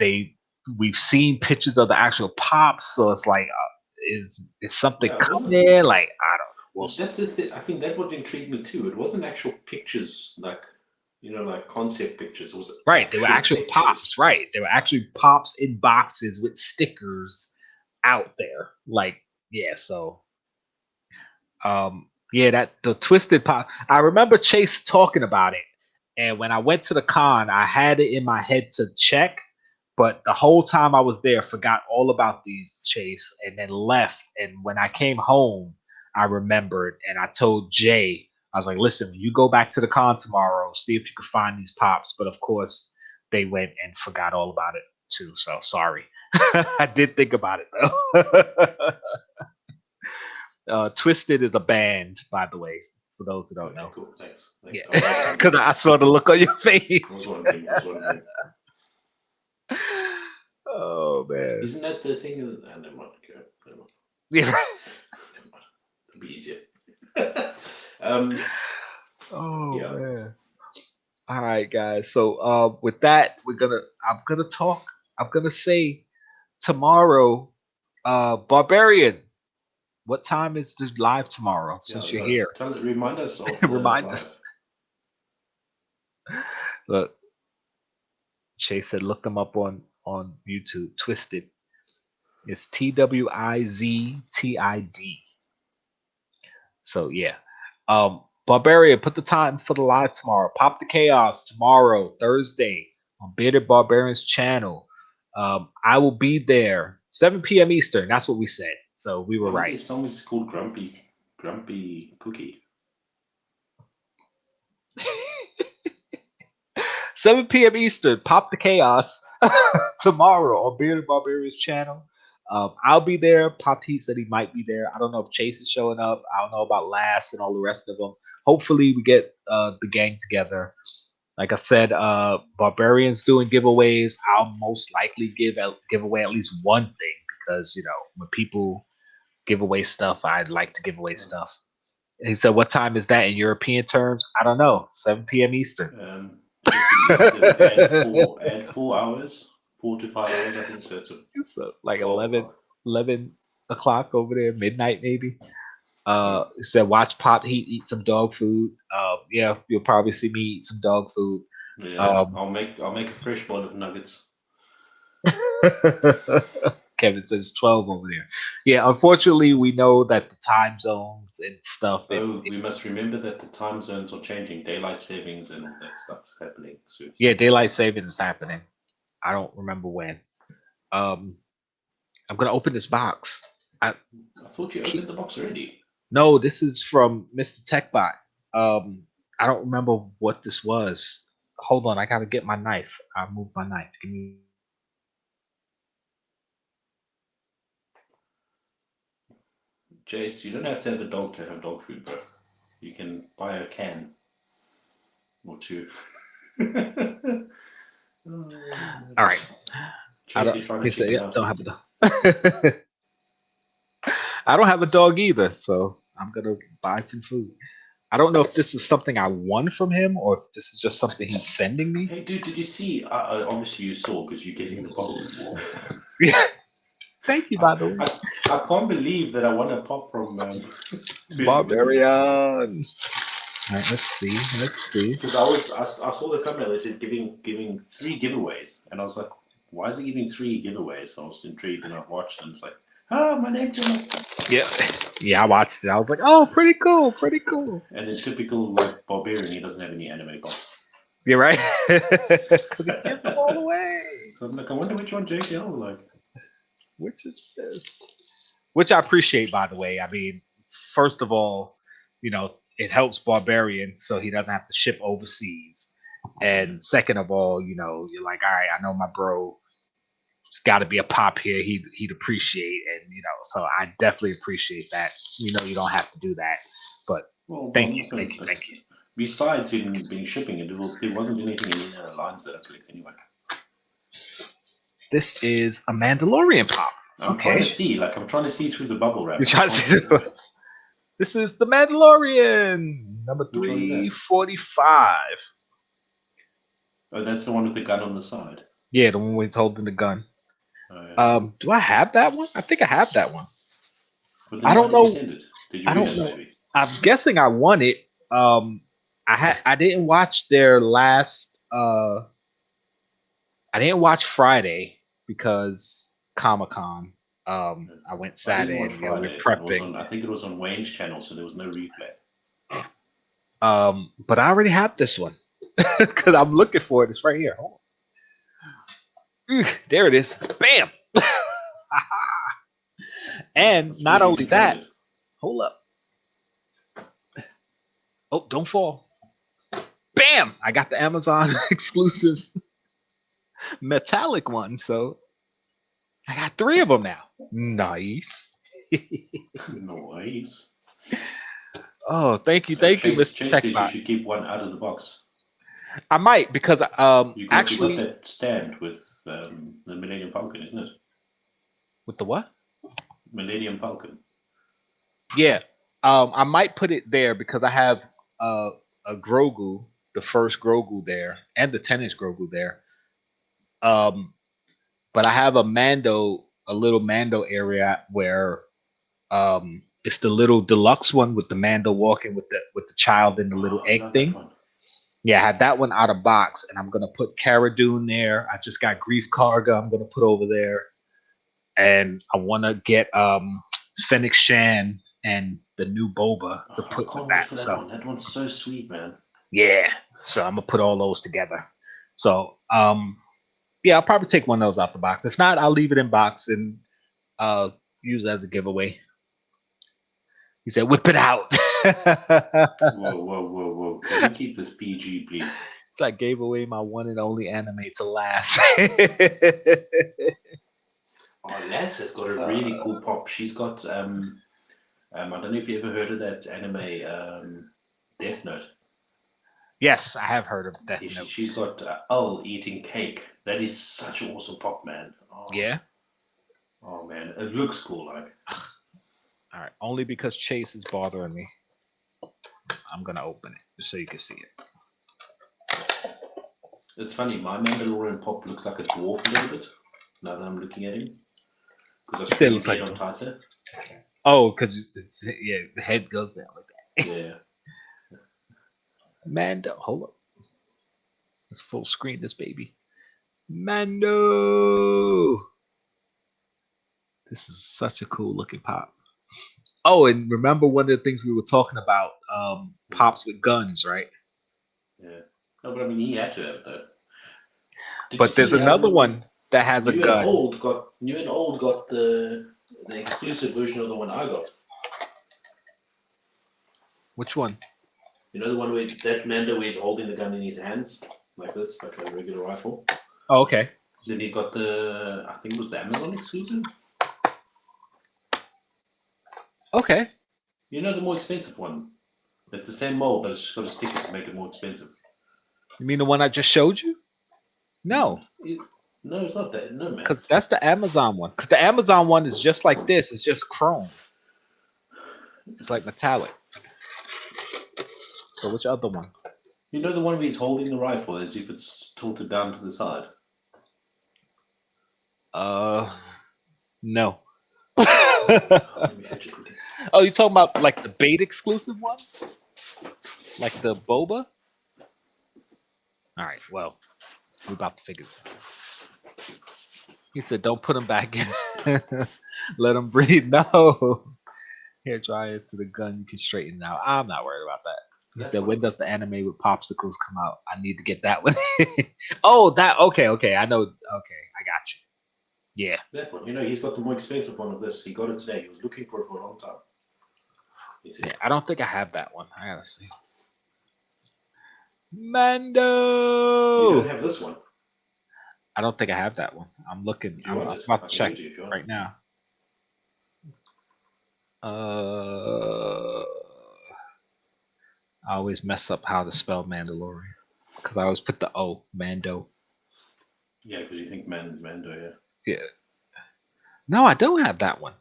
Speaker 2: we've seen pictures of the actual pops, so it's like is something coming? Like, I don't know. we'll see.
Speaker 3: That's the thing. I think that would intrigue me too. It wasn't actual pictures, like concept pictures. It was
Speaker 2: right. They were actual
Speaker 3: pictures.
Speaker 2: pops. Right. They were actually pops in boxes with stickers out there. Like, yeah. So, yeah, that the twisted pop. I remember Chase talking about it, and when I went to the con, I had it in my head to check, but the whole time I was there, forgot all about these, Chase, and then left. And when I came home, I remembered, and I told Jay, I was like, "Listen, when you go back to the con tomorrow, see if you can find these pops." But of course, they went and forgot all about it too. So sorry. I did think about it though. Twisted is a band, by the way, for those who don't know.
Speaker 3: Cool. Thanks.
Speaker 2: Yeah, because I saw the look on your face.
Speaker 3: I was wondering.
Speaker 2: Oh man!
Speaker 3: Isn't that the thing? Never mind.
Speaker 2: Yeah.
Speaker 3: It'll be easier.
Speaker 2: Oh man! All right, guys. So with that, I'm gonna say tomorrow, Barbarian. What time is the live tomorrow? Since you're here,
Speaker 3: Remind us.
Speaker 2: Remind us. Look, Chase said, look them up on YouTube. Twisted. It's TWIZTID. So yeah, Barbarian, put the time for the live tomorrow. Pop the Chaos tomorrow, Thursday, on Bearded Barbarian's channel. I will be there 7 p.m. Eastern. That's what we said. So we were right.
Speaker 3: This song is called Grumpy Cookie.
Speaker 2: 7 p.m. Eastern. Pop the Chaos tomorrow on Bearded Barbarian's channel. I'll be there. Pop T said he might be there. I don't know if Chase is showing up. I don't know about Last and all the rest of them. Hopefully we get the gang together. Like I said, Barbarian's doing giveaways. I'll most likely give away at least one thing because, when people give away stuff, I'd like to give away stuff. He said, what time is that in European terms? I don't know. 7 p.m. Eastern.
Speaker 3: Add 4 hours. 4 to 5 hours, I think. So it's
Speaker 2: like 11 o'clock over there, midnight maybe. He said, watch Pop Heat eat some dog food. Yeah, you'll probably see me eat some dog food.
Speaker 3: Yeah, I'll make a fresh bowl of nuggets.
Speaker 2: Kevin says 12 over there. Yeah, unfortunately, we know that the time zones and stuff.
Speaker 3: We must remember that the time zones are changing. Daylight savings and all that stuff's happening soon.
Speaker 2: Yeah, daylight savings is happening. I don't remember when. I'm gonna open this box.
Speaker 3: I thought you opened the box already.
Speaker 2: No, this is from Mr. Techbot. I don't remember what this was. Hold on, I gotta get my knife. I moved my knife. Give me.
Speaker 3: Jace, you don't have to have a dog to have dog food, bro. You can buy a can or two.
Speaker 2: All right. I don't have a dog. I don't have a dog either, so I'm gonna buy some food. I don't know if this is something I won from him or if this is just something he's sending me.
Speaker 3: Hey, dude, did you see? Obviously, you saw because you're getting the pop.
Speaker 2: Yeah. Thank you, by the way.
Speaker 3: I can't believe that I won a pop from
Speaker 2: Barbarian. All right, let's see.
Speaker 3: Because I saw the thumbnail. It says giving 3 giveaways, and I was like, why is he giving 3 giveaways? So I was intrigued, and I watched, and it's like, my name came up.
Speaker 2: Yeah, I watched it. I was like, oh, pretty cool.
Speaker 3: And then typical like Barbarian, he doesn't have any anime pops.
Speaker 2: You're right. Because he gives them all away.
Speaker 3: So I'm like, I wonder which one Jkl like.
Speaker 2: Which is this? Which I appreciate, by the way. I mean, first of all, it helps Barbarian so he doesn't have to ship overseas. And second of all, you're like, all right, I know my bro. There's got to be a pop here. He'd appreciate, and so I definitely appreciate that. You don't have to do that, but thank you.
Speaker 3: Besides him being shipping, there wasn't anything in the lines that I clicked anyway.
Speaker 2: This is a Mandalorian pop.
Speaker 3: I'm trying to see through the bubble wrap.
Speaker 2: This is the Mandalorian, number 345.
Speaker 3: Oh, that's the one with the gun on the side.
Speaker 2: Yeah, the one where he's holding the gun.
Speaker 3: Oh, yeah.
Speaker 2: Do I have that one? I think I have that one.
Speaker 3: I don't know. Did you
Speaker 2: I don't know.
Speaker 3: Maybe?
Speaker 2: I'm guessing I won it. I didn't watch their last. I didn't watch Friday because Comic-Con. I went
Speaker 3: I didn't
Speaker 2: Saturday
Speaker 3: watch
Speaker 2: and we're
Speaker 3: Friday. It was
Speaker 2: prepping.
Speaker 3: on, I think it was on Wayne's channel, so there was no replay.
Speaker 2: But I already have this one because I'm looking for it. It's right here. Hold on. There it is. Bam. And
Speaker 3: I
Speaker 2: not
Speaker 3: suppose you
Speaker 2: only
Speaker 3: can trade
Speaker 2: that,
Speaker 3: it.
Speaker 2: hold up. Oh, don't fall. Bam! I got the Amazon exclusive metallic one, so I got 3 of them now. Nice.
Speaker 3: Nice.
Speaker 2: Oh, thank you,
Speaker 3: Chase,
Speaker 2: Mr.
Speaker 3: Chase said you
Speaker 2: Techbot.
Speaker 3: should keep one out of the box.
Speaker 2: I might because
Speaker 3: You got
Speaker 2: actually
Speaker 3: that stand with the Millennium Falcon, isn't it?
Speaker 2: with the what?
Speaker 3: Millennium Falcon.
Speaker 2: Yeah. I might put it there because I have a Grogu, the first Grogu there, and the 10-inch Grogu there. But I have a little Mando area where it's the little deluxe one with the Mando walking with the child in the little
Speaker 3: I
Speaker 2: egg
Speaker 3: love
Speaker 2: thing.
Speaker 3: that one.
Speaker 2: Yeah, I had that one out of box, and I'm gonna put Cara Dune there. I just got Grief Karga. I'm gonna put over there, and I want to get Fennec Shan and the new Boba to
Speaker 3: I
Speaker 2: put
Speaker 3: can't
Speaker 2: with
Speaker 3: wait
Speaker 2: that.
Speaker 3: for that
Speaker 2: So
Speaker 3: one. That one's so sweet, man.
Speaker 2: yeah, so I'm gonna put all those together. So yeah, I'll probably take one of those out the box. If not, I'll leave it in box and use it as a giveaway. He said, "Whip it out."
Speaker 3: Whoa. Can we keep this PG, please?
Speaker 2: So I gave away my one and only anime to Lass.
Speaker 3: Oh, Les has got a really cool pop. She's got I don't know if you ever heard of that anime, Death Note.
Speaker 2: Yes, I have heard of Death Note.
Speaker 3: She's got Ull eating cake. That is such an awesome pop, man. Oh,
Speaker 2: yeah.
Speaker 3: Oh man, it looks cool, like.
Speaker 2: All right, only because Chase is bothering me. I'm gonna open it just so you can see it.
Speaker 3: It's funny. My Mandalorian pop looks like a dwarf a little bit. Now that I'm looking at him, because I screwed his head on tighter.
Speaker 2: Oh, because the head goes down like that.
Speaker 3: Yeah.
Speaker 2: Mando, hold up. Let's full screen this baby. Mando. This is such a cool looking pop. Oh, and remember one of the things we were talking about, pops with guns, right?
Speaker 3: Yeah. No, but I mean, he had to have it though.
Speaker 2: But there's another one that has a gun.
Speaker 3: New and Old got the exclusive version of the one I got.
Speaker 2: Which one?
Speaker 3: You know the one where that Mando is holding the gun in his hands, like this, like a regular rifle.
Speaker 2: Oh, okay.
Speaker 3: Then he got I think it was the Amazon exclusive.
Speaker 2: Okay.
Speaker 3: You know the more expensive one. It's the same mold, but it's just got a sticker to make it more expensive.
Speaker 2: You mean the one I just showed you? No.
Speaker 3: No, it's not that. No, man.
Speaker 2: Because that's the Amazon one. Because the Amazon one is just like this. It's just chrome. It's like metallic. So which other one?
Speaker 3: You know the one where he's holding the rifle as if it's tilted down to the side?
Speaker 2: No.
Speaker 3: Let me fetch it quickly.
Speaker 2: Oh, you talking about like the bait exclusive one? Like the Boba? All right, well, we're about to figure this out. He said, don't put him back in. Let him breathe. No. Hair dryer to the gun, you can straighten it out. I'm not worried about that. He said, when does the anime with popsicles come out? I need to get that one. Oh, that, okay. I know. Okay, I got you. Yeah.
Speaker 3: That one. You know, he's got the more expensive one of this. He got it today. He was looking for it for a long time.
Speaker 2: Yeah, I don't think I have that one. I gotta see. Mando!
Speaker 3: You don't have this one?
Speaker 2: I don't think I have that one. I'm looking. I'm about to check right now. I always mess up how to spell Mandalorian because I always put the O, Mando.
Speaker 3: Yeah, because you think Mando, yeah.
Speaker 2: Yeah. No, I don't have that one.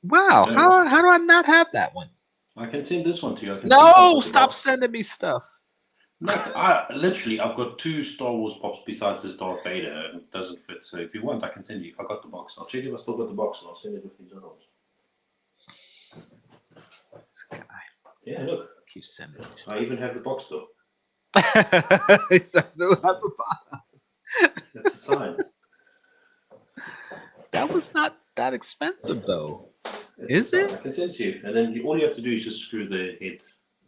Speaker 2: Wow, how do I not have that one?
Speaker 3: I can send this one to you.
Speaker 2: No, stop sending me stuff.
Speaker 3: No, I've got 2 Star Wars pops besides this Darth Vader, and it doesn't fit. So if you want, I can send you. If I got the box, I'll check if I still got the box, and I'll send it with these other ones.
Speaker 2: This guy.
Speaker 3: Yeah, look.
Speaker 2: Keep sending me
Speaker 3: I even have the box though.
Speaker 2: That's
Speaker 3: That's a sign.
Speaker 2: That was not that expensive though.
Speaker 3: It's
Speaker 2: Is
Speaker 3: a
Speaker 2: it?
Speaker 3: sign. I can send it to you. And then all you have to do is just screw the head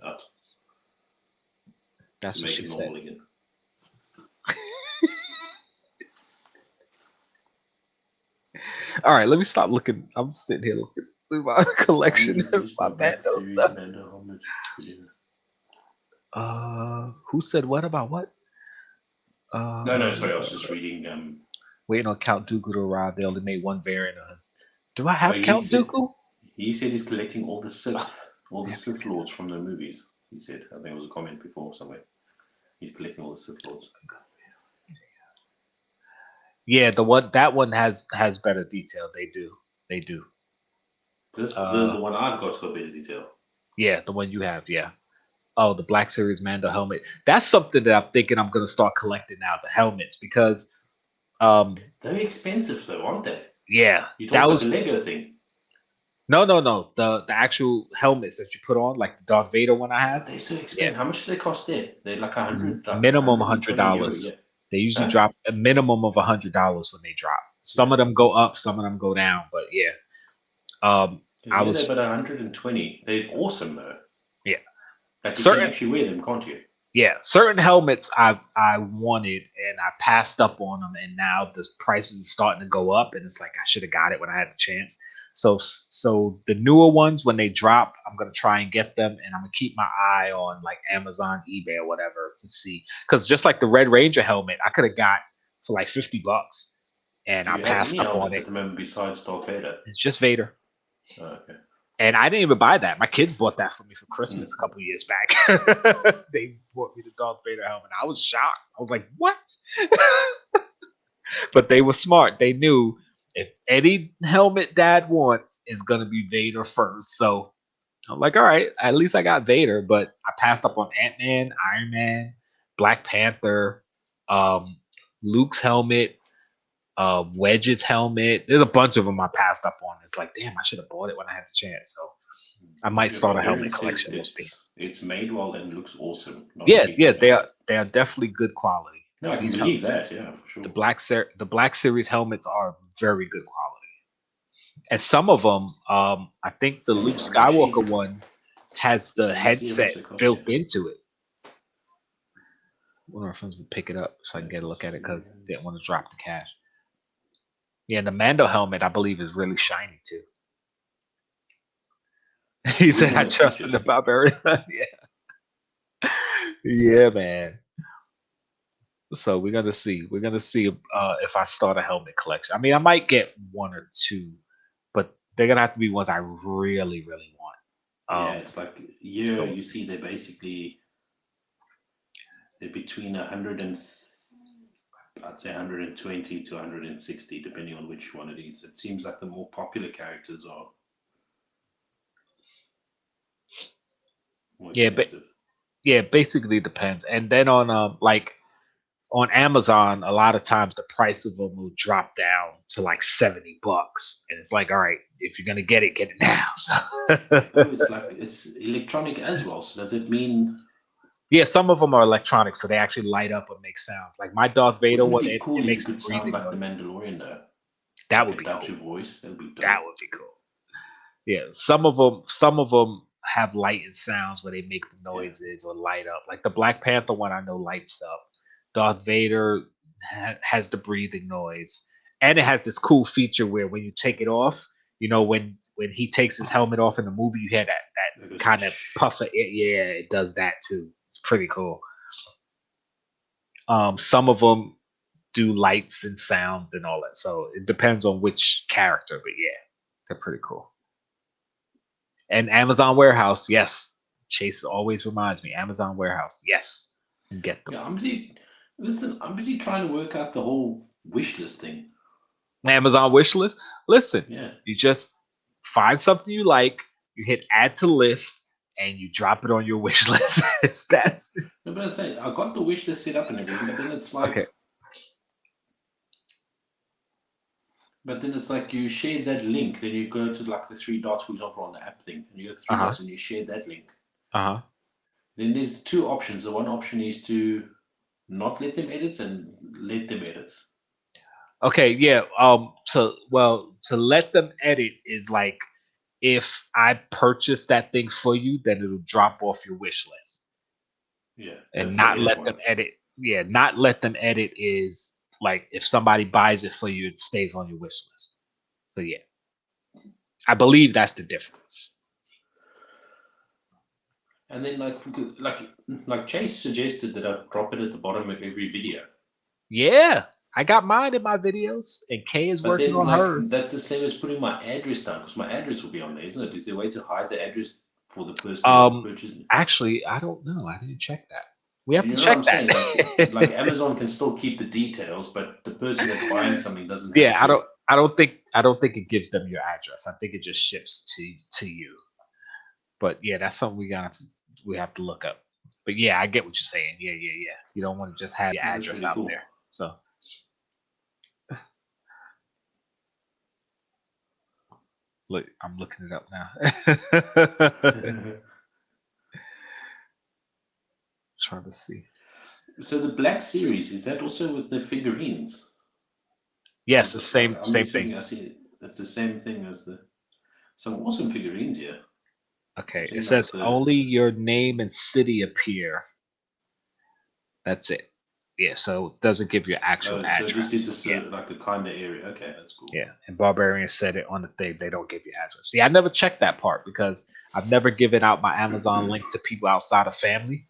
Speaker 3: out.
Speaker 2: That's
Speaker 3: to
Speaker 2: what
Speaker 3: make
Speaker 2: she
Speaker 3: it
Speaker 2: said.
Speaker 3: normal again.
Speaker 2: All right, let me stop looking. I'm sitting here looking through my collection of my
Speaker 3: Black
Speaker 2: Mando
Speaker 3: Series
Speaker 2: stuff.
Speaker 3: Mando helmet.
Speaker 2: Who said what about what?
Speaker 3: No, sorry, I was just reading.
Speaker 2: Waiting on Count Dooku to arrive. They only made one variant of him. Do I have
Speaker 3: he
Speaker 2: Count
Speaker 3: said-
Speaker 2: Dooku?
Speaker 3: He said he's collecting all the Sith Lords from the movies. He said, I think it was a comment before somewhere. He's collecting all the Sith Lords.
Speaker 2: Yeah, that one has better detail. They do.
Speaker 3: This the one I've got better detail.
Speaker 2: Yeah, the one you have. Yeah. Oh, the Black Series Mando helmet. That's something that I'm thinking I'm gonna start collecting now. The helmets because,
Speaker 3: They're expensive though, aren't they?
Speaker 2: yeah,
Speaker 3: You talking about the Lego thing?
Speaker 2: No. The actual helmets that you put on, like the Darth Vader one I have.
Speaker 3: They're so expensive.
Speaker 2: Yeah.
Speaker 3: How much do they cost there? They're like
Speaker 2: minimum $100.
Speaker 3: Yeah.
Speaker 2: They usually drop a minimum of $100 when they drop. Some of them go up, some of them go down, but yeah. I was
Speaker 3: about 120. They're awesome though.
Speaker 2: Yeah.
Speaker 3: Like you can actually wear them, can't you?
Speaker 2: Yeah, certain helmets I wanted and I passed up on them, and now the prices are starting to go up, and it's like I should have got it when I had the chance. So the newer ones, when they drop, I'm gonna try and get them, and I'm gonna keep my eye on like Amazon, eBay, or whatever to see. Because just like the Red Ranger helmet, I could have got for like $50, and I passed up on it.
Speaker 3: At the moment besides Darth Vader?
Speaker 2: It's just Vader.
Speaker 3: Oh, okay.
Speaker 2: And I didn't even buy that. My kids bought that for me for Christmas a couple of years back. They bought me the Darth Vader helmet. I was shocked. I was like, what? But they were smart. They knew if any helmet Dad wants is going to be Vader first. So I'm like, all right, at least I got Vader. But I passed up on Ant-Man, Iron Man, Black Panther, Luke's helmet, Wedge's helmet. There's a bunch of them I passed up on. It's like, damn, I should have bought it when I had the chance. So I might start a helmet collection.
Speaker 3: It's made well and looks awesome.
Speaker 2: Yeah, they are definitely good quality.
Speaker 3: No, I can believe that. Yeah, for sure.
Speaker 2: The Black Series helmets are very good quality, and some of them, I think the Luke Skywalker one has the headset built into it. One of our friends would pick it up so I can get a look at it because they didn't want to drop the cash. Yeah, and the Mando helmet, I believe, is really shiny too. He said, "I trusted the barbarian." Yeah, yeah, man. So we're gonna see. We're gonna see if I start a helmet collection. I mean, I might get one or two, but they're gonna have to be ones I really, really want.
Speaker 3: Yeah, it's like you see, they're between 100 and I'd say 120 to 160, depending on which one it is. It seems like the more popular characters are more expensive.
Speaker 2: Yeah, basically depends. And then on on Amazon, a lot of times the price of them will drop down to like $70, and it's like, all right, if you're gonna get it now. So.
Speaker 3: it's electronic as well. So does it mean?
Speaker 2: Yeah, some of them are electronic, so they actually light up and make sound. Like my Darth Vader one, it makes
Speaker 3: good sound like the Mandalorian though.
Speaker 2: That would be cool.
Speaker 3: Your voice, that would be dope.
Speaker 2: That would be cool. Yeah, some of them have light and sounds where they make the noises or light up. Like the Black Panther one, I know lights up. Darth Vader has the breathing noise, and it has this cool feature where when you take it off, you know, when he takes his helmet off in the movie, you hear that kind of puff of it. Yeah, it does that too. It's pretty cool. Some of them do lights and sounds and all that, so it depends on which character. But yeah, they're pretty cool. And Amazon Warehouse, yes. Chase always reminds me. Amazon Warehouse, yes. And get them.
Speaker 3: Yeah, I'm busy trying to work out the whole wish list thing.
Speaker 2: Amazon wish list? Listen,
Speaker 3: yeah.
Speaker 2: You just find something you like, you hit add to list, and you drop it on your wish list.
Speaker 3: No, but I'm saying, I got the wish list set up and everything, but then it's like...
Speaker 2: Okay.
Speaker 3: But then it's like you share that link, then you go to like the 3 dots, for example, on the app thing, and you go 3 dots and you share that link.
Speaker 2: Uh-huh.
Speaker 3: Then there's two options. The one option is to not let them edit and let them edit.
Speaker 2: Okay, yeah. To let them edit is like if I purchase that thing for you, then it'll drop off your wish list.
Speaker 3: Yeah.
Speaker 2: And not let them edit. Yeah, not let them edit is like if somebody buys it for you, it stays on your wish list. So yeah. I believe that's the difference.
Speaker 3: And then like Chase suggested that I drop it at the bottom of every video.
Speaker 2: Yeah, I got mine in my videos, and Kay is working on hers.
Speaker 3: That's the same as putting my address down, because my address will be on there, isn't it? Is there a way to hide the address for the person that's purchasing?
Speaker 2: Actually, I don't know. I didn't check that. We have to check that.
Speaker 3: Like Amazon can still keep the details, but the person that's buying something doesn't.
Speaker 2: Yeah, I don't think it gives them your address. I think it just ships to you. But yeah, that's something we have to look up. But yeah, I get what you're saying. Yeah. You don't want to just have your address really out there. So look, I'm looking it up now. Trying to see.
Speaker 3: So the Black Series, is that also with the figurines?
Speaker 2: Yes, the same thing.
Speaker 3: I see it's the same thing as some awesome figurines here.
Speaker 2: Okay, it says only your name and city appear. That's it. Yeah, so it doesn't give you actual address. So
Speaker 3: it just gives like a kind of area. Okay, that's cool.
Speaker 2: Yeah, and Barbarian said it on the thing. They don't give you address. See, I never checked that part because I've never given out my Amazon link to people outside of family,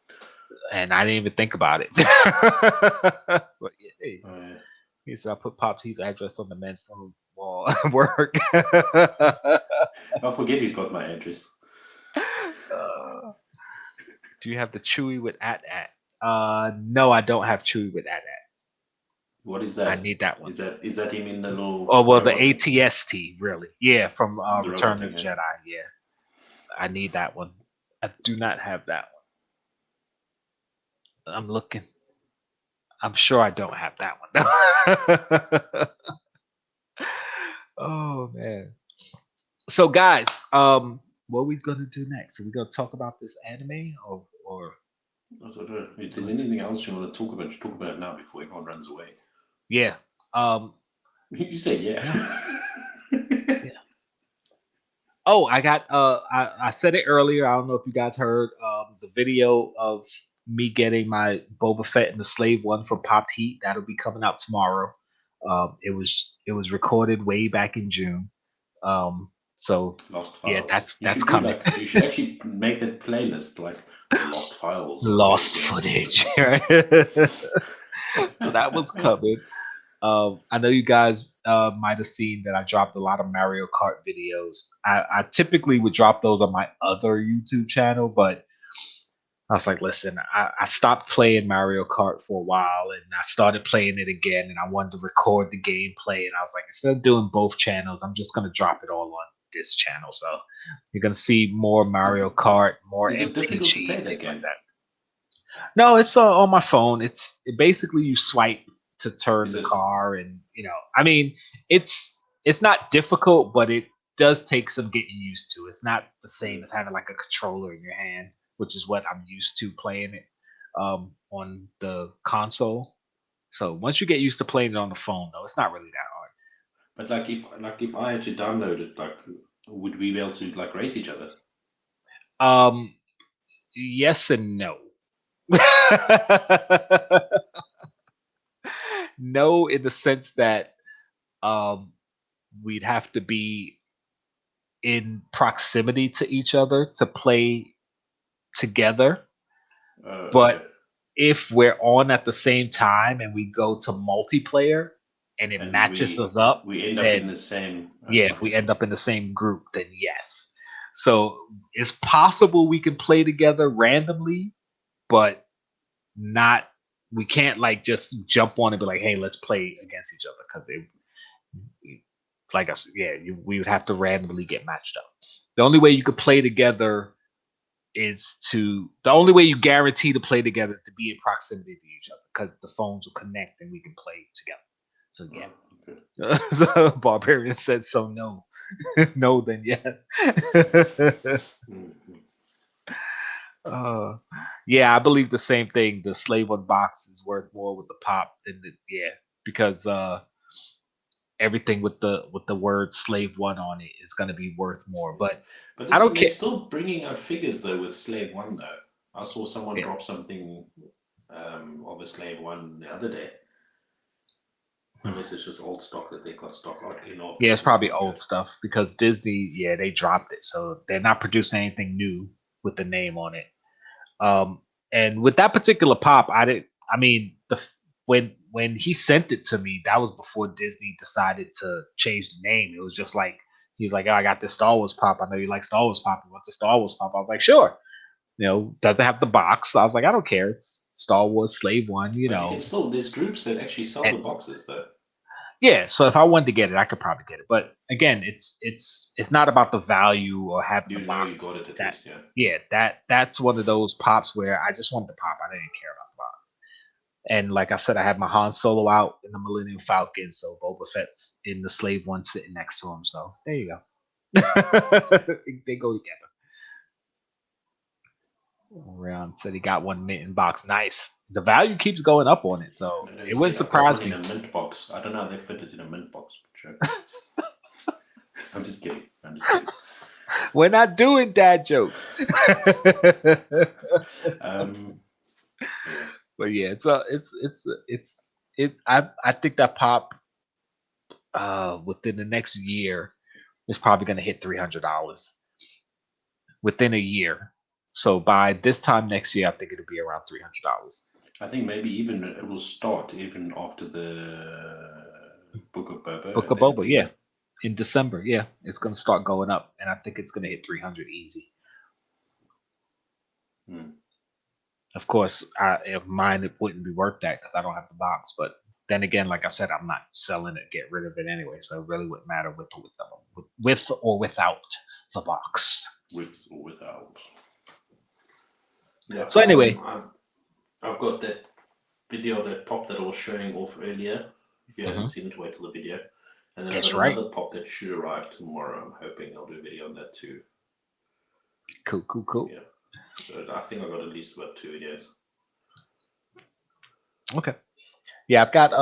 Speaker 2: and I didn't even think about it. But yeah, he said I put Pop's address on the men's phone wall at work.
Speaker 3: I'll forget he's got my address.
Speaker 2: Do you have the Chewy with @@? No, I don't have Chewy with @@.
Speaker 3: What is that?
Speaker 2: I need that one.
Speaker 3: Is that him in the little?
Speaker 2: Oh well, the ATST really. Yeah, from Return of the Jedi. Yeah, I need that one. I do not have that one. I'm looking. I'm sure I don't have that one. Oh man. So guys, what are we gonna do next? Are we gonna talk about this anime or?
Speaker 3: I don't know. If there's anything else you want to talk about, just talk about it now before everyone runs away.
Speaker 2: Yeah.
Speaker 3: You say yeah.
Speaker 2: Yeah. Oh, I got I said it earlier. I don't know if you guys heard the video of me getting my Boba Fett and the Slave one from Popped Heat. That'll be coming out tomorrow. It was recorded way back in June. So
Speaker 3: Lost Files.
Speaker 2: Yeah, that's coming.
Speaker 3: You should actually make that playlist like Lost Files.
Speaker 2: Lost footage. So that was coming. I know you guys might have seen that I dropped a lot of Mario Kart videos. I typically would drop those on my other YouTube channel, but I was like, listen, I stopped playing Mario Kart for a while and I started playing it again and I wanted to record the gameplay. And I was like, instead of doing both channels, I'm just going to drop it all on this channel. So you're going to see more Mario Kart, more MTG, and things like that. No, it's on my phone. It's basically you swipe to turn the car, and I mean, it's not difficult, but it does take some getting used to. It's not the same as having like a controller in your hand, which is what I'm used to playing it on the console. So once you get used to playing it on the phone, though, it's not really that hard.
Speaker 3: But if I had to download it, would we be able to race each other?
Speaker 2: Yes and no. No, in the sense that we'd have to be in proximity to each other to play together. But if we're on at the same time and we go to multiplayer and it matches us up,
Speaker 3: we end up in the same.
Speaker 2: Yeah, if we end up in the same group, then yes. So it's possible we can play together randomly, but not. We can't just jump on and be like, "Hey, let's play against each other," because we would have to randomly get matched up. The only way you could play together the only way you guarantee to play together is to be in proximity to each other, because the phones will connect and we can play together. So yeah. So Barbarian said so. No. No, then yes. Yeah, I believe the same thing. The Slave One box is worth more with the pop than because everything with the word Slave One on it is going to be worth more. But
Speaker 3: But
Speaker 2: I
Speaker 3: listen,
Speaker 2: don't
Speaker 3: they're
Speaker 2: care.
Speaker 3: still bringing out figures though with Slave One though. I saw someone
Speaker 2: Yeah.
Speaker 3: drop something of a Slave One the other day. Unless it's just old stock that they got stock on.
Speaker 2: Yeah, it's probably old stuff because Disney, they dropped it, so they're not producing anything new with the name on it. And with that particular pop, I didn't. I mean, when he sent it to me, that was before Disney decided to change the name. It was just like he was like, "Oh, I got this Star Wars pop. I know you like Star Wars pop. You want the Star Wars pop?" I was like, "Sure." Doesn't have the box. So I was like, "I don't care. It's Star Wars Slave One."
Speaker 3: But you can still. There's groups that actually sell the boxes though.
Speaker 2: Yeah, so if I wanted to get it, I could probably get it. But again, it's not about the value or having the box.
Speaker 3: You got it at least, yeah.
Speaker 2: That's one of those pops where I just wanted the pop. I didn't care about the box. And like I said, I had my Han Solo out in the Millennium Falcon, so Boba Fett's in the Slave One sitting next to him. So there you go. They go together. Round said he got one mint box. Nice. The value keeps going up on it, so it wouldn't surprise me.
Speaker 3: In a mint box. I don't know how they fit it in a mint box, but sure. I'm just kidding.
Speaker 2: We're not doing dad jokes. But yeah, I think that pop within the next year is probably going to hit $300 within a year. So by this time next year, I think it'll be around $300.
Speaker 3: I think maybe even it will start even after the Book of Boba.
Speaker 2: Book of Boba, yeah. In December, yeah. It's going to start going up, and I think it's going to hit 300 easy. Of course, if mine, it wouldn't be worth that because I don't have the box. But then again, like I said, I'm not selling it, get rid of it anyway. So it really wouldn't matter with or without the box.
Speaker 3: With or without. Yeah.
Speaker 2: So anyway,
Speaker 3: I've got that video of that pop that I was showing off earlier. If you haven't seen it, wait till the video. And then I've got another pop that should arrive tomorrow. I'm hoping I'll do a video on that too.
Speaker 2: Cool.
Speaker 3: Yeah. So I think I've got at least about 2 videos.
Speaker 2: Okay. Yeah, I've got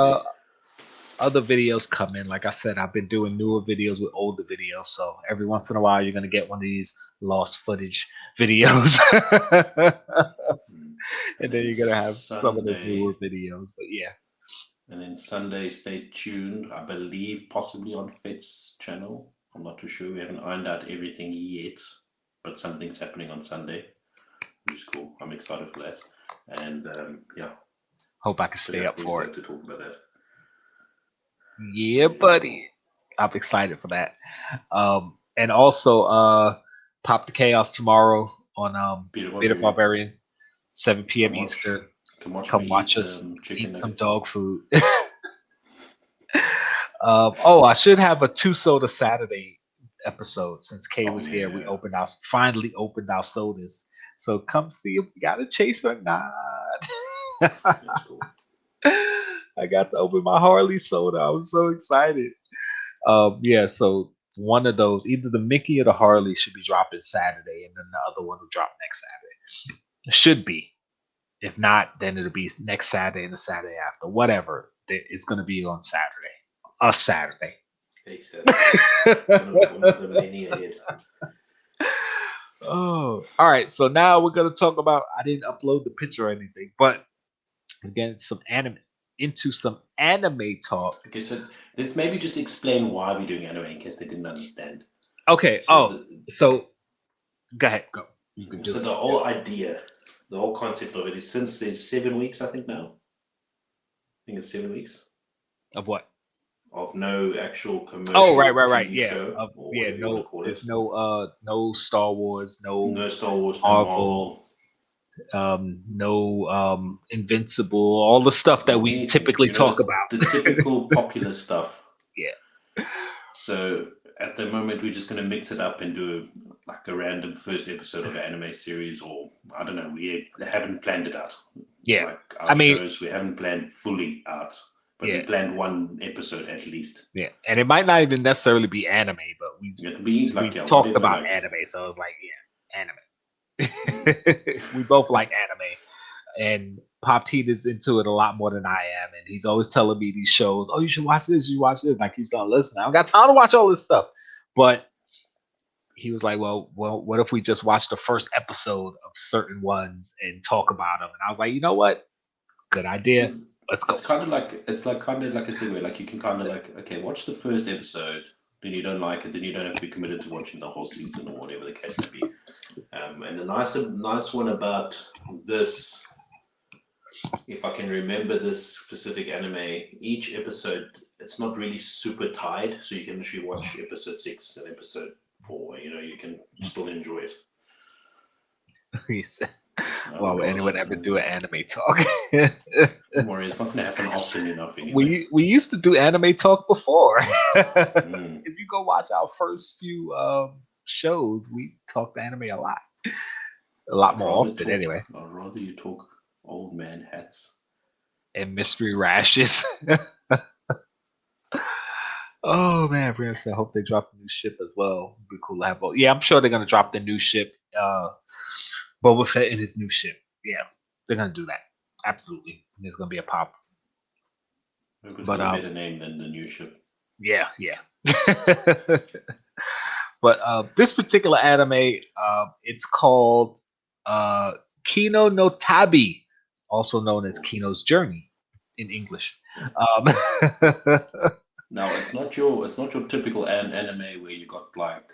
Speaker 2: other videos coming. Like I said, I've been doing newer videos with older videos. So every once in a while, you're going to get one of these lost footage videos. And then you're going to have some of the newer videos. But yeah.
Speaker 3: And then Sunday, stay tuned. I believe possibly on Fit's channel. I'm not too sure. We haven't ironed out everything yet. But something's happening on Sunday, which is cool. I'm excited for that. And yeah.
Speaker 2: Hope I can stay up for it.
Speaker 3: To talk about that.
Speaker 2: Yeah, buddy. I'm excited for that. And also Pop the Chaos tomorrow on Beta Barbarian, 7 p.m. Eastern. Come watch us eat some dog food. I should have a Two Soda Saturday episode since K was here. We finally opened our sodas. So come see if we got a chase or not.
Speaker 3: That's cool.
Speaker 2: I got to open my Harley soda. I was so excited. So one of those, either the Mickey or the Harley, should be dropping Saturday, and then the other one will drop next Saturday. It should be. If not, then it'll be next Saturday and the Saturday after. Whatever. It's going to be on Saturday. A Saturday.
Speaker 3: One of the many ahead.
Speaker 2: Oh, all right. So now we're going to talk about, I didn't upload the picture or anything, but again, some anime talk.
Speaker 3: Okay, so let's maybe just explain why we're doing anime in case they didn't understand.
Speaker 2: Okay. So go ahead. Go. You can do
Speaker 3: it.
Speaker 2: The
Speaker 3: whole idea, the whole concept of it is since there's 7 weeks, I think now. I think it's 7 weeks.
Speaker 2: Of what?
Speaker 3: Of no actual commercial.
Speaker 2: Oh, right.
Speaker 3: TV
Speaker 2: Yeah.
Speaker 3: Show,
Speaker 2: There's no Star Wars,
Speaker 3: no Star Wars,
Speaker 2: Marvel. No Invincible, all the stuff that we typically talk about.
Speaker 3: The typical popular stuff.
Speaker 2: Yeah.
Speaker 3: So at the moment, we're just going to mix it up and do a random first episode of an anime series, or I don't know. We haven't planned it out.
Speaker 2: Yeah.
Speaker 3: Shows, we haven't planned fully out, but we planned one episode at least.
Speaker 2: Yeah, and it might not even necessarily be anime, but we talked about anime, so I was like, yeah, anime. We both like anime, and Pop Teed is into it a lot more than I am, and he's always telling me these shows. Oh, you should watch this. You should watch this. And I keep saying, listen, I don't got time to watch all this stuff. But he was like, well, what if we just watch the first episode of certain ones and talk about them? And I was like, you know what? Good idea. Let's go.
Speaker 3: It's kind of like a segue. Like you can kind of like, okay, watch the first episode. Then you don't like it. Then you don't have to be committed to watching the whole season or whatever the case may be. And the nice one about this, if I can remember this specific anime, each episode it's not really super tied, so you can actually watch episode 6 and episode 4. You know, you can still enjoy it.
Speaker 2: He said, well, would anyone ever do an anime talk?
Speaker 3: Don't worry, it's not going to happen often enough anyway.
Speaker 2: We used to do anime talk before. If you go watch our first few shows, we talked anime a lot more often anyway.
Speaker 3: I'd rather you talk old man hats
Speaker 2: and mystery rashes. Oh man, I hope they drop a new ship as well. It'd be cool to have both. Yeah, I'm sure they're gonna drop the new ship. Boba Fett and his new ship. Yeah, they're gonna do that. Absolutely. There's gonna be a pop.
Speaker 3: But a better name than the new ship.
Speaker 2: Yeah. But this particular anime, it's called Kino no Tabi, also known as Kino's Journey in English.
Speaker 3: Now it's not your typical anime where you got like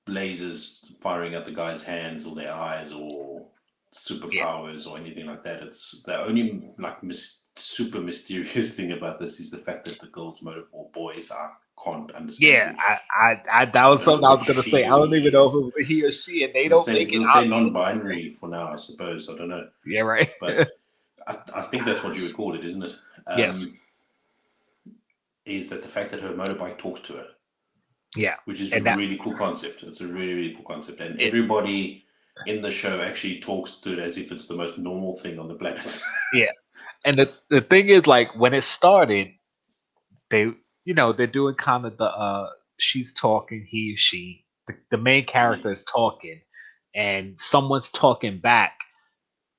Speaker 3: lasers firing at the guy's hands or their eyes or superpowers or anything like that. It's the only like super mysterious thing about this is the fact that the girls or boys can't understand.
Speaker 2: Yeah, I that was something I was gonna say. I don't even know if it was he or she, and they don't make it.
Speaker 3: We'll say non-binary for now, I suppose. I don't know.
Speaker 2: Yeah, right.
Speaker 3: But I think that's what you would call it, isn't it?
Speaker 2: Yes.
Speaker 3: Is that the fact that her motorbike talks to her?
Speaker 2: Yeah,
Speaker 3: which is a really cool concept. It's a really, really cool concept, and everybody in the show actually talks to it as if it's the most normal thing on the planet.
Speaker 2: Yeah, and the thing is, like when it started, they're doing kind of the she's talking, he, she, the main character is talking, and someone's talking back.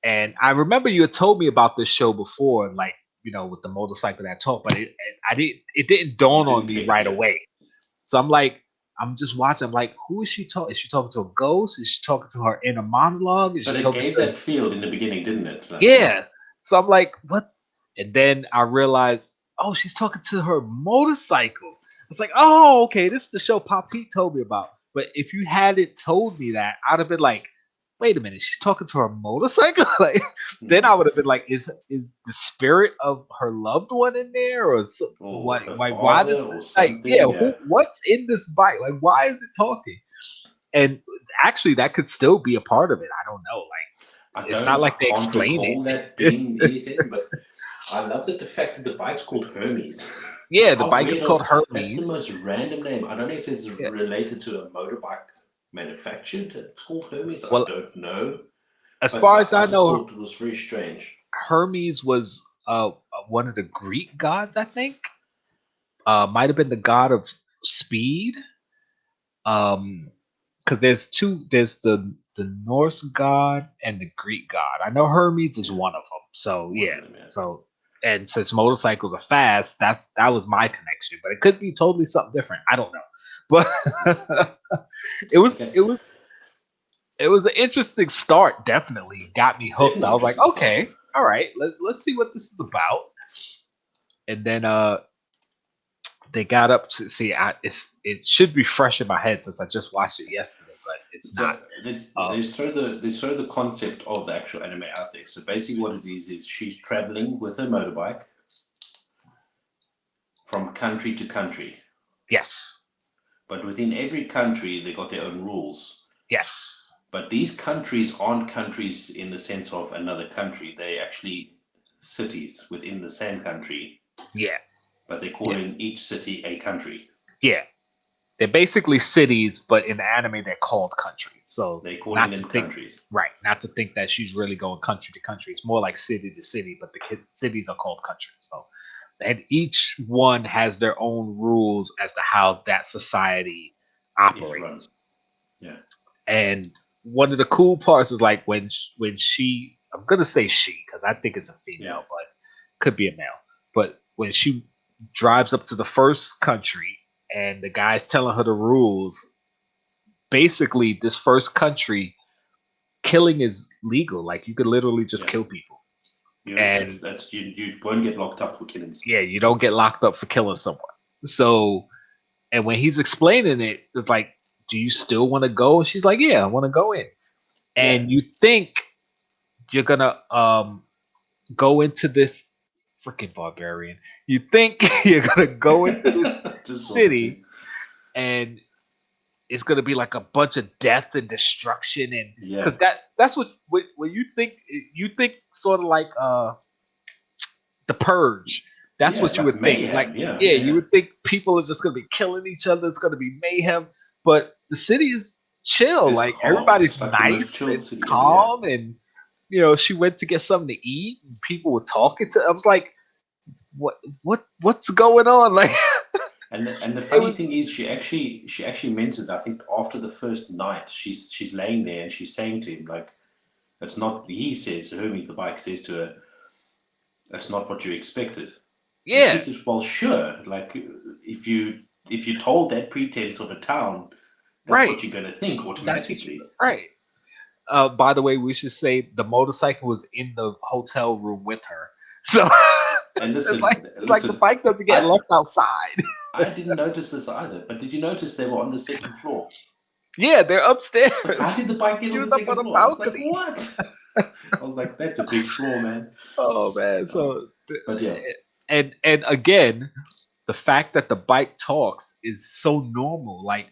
Speaker 2: And I remember you had told me about this show before, like with the motorcycle that talked, but it didn't dawn on me right away. So I'm just watching. I'm like, who is she talking? Is she talking to a ghost? Is she talking to her inner monologue?
Speaker 3: But it gave that feel in the beginning, didn't it? Like,
Speaker 2: yeah. So I'm like, what? And then I realized, oh, she's talking to her motorcycle. It's like, oh, okay, this is the show Pop T told me about. But if you hadn't told me that, I'd have been like, wait a minute, she's talking to her motorcycle? Like, then I would have been like, is the spirit of her loved one in there, or what? Like, why? What's in this bike? Like, why is it talking? And actually, that could still be a part of it. I don't know. Like, it's not like they explain it.
Speaker 3: That being anything, but I love that the fact that the bike's called Hermes.
Speaker 2: Yeah, the bike is called Hermes.
Speaker 3: That's the most random name. I don't know if it's related to a motorbike manufactured. It's called Hermes. I don't know.
Speaker 2: As far as I know,
Speaker 3: it was very strange.
Speaker 2: Hermes was one of the Greek gods, I think. Might have been the god of speed. Because there's the Norse god and the Greek god. I know Hermes is one of them. So yeah. So and since motorcycles are fast, that was my connection. But it could be totally something different. I don't know. But it was an interesting start. Definitely got me hooked. I was like, okay, all right, let's see what this is about. And then they got up to see. It should be fresh in my head since I just watched it yesterday, but it's not.
Speaker 3: Let's throw the concept of the actual anime out there. So basically, what it is she's traveling with her motorbike from country to country.
Speaker 2: Yes.
Speaker 3: But within every country, they got their own rules.
Speaker 2: Yes.
Speaker 3: But these countries aren't countries in the sense of another country. They're actually cities within the same country.
Speaker 2: Yeah.
Speaker 3: But they're calling each city a country.
Speaker 2: Yeah. They're basically cities, but in the anime, they're called countries. So
Speaker 3: they're calling them countries.
Speaker 2: Right. Not to think that she's really going country to country. It's more like city to city, but the cities are called countries. So. And each one has their own rules as to how that society operates.
Speaker 3: Yeah.
Speaker 2: And one of the cool parts is like when she, I'm gonna say she because I think it's a female, but could be a male. But when she drives up to the first country and the guy's telling her the rules, basically this first country, killing is legal. Like you could literally just kill people. And
Speaker 3: that's you won't get locked up for killings.
Speaker 2: Yeah, you don't get locked up for killing someone. So, and when he's explaining it, it's like, do you still want to go? And she's like, yeah, I want to go in. And you think you're gonna go into this freaking barbarian. You think you're gonna go into this city and it's gonna be like a bunch of death and destruction, and because that's what when you think sort of like the Purge. That's what you would think. Like you would think people are just gonna be killing each other. It's gonna be mayhem, but the city is chill. It's like calm. Everybody's nice and calm, and you know she went to get something to eat, and people were talking to. I was like, what's going on? Like.
Speaker 3: And the funny thing is, she actually meant it. I think after the first night, she's laying there and she's saying to him like, "That's not." He says, Hermes the bike says to her, "That's not what you expected." Yeah. And she says, "Well, sure. Like if you told that pretense of a town, that's what you're going to think automatically."
Speaker 2: Right. By the way, we should say the motorcycle was in the hotel room with her, so. And listen, it's like the bike doesn't get left outside.
Speaker 3: I didn't notice this either, but did you notice they were on the second floor?
Speaker 2: Yeah, they're upstairs.
Speaker 3: So how did the bike get on the second floor? I was like, what? I was like, that's a big floor, man.
Speaker 2: Oh man, so
Speaker 3: but yeah,
Speaker 2: and again, the fact that the bike talks is so normal. Like,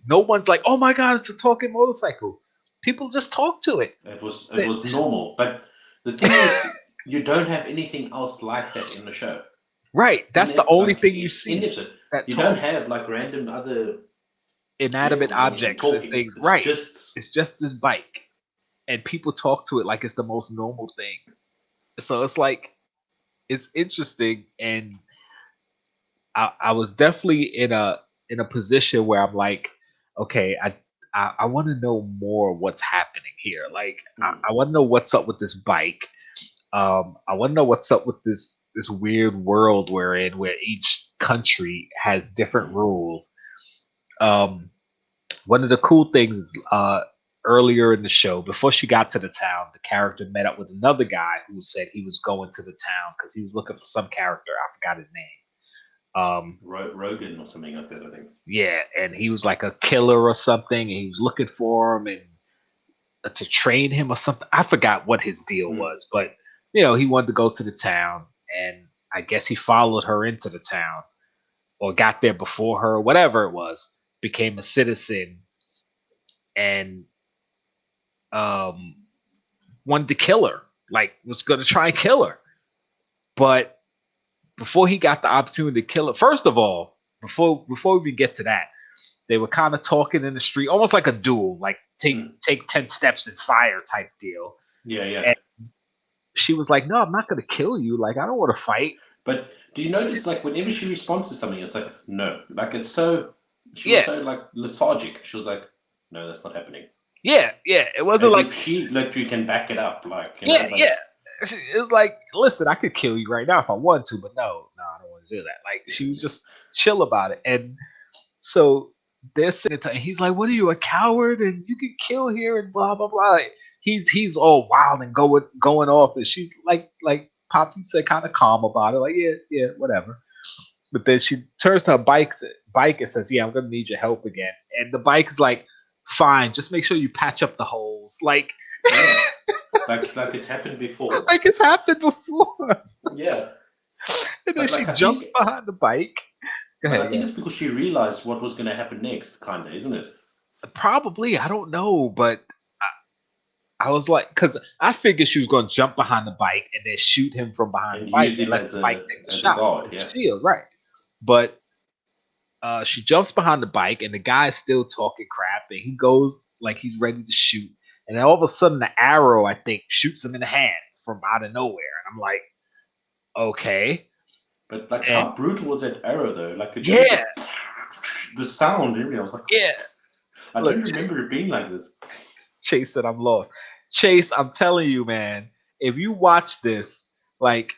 Speaker 2: no one's like, "Oh my god, it's a talking motorcycle." People just talk to it.
Speaker 3: It was normal, but the thing is, you don't have anything else like that in the show.
Speaker 2: Right, that's the only thing you see.
Speaker 3: You don't have like random other
Speaker 2: inanimate objects and things. It's just this bike, and people talk to it like it's the most normal thing. So it's like, it's interesting, and I was definitely in a position where I'm like, okay, I want to know more what's happening here. Like, I want to know what's up with this bike. I want to know what's up with this weird world we're in, where each country has different rules. One of the cool things earlier in the show, before she got to the town, the character met up with another guy who said he was going to the town because he was looking for some character. I forgot his name.
Speaker 3: Rogan or something like that, I think.
Speaker 2: Yeah, and he was like a killer or something, and he was looking for him and to train him or something. I forgot what his deal was, but you know, he wanted to go to the town, and I guess he followed her into the town or got there before her, whatever it was, became a citizen, and wanted to kill her, like was going to try and kill her. But before he got the opportunity to kill her, first of all, before we get to that, they were kind of talking in the street, almost like a duel, like take 10 steps and fire type deal.
Speaker 3: Yeah.
Speaker 2: And she was like, "No, I'm not going to kill you. Like, I don't want to fight."
Speaker 3: But do you notice, like, whenever she responds to something, it's like, no. Like, it's so... She was so, like, lethargic. She was like, no, that's not happening.
Speaker 2: Yeah. It wasn't like...
Speaker 3: if she literally can back it up, like...
Speaker 2: It was like, listen, I could kill you right now if I want to, but no, I don't want to do that. Like, she was just chill about it. And so they're sitting there, and he's like, "What are you, a coward? And you can kill here and blah, blah, blah." Like, he's all wild and going off, and she's like Poppy said, kind of calm about it, like, yeah, whatever. But then she turns to her bike and says, "Yeah, I'm gonna need your help again." And the bike is like, "Fine, just make sure you patch up the holes." Like,
Speaker 3: like it's happened before.
Speaker 2: Like it's happened before.
Speaker 3: Yeah.
Speaker 2: And then she jumps behind the bike.
Speaker 3: I think it's because she realized what was going to happen next, kind of, isn't it?
Speaker 2: Probably, I don't know, but I was like, because I figured she was going to jump behind the bike and then shoot him from behind the bike and let the bike take the shot. As a shield, right? But she jumps behind the bike and the guy's still talking crap, and he goes like he's ready to shoot, and then all of a sudden the arrow, I think, shoots him in the hand from out of nowhere, and I'm like, okay.
Speaker 3: But like, how brutal was that arrow though? Like,
Speaker 2: the sound,
Speaker 3: everything. I was like,
Speaker 2: yeah.
Speaker 3: I
Speaker 2: Look,
Speaker 3: don't remember it being like this.
Speaker 2: Chase said I'm lost. Chase, I'm telling you, man, if you watch this, like,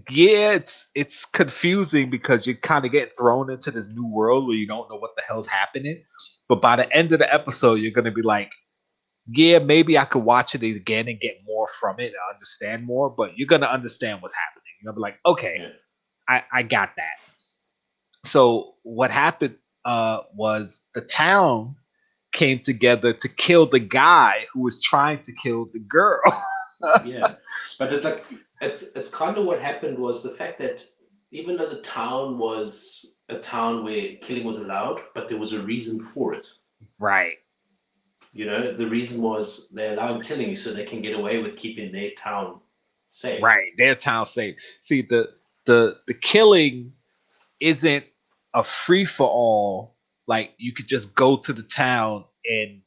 Speaker 2: yeah, it's confusing because you kind of get thrown into this new world where you don't know what the hell's happening. But by the end of the episode, you're gonna be like, yeah, maybe I could watch it again and get more from it and understand more. But you're gonna understand what's happening. You're gonna be like, okay, I got that. So what happened was the town came together to kill the guy who was trying to kill the girl.
Speaker 3: Yeah, but it's like it's kind of what happened was the fact that even though the town was a town where killing was allowed, but there was a reason for it.
Speaker 2: Right.
Speaker 3: You know, the reason was they allowed killing so they can get away with keeping their town safe.
Speaker 2: Right, their town safe. See, the killing isn't a free for all. Like you could just go to the town and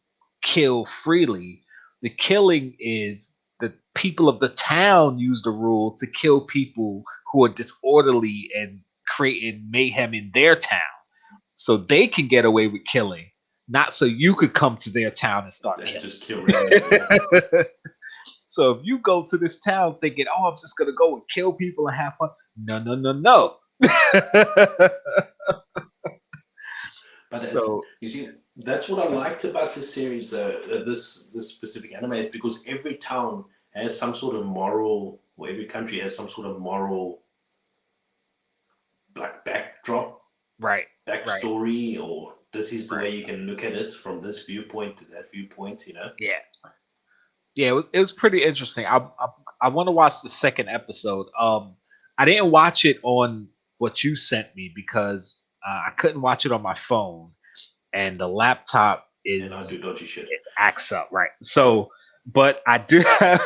Speaker 2: kill freely. The killing is the people of the town use the rule to kill people who are disorderly and creating mayhem in their town, so they can get away with killing, not so you could come to their town and start killing.
Speaker 3: Just kill randomly. Yeah.
Speaker 2: So if you go to this town thinking, "Oh, I'm just gonna go and kill people and have fun," no.
Speaker 3: But
Speaker 2: So
Speaker 3: you see, that's what I liked about this series, this specific anime, is because every town has some sort of moral, or every country has some sort of moral, like backdrop,
Speaker 2: right,
Speaker 3: backstory, or this is the way you can look at it from this viewpoint to that viewpoint. You know?
Speaker 2: Yeah. It was pretty interesting. I want to watch the second episode. I didn't watch it on what you sent me because I couldn't watch it on my phone, and the laptop
Speaker 3: And I do dodgy shit.
Speaker 2: it acts up, right? So, but I do have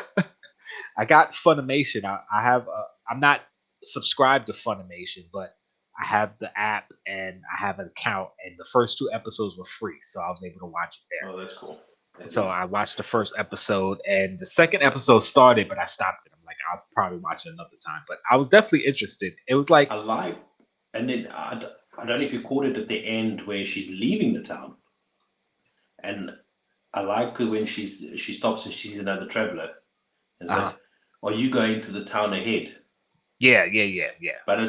Speaker 2: I got Funimation. I have I'm not subscribed to Funimation, but I have the app and I have an account, and the first two episodes were free, so I was able to watch it there.
Speaker 3: Oh, that's cool.
Speaker 2: So I watched the first episode, and the second episode started, but I stopped it. I'm like, I'll probably watch it another time. But I was definitely interested. It was like,
Speaker 3: I like, and then I don't know if you caught it at the end where she's leaving the town, and I like when she stops and she sees another traveler. It's like, are you going to the town ahead?
Speaker 2: Yeah.
Speaker 3: But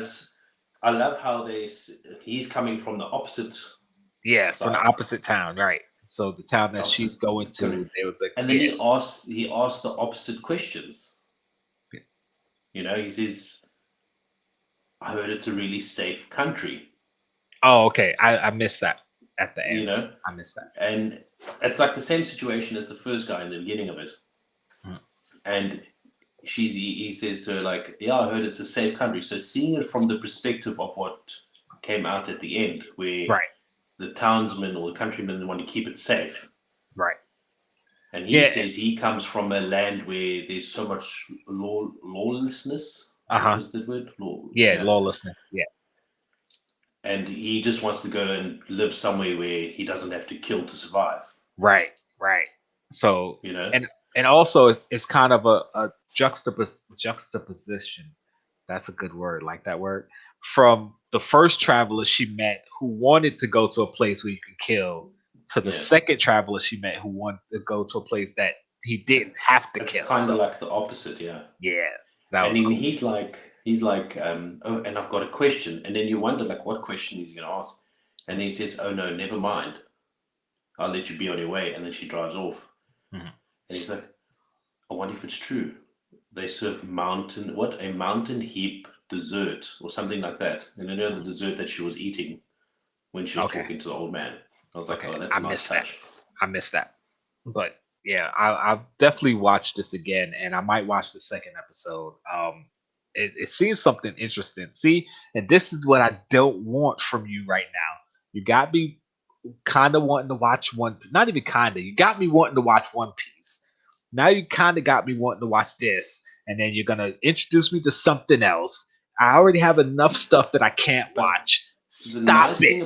Speaker 3: I love how he's coming from the opposite.
Speaker 2: Yeah,
Speaker 3: side.
Speaker 2: from the opposite town, right? So the town that she's going to, they were like,
Speaker 3: and then he asks the opposite questions.
Speaker 2: Yeah.
Speaker 3: You know, he says, "I heard it's a really safe country."
Speaker 2: Oh, okay. I missed that at the end.
Speaker 3: You know,
Speaker 2: I missed that.
Speaker 3: And it's like the same situation as the first guy in the beginning of it. And he says to her, like, "Yeah, I heard it's a safe country." So seeing it from the perspective of what came out at the end, where the townsmen or the countrymen want to keep it safe.
Speaker 2: Right.
Speaker 3: And he says he comes from a land where there's so much lawlessness. Is the word?
Speaker 2: Lawlessness. Yeah.
Speaker 3: And he just wants to go and live somewhere where he doesn't have to kill to survive.
Speaker 2: Right. So,
Speaker 3: you know,
Speaker 2: and also it's kind of a juxtaposition. That's a good word, like that word. From the first traveler she met who wanted to go to a place where you can kill, to the second traveler she met who wanted to go to a place that he didn't have to kill.
Speaker 3: It's kind of like the opposite,
Speaker 2: Yeah.
Speaker 3: And then he's like, oh, and I've got a question. And then you wonder, like, what question is he going to ask? And he says, "Oh, no, never mind. I'll let you be on your way." And then she drives off. And he's like, "I wonder if it's true. They serve a mountain heap dessert or something like that." And you know the dessert that she was eating when she was talking to the old man. I was like, "Oh, that's a nice touch."
Speaker 2: I missed that. But yeah, I'll definitely watch this again, and I might watch the second episode. It seems something interesting. See, and this is what I don't want from you right now. You got me kind of wanting to watch not even kind of, you got me wanting to watch One Piece. Now you kind of got me wanting to watch this, and then you're gonna introduce me to something else. I already have enough stuff that I can't watch. Stop
Speaker 3: the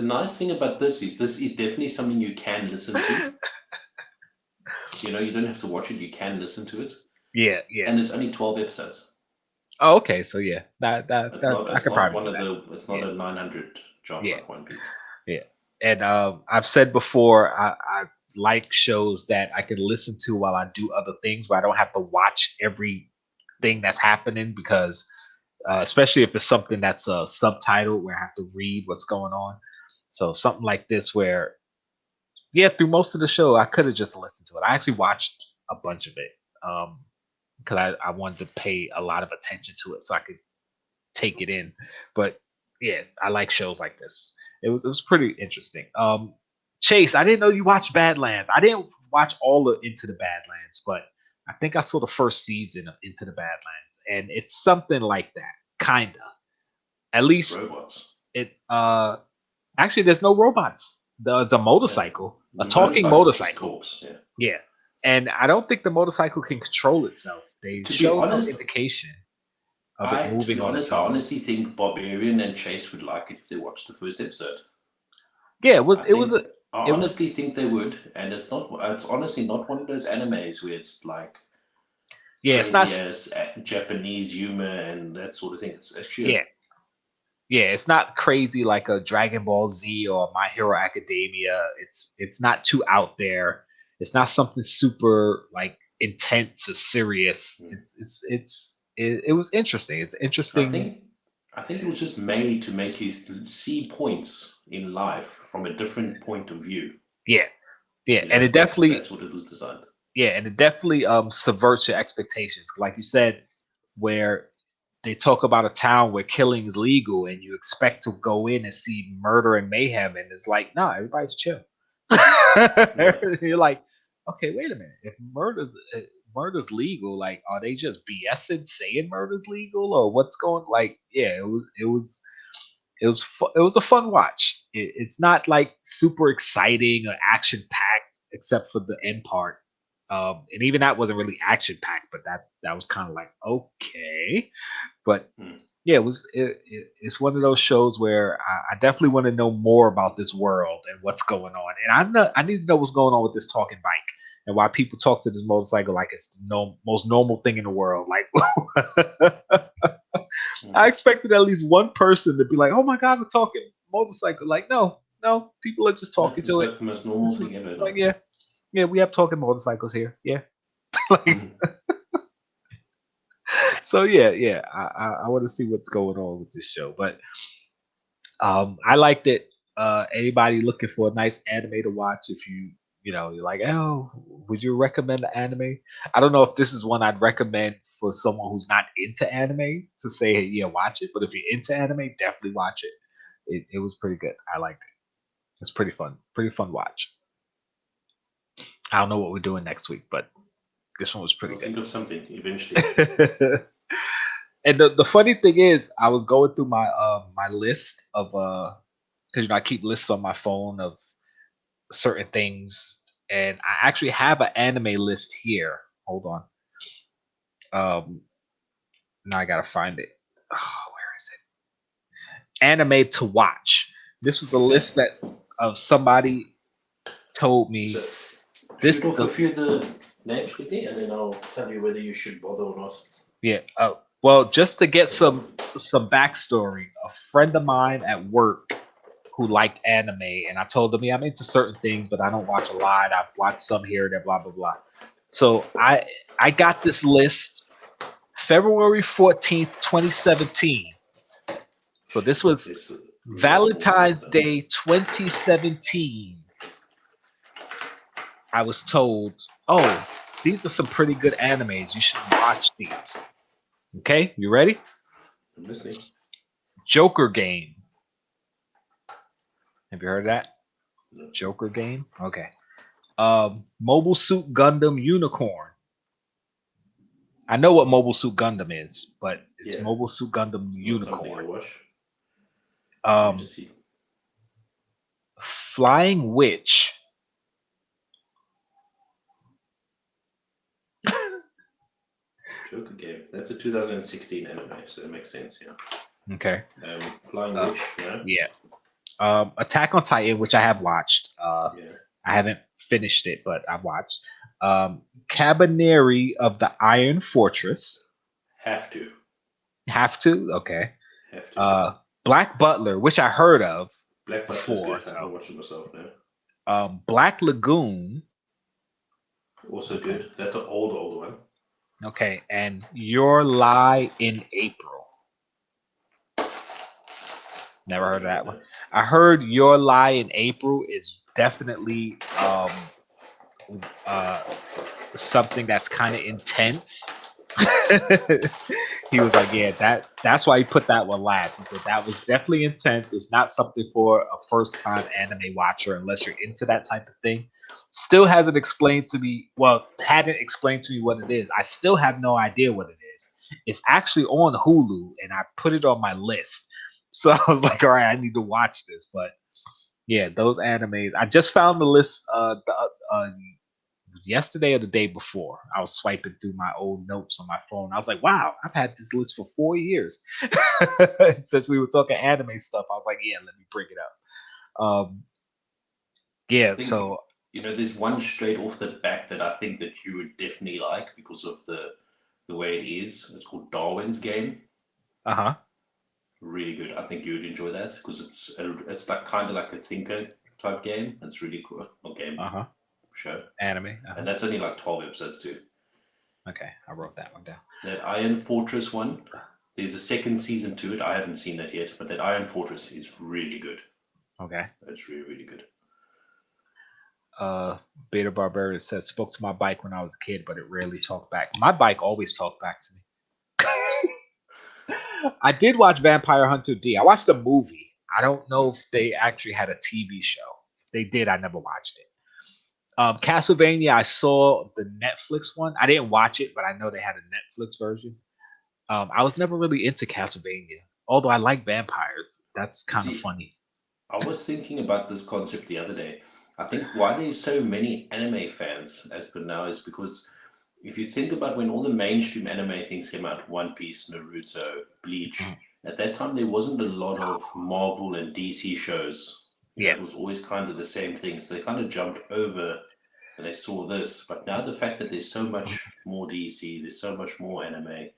Speaker 3: nice thing about this is definitely something you can listen to. You know, you don't have to watch it; you can listen to it.
Speaker 2: Yeah.
Speaker 3: And there's only 12 episodes.
Speaker 2: Oh, okay. So I could probably do that.
Speaker 3: It's not a 900 job like One Piece.
Speaker 2: Yeah. And I've said before, I like shows that I can listen to while I do other things, where I don't have to watch everything that's happening because, especially if it's something that's a subtitle where I have to read what's going on. So something like this, where yeah, through most of the show, I could have just listened to it. I actually watched a bunch of it because I wanted to pay a lot of attention to it so I could take it in. But yeah, I like shows like this. It was pretty interesting. Chase, I didn't know you watched Badlands. I didn't watch all of Into the Badlands, but I think I saw the first season of Into the Badlands, and it's something like that, kinda. At
Speaker 3: It's
Speaker 2: least
Speaker 3: robots.
Speaker 2: it. Actually, there's no robots. The motorcycle,
Speaker 3: The
Speaker 2: a talking
Speaker 3: just
Speaker 2: motorcycle.
Speaker 3: talks. Yeah.
Speaker 2: Yeah, and I don't think the motorcycle can control itself. They
Speaker 3: To be
Speaker 2: show no
Speaker 3: honest,
Speaker 2: indication of it
Speaker 3: to
Speaker 2: moving
Speaker 3: be
Speaker 2: on its
Speaker 3: honest, I
Speaker 2: own.
Speaker 3: honestly think Barbarian and Chase would like it if they watched the first episode.
Speaker 2: Yeah, it was.
Speaker 3: I
Speaker 2: It was
Speaker 3: think
Speaker 2: a.
Speaker 3: I
Speaker 2: It was.
Speaker 3: honestly think they would, and it's not. It's honestly not one of those animes where it's like
Speaker 2: Yeah, it's
Speaker 3: crazy
Speaker 2: not.
Speaker 3: as Japanese humor and that sort of thing. It's actually
Speaker 2: Yeah, yeah, it's not crazy like a Dragon Ball Z or My Hero Academia. It's not too out there. It's not something super like intense or serious. It was interesting. It's
Speaker 3: I
Speaker 2: interesting.
Speaker 3: think it was just made to make you see points in life from a different point of view.
Speaker 2: Yeah, yeah,
Speaker 3: You
Speaker 2: and
Speaker 3: know,
Speaker 2: it definitely.
Speaker 3: that's what it was designed.
Speaker 2: Yeah, and it definitely subverts your expectations. Like you said, where they talk about a town where killing is legal, and you expect to go in and see murder and mayhem, and it's like, no, everybody's chill.
Speaker 3: Yeah.
Speaker 2: You're like, okay, wait a minute. If murder's legal, like, are they just BSing saying murder's legal, or what's going? Like, yeah, it was a fun watch. It's not like super exciting or action packed, except for the end part. And even that wasn't really action packed, but that was kind of like okay. But
Speaker 3: Hmm.
Speaker 2: yeah, it's one of those shows where I definitely want to know more about this world and what's going on. And I need to know what's going on with this talking bike and why people talk to this motorcycle like it's the most normal thing in the world. Like I expected at least one person to be like, "Oh my god, a talking motorcycle!" Like, no, no, people are just
Speaker 3: No,
Speaker 2: talking
Speaker 3: it's
Speaker 2: to it.
Speaker 3: like the most normal
Speaker 2: This is
Speaker 3: thing ever.
Speaker 2: like, yeah, yeah, we have talking motorcycles here. Yeah, like, so yeah, yeah. I want to see what's going on with this show, but I liked it. Anybody looking for a nice anime to watch? If you're like, oh, would you recommend the anime? I don't know if this is one I'd recommend for someone who's not into anime to say, hey, yeah, watch it. But if you're into anime, definitely watch it. It was pretty good. I liked it. It's pretty fun watch. I don't know what we're doing next week, but this one was pretty
Speaker 3: I'll
Speaker 2: good.
Speaker 3: think of something eventually.
Speaker 2: And the funny thing is, I was going through my list of because I keep lists on my phone of certain things, and I actually have an anime list here. Hold on. Now I gotta find it. Oh, where is it? Anime to watch. This was the list that of somebody told me.
Speaker 3: So,
Speaker 2: This
Speaker 3: shoot off a few of the names quickly, and then I'll tell you whether you should bother or not.
Speaker 2: yeah. Well, just to get some backstory, a friend of mine at work who liked anime, and I told him, yeah, I'm into certain things, but I don't watch a lot. I've watched some here and there, blah blah blah. So I got this list February 14th, 2017. So this was Valentine's Day 2017. I was told, oh, these are some pretty good animes. You should watch these. Okay, you ready?
Speaker 3: I'm listening.
Speaker 2: Joker Game. Have you heard of that?
Speaker 3: No.
Speaker 2: Joker Game? Okay. Mobile Suit Gundam Unicorn. I know what Mobile Suit Gundam is, but it's Mobile Suit Gundam Unicorn. Flying Witch.
Speaker 3: Joker Game. That's a 2016 anime, so that makes sense, yeah.
Speaker 2: Okay.
Speaker 3: Flying Witch, yeah.
Speaker 2: Yeah. Attack on Titan, which I have watched.
Speaker 3: Yeah.
Speaker 2: I haven't finished it, but I've watched. Cabaneri of the Iron Fortress.
Speaker 3: Have to.
Speaker 2: Have to? Okay.
Speaker 3: Have to.
Speaker 2: Black Butler, which I heard of.
Speaker 3: Black Butler's
Speaker 2: before.
Speaker 3: good. I haven't watched it myself now.
Speaker 2: Black Lagoon.
Speaker 3: Also good. That's an old one.
Speaker 2: Okay, and Your Lie in April. Never heard of that one. I heard Your Lie in April is definitely something that's kind of intense. He was like, yeah, that's why he put that one last. He said that was definitely intense. It's not something for a first-time anime watcher unless you're into that type of thing. Still hasn't explained to me. Well, hadn't explained to me what it is. I still have no idea what it is. It's actually on Hulu, and I put it on my list. So I was like, all right, I need to watch this. But yeah, those animes. I just found the list yesterday or the day before. I was swiping through my old notes on my phone. I was like, wow, I've had this list for 4 years. Since we were talking anime stuff, I was like, yeah, let me bring it up. Yeah, so
Speaker 3: there's one straight off the back that I think that you would definitely like because of the way it is. It's called Darwin's Game. Really good. I think you would enjoy that because it's like kind of like a thinker type game. It's really cool. Or game. Show.
Speaker 2: Anime.
Speaker 3: And that's only like 12 episodes too.
Speaker 2: Okay, I wrote that one down.
Speaker 3: That Iron Fortress one, there's a second season to it. I haven't seen that yet, but that Iron Fortress is really good.
Speaker 2: Okay.
Speaker 3: It's really, really good.
Speaker 2: Beta Barbarian says, spoke to my bike when I was a kid, but it rarely talked back. My bike always talked back to me. I did watch Vampire Hunter D. I watched the movie. I don't know if they actually had a TV show. If they did, I never watched it. Castlevania, I saw the Netflix one. I didn't watch it, but I know they had a Netflix version. I was never really into Castlevania, although I like vampires. That's kind of funny.
Speaker 3: I was thinking about this concept the other day. I think why there's so many anime fans as per now is because if you think about when all the mainstream anime things came out, One Piece, Naruto, Bleach, at that time there wasn't a lot of Marvel and DC shows. Yeah. It was always kind of the same thing. So they kind of jumped over and they saw this. But now the fact that there's so much more DC, there's so much more anime,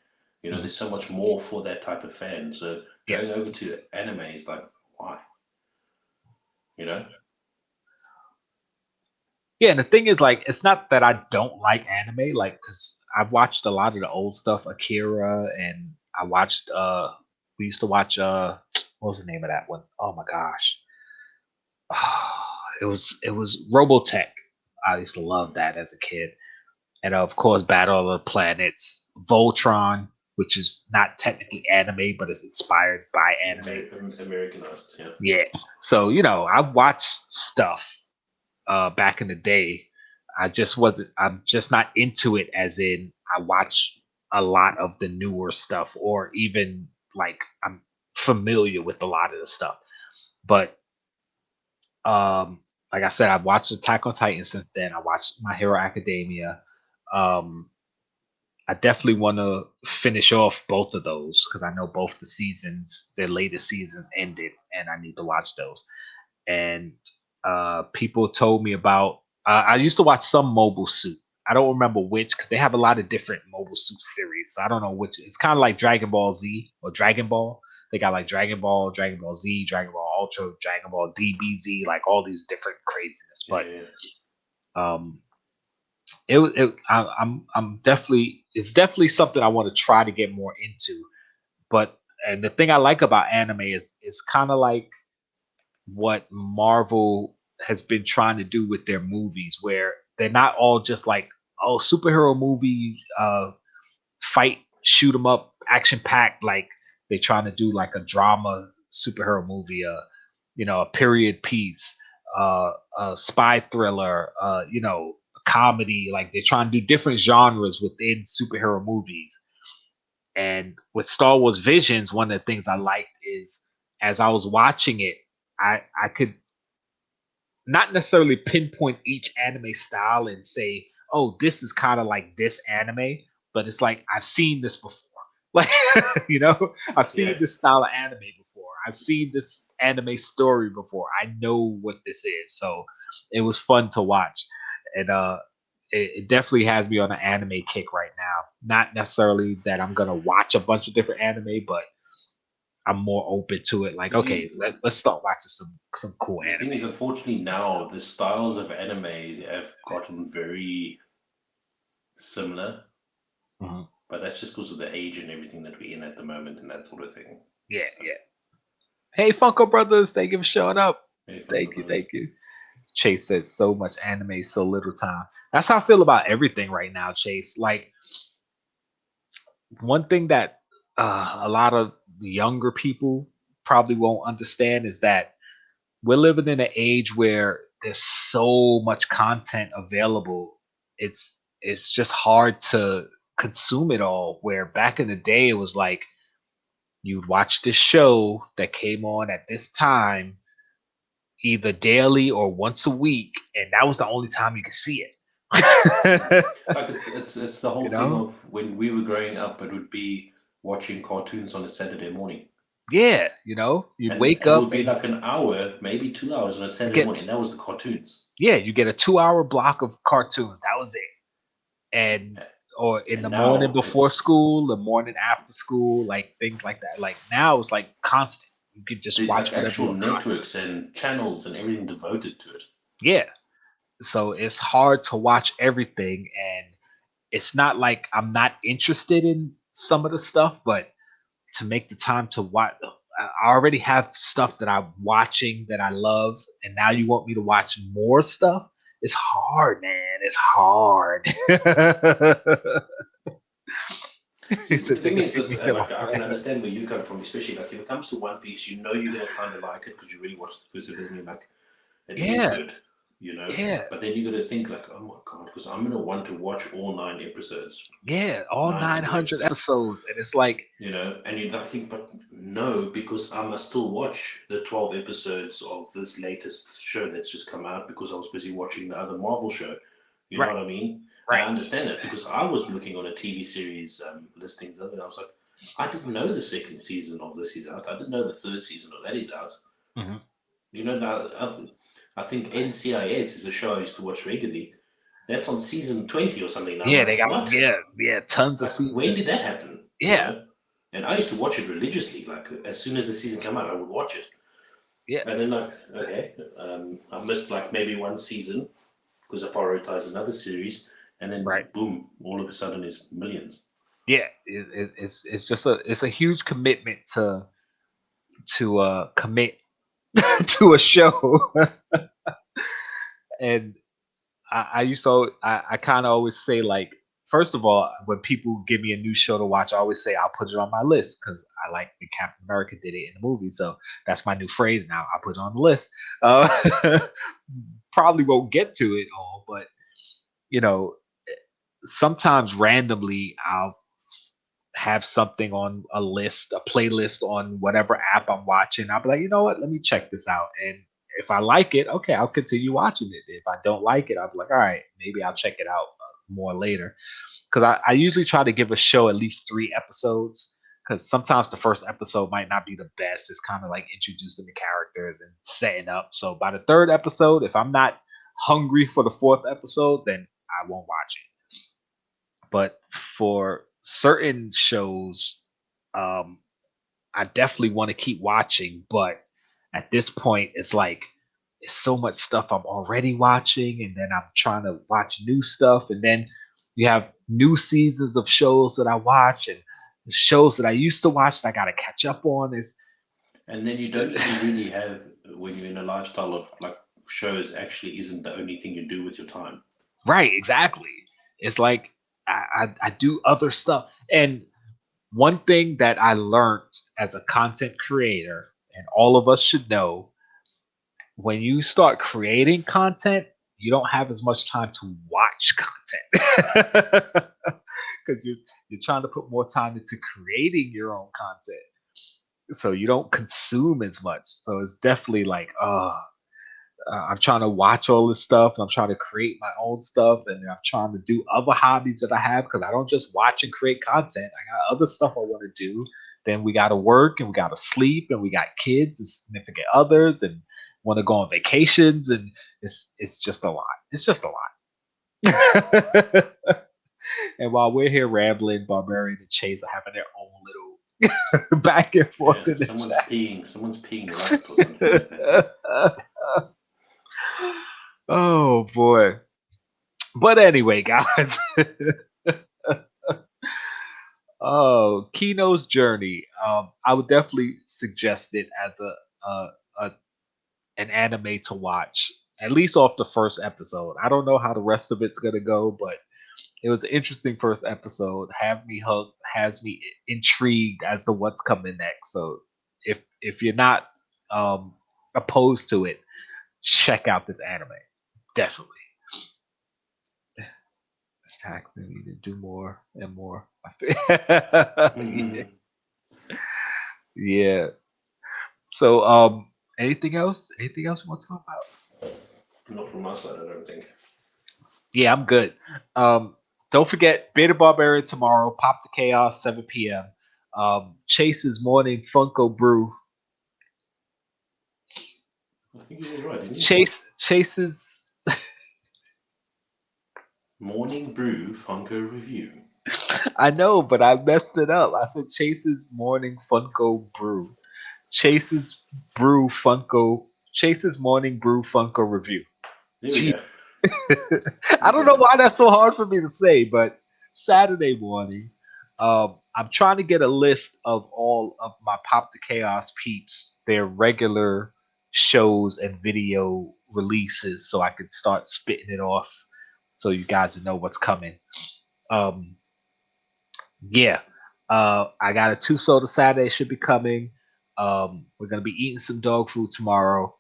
Speaker 3: there's so much more for that type of fan. So going over to anime is like, why?
Speaker 2: Yeah, and the thing is, like, it's not that I don't like anime, like, because I've watched a lot of the old stuff, Akira, and I watched, we used to watch, what was the name of that one? Oh my gosh. It was Robotech. I used to love that as a kid. And of course, Battle of the Planets, Voltron, which is not technically anime, but is inspired by anime.
Speaker 3: Americanized, yeah.
Speaker 2: Yeah. So, I've watched stuff back in the day. I'm just not into it as in I watch a lot of the newer stuff or even like I'm familiar with a lot of the stuff. But like I said, I've watched Attack on Titan since then. I watched My Hero Academia. I definitely want to finish off both of those because I know both their latest seasons ended, and I need to watch those. And people told me about. I used to watch some Mobile Suit. I don't remember which because they have a lot of different Mobile Suit series, so I don't know which. It's kind of like Dragon Ball Z or Dragon Ball. They got like Dragon Ball Z, Dragon Ball Ultra, Dragon Ball DBZ, like all these different craziness. But it's definitely something I want to try to get more into. And the thing I like about anime is it's kind of like what Marvel has been trying to do with their movies, where they're not all just like, oh, superhero movie, fight, shoot 'em up, action packed. Like they're trying to do like a drama superhero movie, a period piece, a spy thriller, a comedy. Like they're trying to do different genres within superhero movies. And with Star Wars Visions, one of the things I liked is as I was watching it, I could not necessarily pinpoint each anime style and say, oh, this is kind of like this anime, but it's like I've seen this before. Like, I've seen this style of anime before. I've seen this anime story before. I know what this is. So it was fun to watch. And it definitely has me on an anime kick right now. Not necessarily that I'm going to watch a bunch of different anime, but I'm more open to it. Like, okay, let's start watching some cool
Speaker 3: The
Speaker 2: anime.
Speaker 3: thing is, unfortunately, now the styles of anime have gotten very similar.
Speaker 2: Mm-hmm.
Speaker 3: But that's just because of the age and everything that we're in at the moment and that sort of thing.
Speaker 2: Yeah. Hey, Funko Brothers, thank you for showing up.
Speaker 3: Hey,
Speaker 2: Thank you. Chase said so much anime, so little time. That's how I feel about everything right now, Chase. Like, one thing that a lot of the younger people probably won't understand is that we're living in an age where there's so much content available. It's just hard to consume it all. Where back in the day, it was like you'd watch this show that came on at this time, either daily or once a week, and that was the only time you could see it.
Speaker 3: Like it's the whole thing of when we were growing up, it would be watching cartoons on a Saturday morning.
Speaker 2: Yeah, you'd wake up.
Speaker 3: It would be like an hour, maybe 2 hours on a Saturday morning, and that was the cartoons.
Speaker 2: Yeah, you get a 2-hour block of cartoons. That was it. Or in the morning before school, the morning after school, like things like that. Like now it's like constant. You could just watch
Speaker 3: like actual networks and channels and everything devoted to it.
Speaker 2: Yeah. So it's hard to watch everything, and it's not like I'm not interested in some of the stuff, but to make the time to watch, I already have stuff that I'm watching that I love, and now you want me to watch more stuff? It's hard, man. It's hard.
Speaker 3: The thing is, like, I can understand where you've come from, especially like if it comes to One Piece, you're gonna kind of like it because you really watched the first episode and you're like, it is good,
Speaker 2: Yeah.
Speaker 3: But then you got to think like, oh my god, because I'm gonna want to watch all 9 episodes.
Speaker 2: Yeah, all 900 episodes, and it's like,
Speaker 3: and you think, but no, because I must still watch the 12 episodes of this latest show that's just come out because I was busy watching the other Marvel show. You know what I mean? Right. I understand it because I was looking on a TV series listings and I was like, I didn't know the second season of this is out. I didn't know the third season of that is out.
Speaker 2: Mm-hmm.
Speaker 3: Now, I think NCIS is a show I used to watch regularly. That's on season 20 or something now.
Speaker 2: Yeah, they got tons of seasons.
Speaker 3: When did that happen?
Speaker 2: Yeah.
Speaker 3: And I used to watch it religiously. Like as soon as the season came out, I would watch it.
Speaker 2: Yeah.
Speaker 3: And then okay, I missed like maybe one season because I prioritized another series. And then boom, all of a sudden it's millions.
Speaker 2: Yeah, it's just a huge commitment to commit to a show. And I kind of always say, like, first of all, when people give me a new show to watch, I always say I'll put it on my list because I like the Captain America did it in the movie, so that's my new phrase now. I'll put it on the list. Probably won't get to it all, but sometimes randomly I'll have something on a list, a playlist on whatever app I'm watching. I'll be like, you know what? Let me check this out. And if I like it, okay, I'll continue watching it. If I don't like it, I'll be like, all right, maybe I'll check it out more later. Because I usually try to give a show at least 3 episodes. Because sometimes the first episode might not be the best. It's kind of like introducing the characters and setting up. So by the 3rd episode, if I'm not hungry for the 4th episode, then I won't watch it. But for certain shows, I definitely want to keep watching. But at this point, it's like it's so much stuff I'm already watching, and then I'm trying to watch new stuff, and then you have new seasons of shows that I watch and shows that I used to watch that I got to catch up on.
Speaker 3: And then you don't even really have, when you're in a lifestyle of like shows, actually isn't the only thing you do with your time.
Speaker 2: Right, exactly. It's like I do other stuff. And one thing that I learned as a content creator, and all of us should know, when you start creating content, you don't have as much time to watch content because you're trying to put more time into creating your own content, so you don't consume as much. So it's definitely like, I'm trying to watch all this stuff, and I'm trying to create my own stuff, and I'm trying to do other hobbies that I have because I don't just watch and create content. I got other stuff I want to do. Then we got to work, and we got to sleep, and we got kids and significant others, and want to go on vacations, and it's just a lot. It's just a lot. And while we're here rambling, Barbarian and Chase are having their own little back and forth in the
Speaker 3: someone's peeing rust or something like that.
Speaker 2: Oh boy. But anyway, guys. Oh, Kino's Journey. I would definitely suggest it as an anime to watch, at least off the first episode. I don't know how the rest of it's gonna go, but it was an interesting first episode. Have me hooked, has me intrigued as to what's coming next. So if you're not opposed to it, check out this anime. Definitely. It's taxing me to do more and more. Yeah. So anything else? Anything else you want to talk about?
Speaker 3: Not from my side, I don't think.
Speaker 2: Yeah, I'm good. Don't forget Beta Barbarian tomorrow. Pop the Chaos 7 p.m. Chase's morning Funko Brew.
Speaker 3: I think you did right, didn't you?
Speaker 2: Chase's
Speaker 3: Morning Brew Funko Review.
Speaker 2: I know, but I messed it up. I said Chase's morning Funko Brew. Chase's Brew Funko. Chase's morning Brew Funko Review.
Speaker 3: There we go.
Speaker 2: I don't know why that's so hard for me to say, but Saturday morning, I'm trying to get a list of all of my Pop the Chaos peeps, their regular shows and video releases, so I can start spitting it off, so you guys know what's coming. Yeah, I got a K2so Saturday should be coming. We're gonna be eating some dog food tomorrow.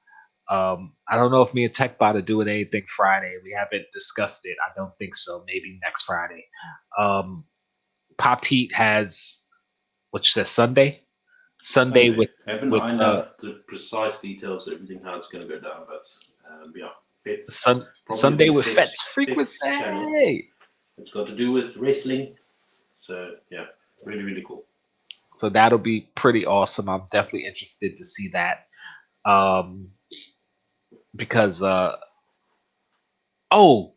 Speaker 2: I don't know if me and TechBot are doing anything Friday. We haven't discussed it. I don't think so. Maybe next Friday. Pop Heat has what you said Sunday. Sunday with
Speaker 3: I haven't ironed out the precise details of everything how it's going to go down, but yeah, Fet's
Speaker 2: Sunday with Fet's frequency.
Speaker 3: It's got to do with wrestling, so yeah, really really cool.
Speaker 2: So that'll be pretty awesome. I'm definitely interested to see that. Because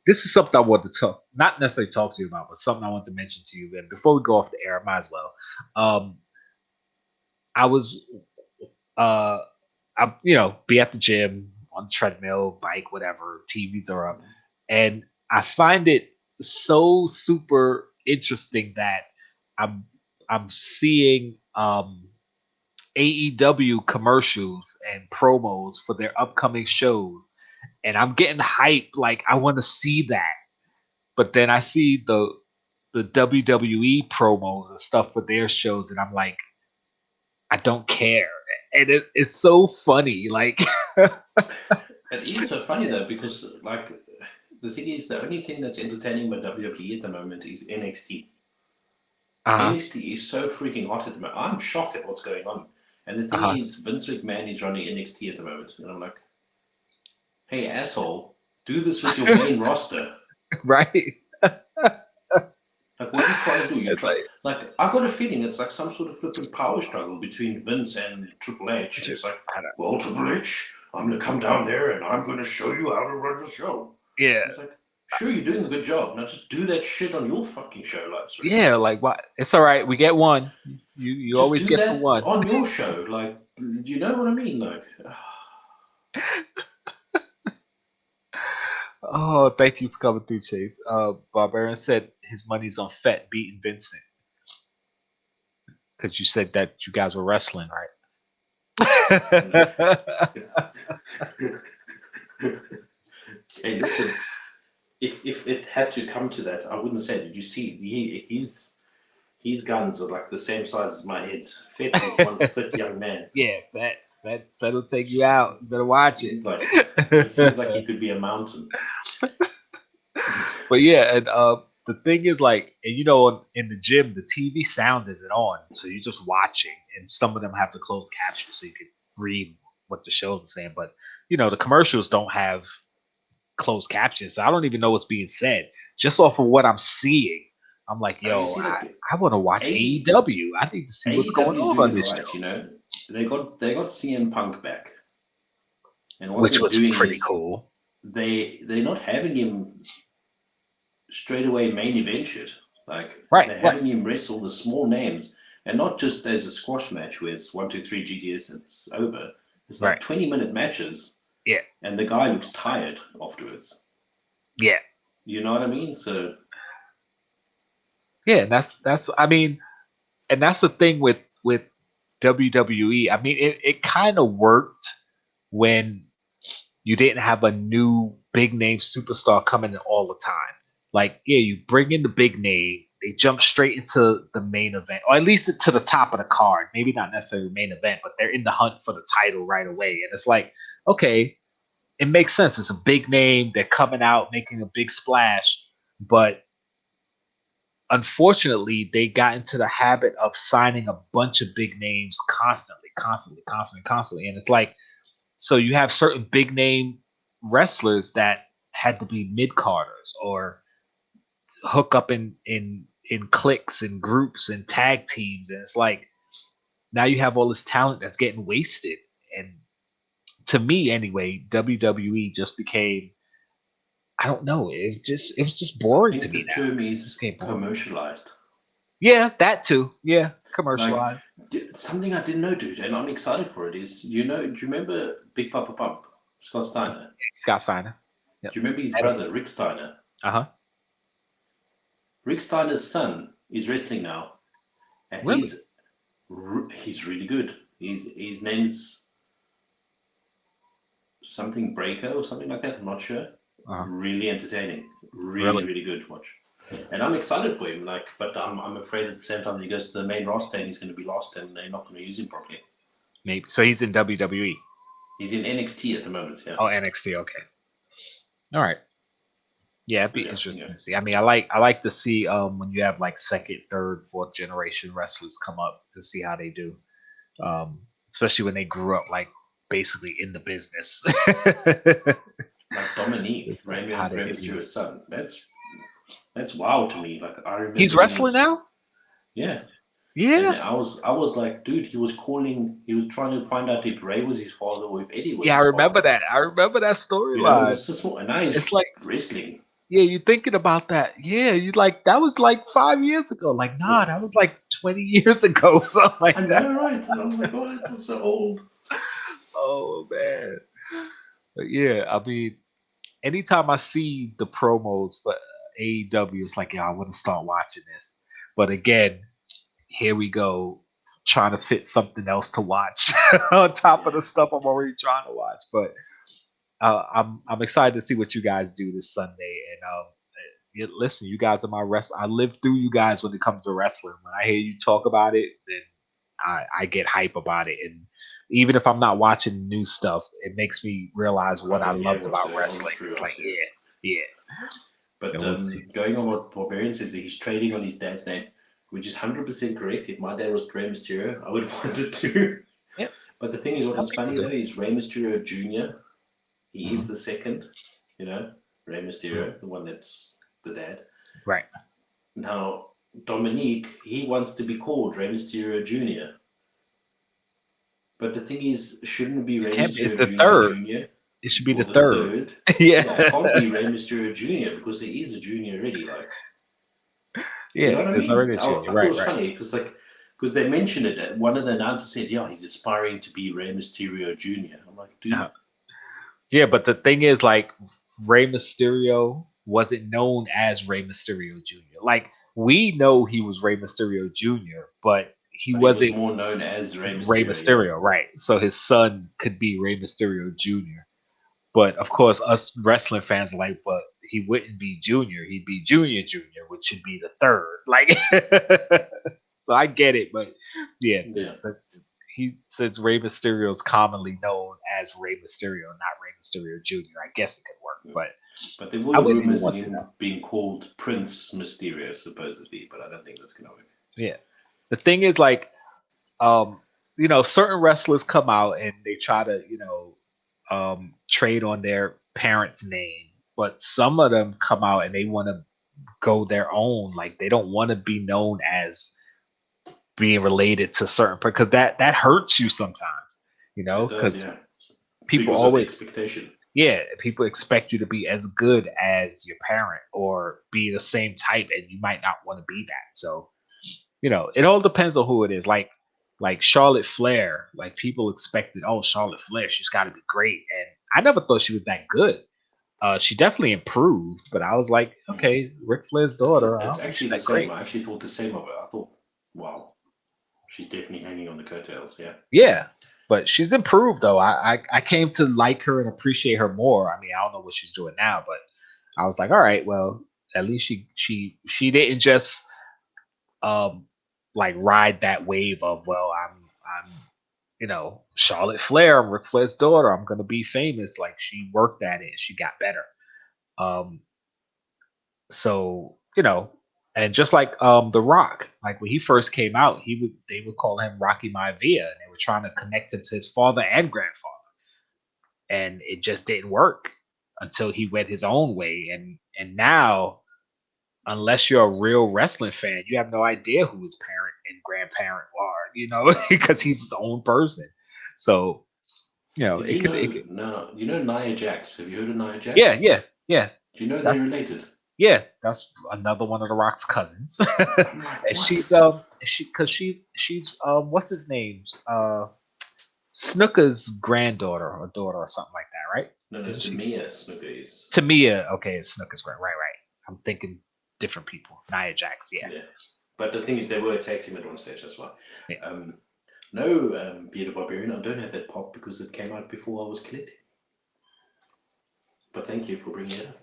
Speaker 2: this is something I want to not necessarily talk to you about, but something I want to mention to you. And before we go off the air, I might as well. I was be at the gym on the treadmill, bike, whatever, TVs are up, and I find it so super interesting that I'm seeing AEW commercials and promos for their upcoming shows, and I'm getting hyped. Like I want to see that, but then I see the WWE promos and stuff for their shows, and I'm like, I don't care, and it's so funny. Like
Speaker 3: it is so funny though, because like the thing is, the only thing that's entertaining about WWE at the moment is NXT. NXT is so freaking hot at the moment. I'm shocked at what's going on. And the thing is, Vince McMahon is running NXT at the moment. And I'm like, hey, asshole, do this with your main roster.
Speaker 2: Right.
Speaker 3: Like, what are you trying to do? Like, I got a feeling it's like some sort of flipping power struggle between Vince and Triple H. It's like, well, Triple H, I'm going to come down there and I'm going to show you how to run the show.
Speaker 2: Yeah.
Speaker 3: It's like, sure, you're doing a good job. Now just do that shit on your fucking show, like.
Speaker 2: Yeah, like what? It's all right. We get one. You
Speaker 3: just
Speaker 2: always
Speaker 3: do
Speaker 2: get
Speaker 3: that
Speaker 2: the one
Speaker 3: on your show. Like, do you know what I mean? Like.
Speaker 2: Oh, thank you for coming through, Chase. Barbarian said his money's on Fett beating Vincent because you said that you guys were wrestling, right?
Speaker 3: Hey, listen. If it had to come to that, I wouldn't say. Did you see his guns are like the same size as my head. Fett is one fit young man.
Speaker 2: Yeah, Fett will take you out. You better watch it.
Speaker 3: He's like, he seems like he could be a mountain.
Speaker 2: But yeah, and the thing is, like, and you know, in the gym, the TV sound isn't on, so you're just watching, and some of them have the closed captions so you can read what the shows are saying. But you know, the commercials don't have closed captions, so I don't even know what's being said. Just off of what I'm seeing, I'm like, yo, I want to watch AEW. I need to see what's going on this show.
Speaker 3: You know, they got CM Punk back, and
Speaker 2: which was pretty cool.
Speaker 3: They're not having him straight away main event shit. Like they're having him wrestle the small names And not just there's a squash match where it's 1, 2, 3 GTS and it's over. It's like
Speaker 2: Right.
Speaker 3: 20-minute matches.
Speaker 2: Yeah.
Speaker 3: And the guy looks tired afterwards.
Speaker 2: Yeah.
Speaker 3: You know what I mean? So
Speaker 2: yeah, that's I mean, and that's the thing with WWE. I mean, it kind of worked when you didn't have a new big name superstar coming in all the time. Like, yeah, you bring in the big name, they jump straight into the main event, or at least to the top of the card. Maybe not necessarily the main event, but they're in the hunt for the title right away. And it's like, okay, it makes sense. It's a big name. They're coming out, making a big splash. But unfortunately, they got into the habit of signing a bunch of big names constantly. And it's like, so you have certain big name wrestlers that had to be mid carders or hook up in cliques and groups and tag teams, and it's like now you have all this talent that's getting wasted. And to me, anyway, WWE just became, I don't know, it was just boring to me.
Speaker 3: The term is commercialized.
Speaker 2: Yeah, that too. Yeah, commercialized.
Speaker 3: Like, something I didn't know, dude, and I'm excited for it. Is do you remember Big Papa Pump, Scott Steiner?
Speaker 2: Scott Steiner. Yep.
Speaker 3: Do you remember his brother, Rick Steiner? Rick Steiner's son is wrestling now, and
Speaker 2: really?
Speaker 3: he's really good. His name's something Breaker or something like that. I'm not sure. Really entertaining. Really good watch. And I'm excited for him. Like, but I'm afraid at the same time that he goes to the main roster and he's going to be lost and they're not going to use him properly.
Speaker 2: Maybe. So he's in WWE.
Speaker 3: He's in NXT at the moment. Yeah.
Speaker 2: Oh, NXT. Okay. All right. Yeah, it'd be interesting to see. I mean, I like to see when you have like second, third, fourth generation wrestlers come up to see how they do. Especially when they grew up like basically in the business.
Speaker 3: Like Dominique, Rey Mysterio's son. That's wild to me. Like I remember
Speaker 2: he's wrestling now.
Speaker 3: Yeah.
Speaker 2: Yeah.
Speaker 3: And I was like, dude, he was trying to find out if Ray was his father or if Eddie was.
Speaker 2: Yeah,
Speaker 3: his
Speaker 2: I remember
Speaker 3: father.
Speaker 2: that. I remember that storyline.
Speaker 3: And now he's like wrestling.
Speaker 2: Yeah, you're thinking about that. Yeah, you like that was like 5 years ago. Like, nah, that was like 20 years ago. Something like
Speaker 3: I know,
Speaker 2: that.
Speaker 3: right? Oh my god, I'm so old.
Speaker 2: Oh man. But yeah, I mean, anytime I see the promos for AEW, it's like, yeah, I want to start watching this. But again, here we go, trying to fit something else to watch on top of the stuff I'm already trying to watch. But I'm excited to see what you guys do this Sunday. And listen, you guys are my wrestler. I live through you guys when it comes to wrestling. When I hear you talk about it, then I get hype about it. And even if I'm not watching new stuff, it makes me realize what I loved about wrestling. It's like, yeah.
Speaker 3: But going on what Barbarian says, that he's trading on his dad's name, which is 100% correct. If my dad was Rey Mysterio, I would want it too.
Speaker 2: Yep.
Speaker 3: But the thing is, what's funny though is Rey Mysterio Jr. He is the second, Rey Mysterio, the one that's the dad.
Speaker 2: Right.
Speaker 3: Now, Dominique, he wants to be called Rey Mysterio Jr. But the thing is, shouldn't it be Rey Mysterio Jr.?
Speaker 2: It should be the third. Yeah.
Speaker 3: It can't be Rey Mysterio Jr. because there is a junior already. Like,
Speaker 2: yeah,
Speaker 3: you know what I mean?
Speaker 2: Already a junior.
Speaker 3: I thought it was funny because they mentioned it. One of the announcers said, "Yeah, he's aspiring to be Rey Mysterio Jr." I'm like, dude.
Speaker 2: Yeah, but the thing is, like, Rey Mysterio wasn't known as Rey Mysterio Jr. Like, we know he was Rey Mysterio Jr., but he wasn't
Speaker 3: was more known as Rey
Speaker 2: Mysterio, right? So his son could be Rey Mysterio Jr. But of course, us wrestling fans are like, but he wouldn't be Junior; he'd be Junior, which should be the third. Like, so I get it, but yeah. But he says Rey Mysterio is commonly known as Rey Mysterio, not Rey Mysterio Jr. I guess it could work,
Speaker 3: but there were rumors of him being called Prince Mysterio supposedly, but I don't think that's gonna work.
Speaker 2: Yeah, the thing is, like, certain wrestlers come out and they try to, trade on their parents' name, but some of them come out and they want to go their own. Like, they don't want to be known as being related to certain, because that hurts you sometimes, because people always
Speaker 3: expectation.
Speaker 2: Yeah, people expect you to be as good as your parent or be the same type, and you might not want to be that. So it all depends on who it is. Like Charlotte Flair, like people expected, oh, Charlotte Flair, she's got to be great, and I never thought she was that good. She definitely improved, but I was like, okay, Ric Flair's daughter. I
Speaker 3: It's
Speaker 2: don't think
Speaker 3: actually
Speaker 2: she's
Speaker 3: the
Speaker 2: that
Speaker 3: same.
Speaker 2: great.
Speaker 3: I actually thought the same of her. I thought, wow, she's definitely hanging on the coattails. Yeah.
Speaker 2: Yeah, but she's improved though. I came to like her and appreciate her more. I mean, I don't know what she's doing now, but I was like, all right, well, at least she didn't just um like ride that wave of, well, I'm Charlotte Flair, I'm Ric Flair's daughter, I'm gonna be famous. Like, she worked at it and she got better. Um so and just like The Rock, like when he first came out, they would call him Rocky Maivia, and they were trying to connect him to his father and grandfather, and it just didn't work until he went his own way. And now, unless you're a real wrestling fan, you have no idea who his parent and grandparent are, because he's his own person. So,
Speaker 3: Did
Speaker 2: it
Speaker 3: you
Speaker 2: could,
Speaker 3: know? No, you know Nia Jax. Have you heard of Nia
Speaker 2: yeah,
Speaker 3: Jax?
Speaker 2: yeah.
Speaker 3: Do you know they're
Speaker 2: That's
Speaker 3: related?
Speaker 2: Yeah, that's another one of The Rock's cousins.
Speaker 3: I'm like,
Speaker 2: And
Speaker 3: what?
Speaker 2: she's what's his name? Snooker's granddaughter or daughter or something like that, right?
Speaker 3: No,
Speaker 2: Isn't she?
Speaker 3: Tamia Snooker is.
Speaker 2: Tamia, okay, it's Snooker's grand, right. I'm thinking different people. Nia Jax, yeah.
Speaker 3: But the thing is, they were a tag team at one stage. That's why.
Speaker 2: Yeah.
Speaker 3: No, Peter Barbarian. I don't have that pop because it came out before I was collecting. But thank you for bringing it up.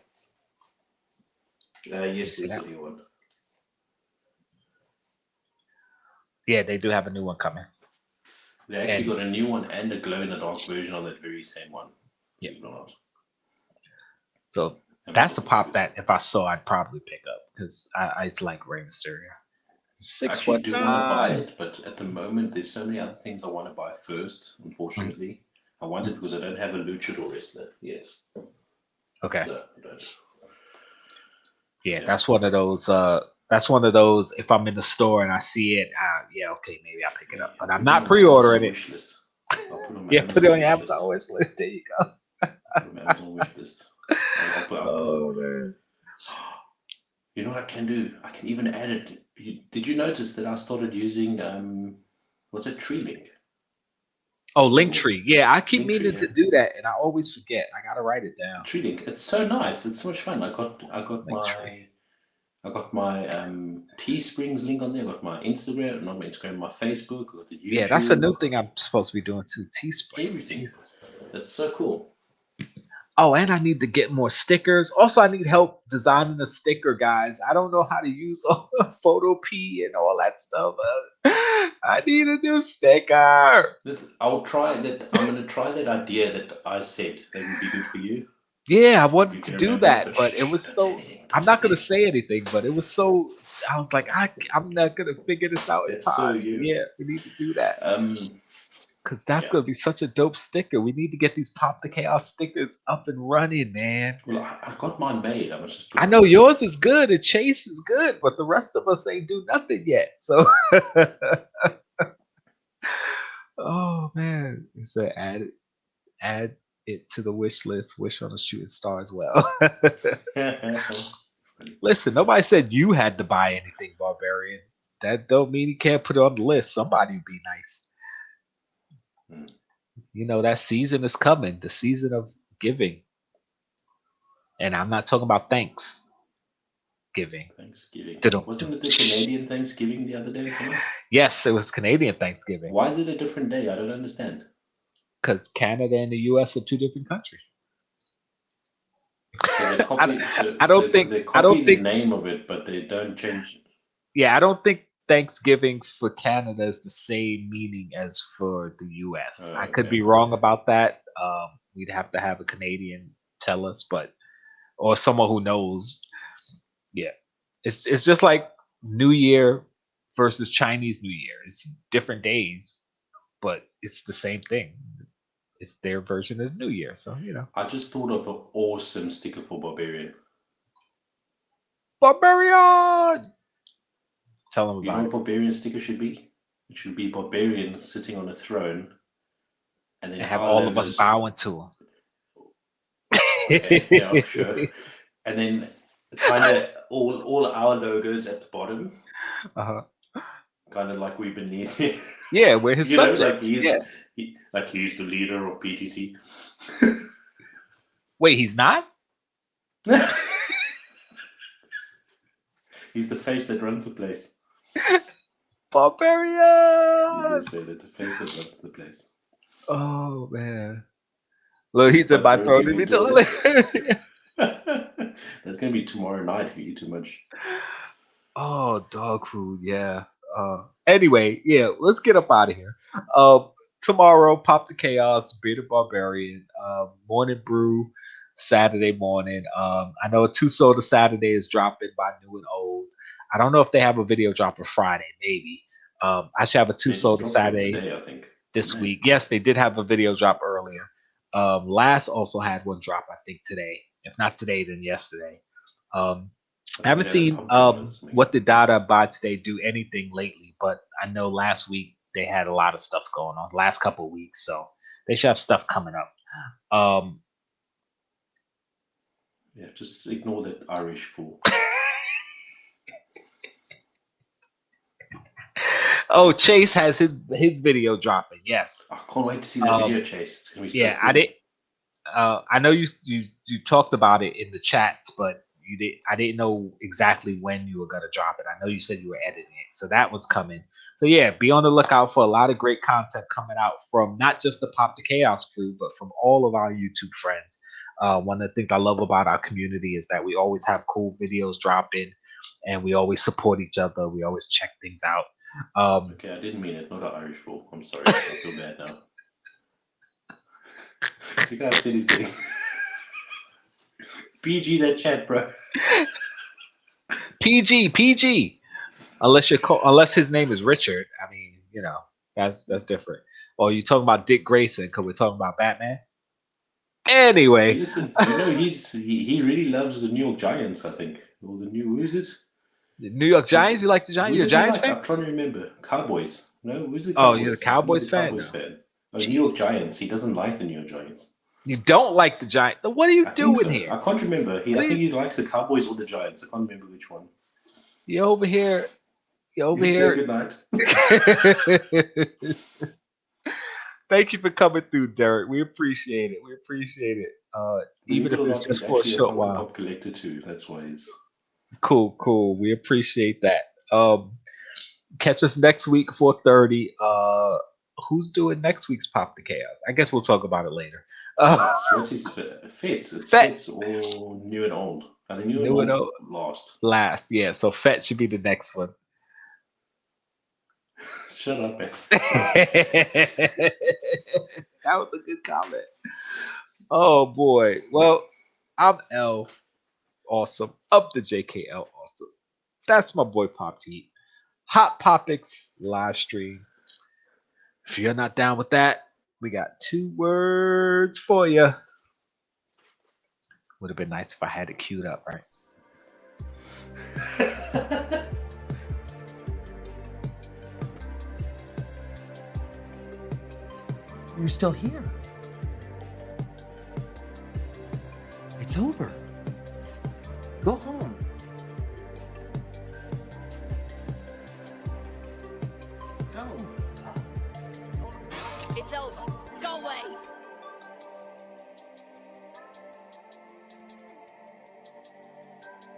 Speaker 3: Yes, there's a new one.
Speaker 2: Yeah, they do have a new one coming.
Speaker 3: They actually got a new one and a glow-in-the-dark version of that very same one.
Speaker 2: Yeah.
Speaker 3: Believe it or not.
Speaker 2: So that's a pop that if I saw, I'd probably pick up, because I just like Rey Mysterio.
Speaker 3: I actually do want to buy it, but at the moment, there's so many other things I want to buy first, unfortunately. I want it because I don't have a luchador wrestler yet.
Speaker 2: Okay.
Speaker 3: No, I don't.
Speaker 2: Yeah, that's one of those. If I'm in the store and I see it, yeah, okay, maybe I'll pick it up. But I'm not pre-ordering it. Yeah, put it on your Amazon wish list. There you go.
Speaker 3: Put it on my Amazon wish list.
Speaker 2: Oh man.
Speaker 3: You know what I can do? I can even add it. Did you notice that I started using what's it, Tree Link?
Speaker 2: Oh, Linktree. Yeah, I keep meaning to do that, and I always forget. I gotta write it down.
Speaker 3: Tree Link. It's so nice. It's so much fun. I got my Teesprings link on there. I got my Instagram, not my Instagram, my Facebook. I got the YouTube.
Speaker 2: Yeah, that's a new thing I'm supposed to be doing too. Teespring.
Speaker 3: Everything.
Speaker 2: Jesus.
Speaker 3: That's so cool.
Speaker 2: Oh, and I need to get more stickers. Also, I need help designing a sticker, guys. I don't know how to use Photo P and all that stuff. I need a new sticker.
Speaker 3: I'll try that. I'm going to try that idea that I said that would be good for you.
Speaker 2: Yeah, I wanted to do that, but it was so. I'm not going to say anything, but it was so. I was like, I'm not going to figure this out in time. So yeah, we need to do that. Because that's going to be such a dope sticker. We need to get these Pop the Chaos stickers up and running, man.
Speaker 3: Well, I got mine made.
Speaker 2: I know yours is good and Chase is good, but the rest of us ain't do nothing yet. So, oh man, it said add it to the wish list. Wish on a shooting star as well. Listen, nobody said you had to buy anything, Barbarian. That don't mean you can't put it on the list. Somebody would be nice. You know, that season is coming, the season of giving. And I'm not talking about Thanksgiving.
Speaker 3: Wasn't it the Canadian Thanksgiving the other day or something?
Speaker 2: Yes, it was Canadian Thanksgiving.
Speaker 3: Why is it a different day? I don't understand.
Speaker 2: Because Canada and the US are two different countries.
Speaker 3: So they copy,
Speaker 2: I don't think
Speaker 3: the name of it, but they don't change it.
Speaker 2: Yeah, I don't think Thanksgiving for Canada is the same meaning as for the US. I could be wrong about that. We'd have to have a Canadian tell us, or someone who knows. Yeah, it's just like New Year versus Chinese New Year. It's different days, but it's the same thing. It's their version of New Year, so you know.
Speaker 3: I just thought of an awesome sticker for Barbarian.
Speaker 2: Barbarian! Tell them about it.
Speaker 3: You know what Barbarian sticker should be? It should be Barbarian sitting on a throne, and then
Speaker 2: have all of us bowing to him.
Speaker 3: Okay, yeah, sure. And then kind of all our logos at the bottom.
Speaker 2: Uh-huh.
Speaker 3: Kind of like we're beneath him.
Speaker 2: Yeah, we're his subjects.
Speaker 3: Like he's the leader of PTC.
Speaker 2: Wait, he's not?
Speaker 3: He's the face that runs the place.
Speaker 2: Barbarian!
Speaker 3: He's say that the face that runs the place.
Speaker 2: Oh, man. Look, he's in my throat in me toilet.
Speaker 3: That's going to be tomorrow night if you eat too much.
Speaker 2: Oh, dog food, yeah. Anyway, yeah, let's get up out of here. Tomorrow, Pop the Chaos, Bearded Barbarian, Morning Brew, Saturday morning. I know K2so the Saturday is dropping by New and Old. I don't know if they have a video drop on Friday, maybe. I should have a K2so the Saturday
Speaker 3: today, I think.
Speaker 2: this week. Yes, they did have a video drop earlier. Last also had one drop, I think, today. If not today, then yesterday. I haven't seen What Did Dada Buy Today do anything lately, but I know last week they had a lot of stuff going on, last couple of weeks, so they should have stuff coming up.
Speaker 3: Yeah, just ignore that Irish fool.
Speaker 2: Oh, Chase has his video dropping. Yes,
Speaker 3: I can't wait to see that video, Chase. It's gonna be so cool.
Speaker 2: I did. I know you talked about it in the chats, but I didn't know exactly when you were gonna drop it. I know you said you were editing it, so that was coming. So yeah, be on the lookout for a lot of great content coming out from not just the Pop the Chaos crew, but from all of our YouTube friends. One of the things I love about our community is that we always have cool videos dropping, and we always support each other. We always check things out.
Speaker 3: Okay, I didn't mean it. Not an Irish fool. I'm sorry. I feel bad now. You guys said he's getting PG that chat, bro.
Speaker 2: PG. Unless his name is Richard. I mean, that's different. Or you talking about Dick Grayson because we're talking about Batman. Anyway,
Speaker 3: hey, listen, he really loves the New York Giants. I think, or the new who is it?
Speaker 2: The New York Giants. You like the Giants? You're a Giants fan?
Speaker 3: I'm trying to remember. Cowboys. No, who's the
Speaker 2: Cowboys? Oh, you're a Cowboys fan.
Speaker 3: Oh, New York Giants. He doesn't like the New York Giants.
Speaker 2: You don't like the Giants? What are you doing here?
Speaker 3: I can't remember. I think he likes the Cowboys or the Giants. I can't remember which one.
Speaker 2: You're over here.
Speaker 3: Say good night.
Speaker 2: Thank you for coming through, Derek. We appreciate it. Even if it's just for a short while.
Speaker 3: Pop collector too. That's why he's
Speaker 2: cool. We appreciate that. Catch us next week 4:30. Who's doing next week's Pop the Chaos? I guess we'll talk about it later.
Speaker 3: What's his Fets? It's Fets or New and Old. I think New and Old
Speaker 2: last. Yeah. So Fett should be the next one.
Speaker 3: Shut up, man.
Speaker 2: That was a good comment. Oh boy. Well, I'm L Awesome of the Jkl Awesome. That's my boy Pop T. Hot Popics live stream. If you're not down with that, we got 2 words for you. Would have been nice if I had it queued up, right?
Speaker 4: You're still here. It's over. Go home.
Speaker 5: It's over.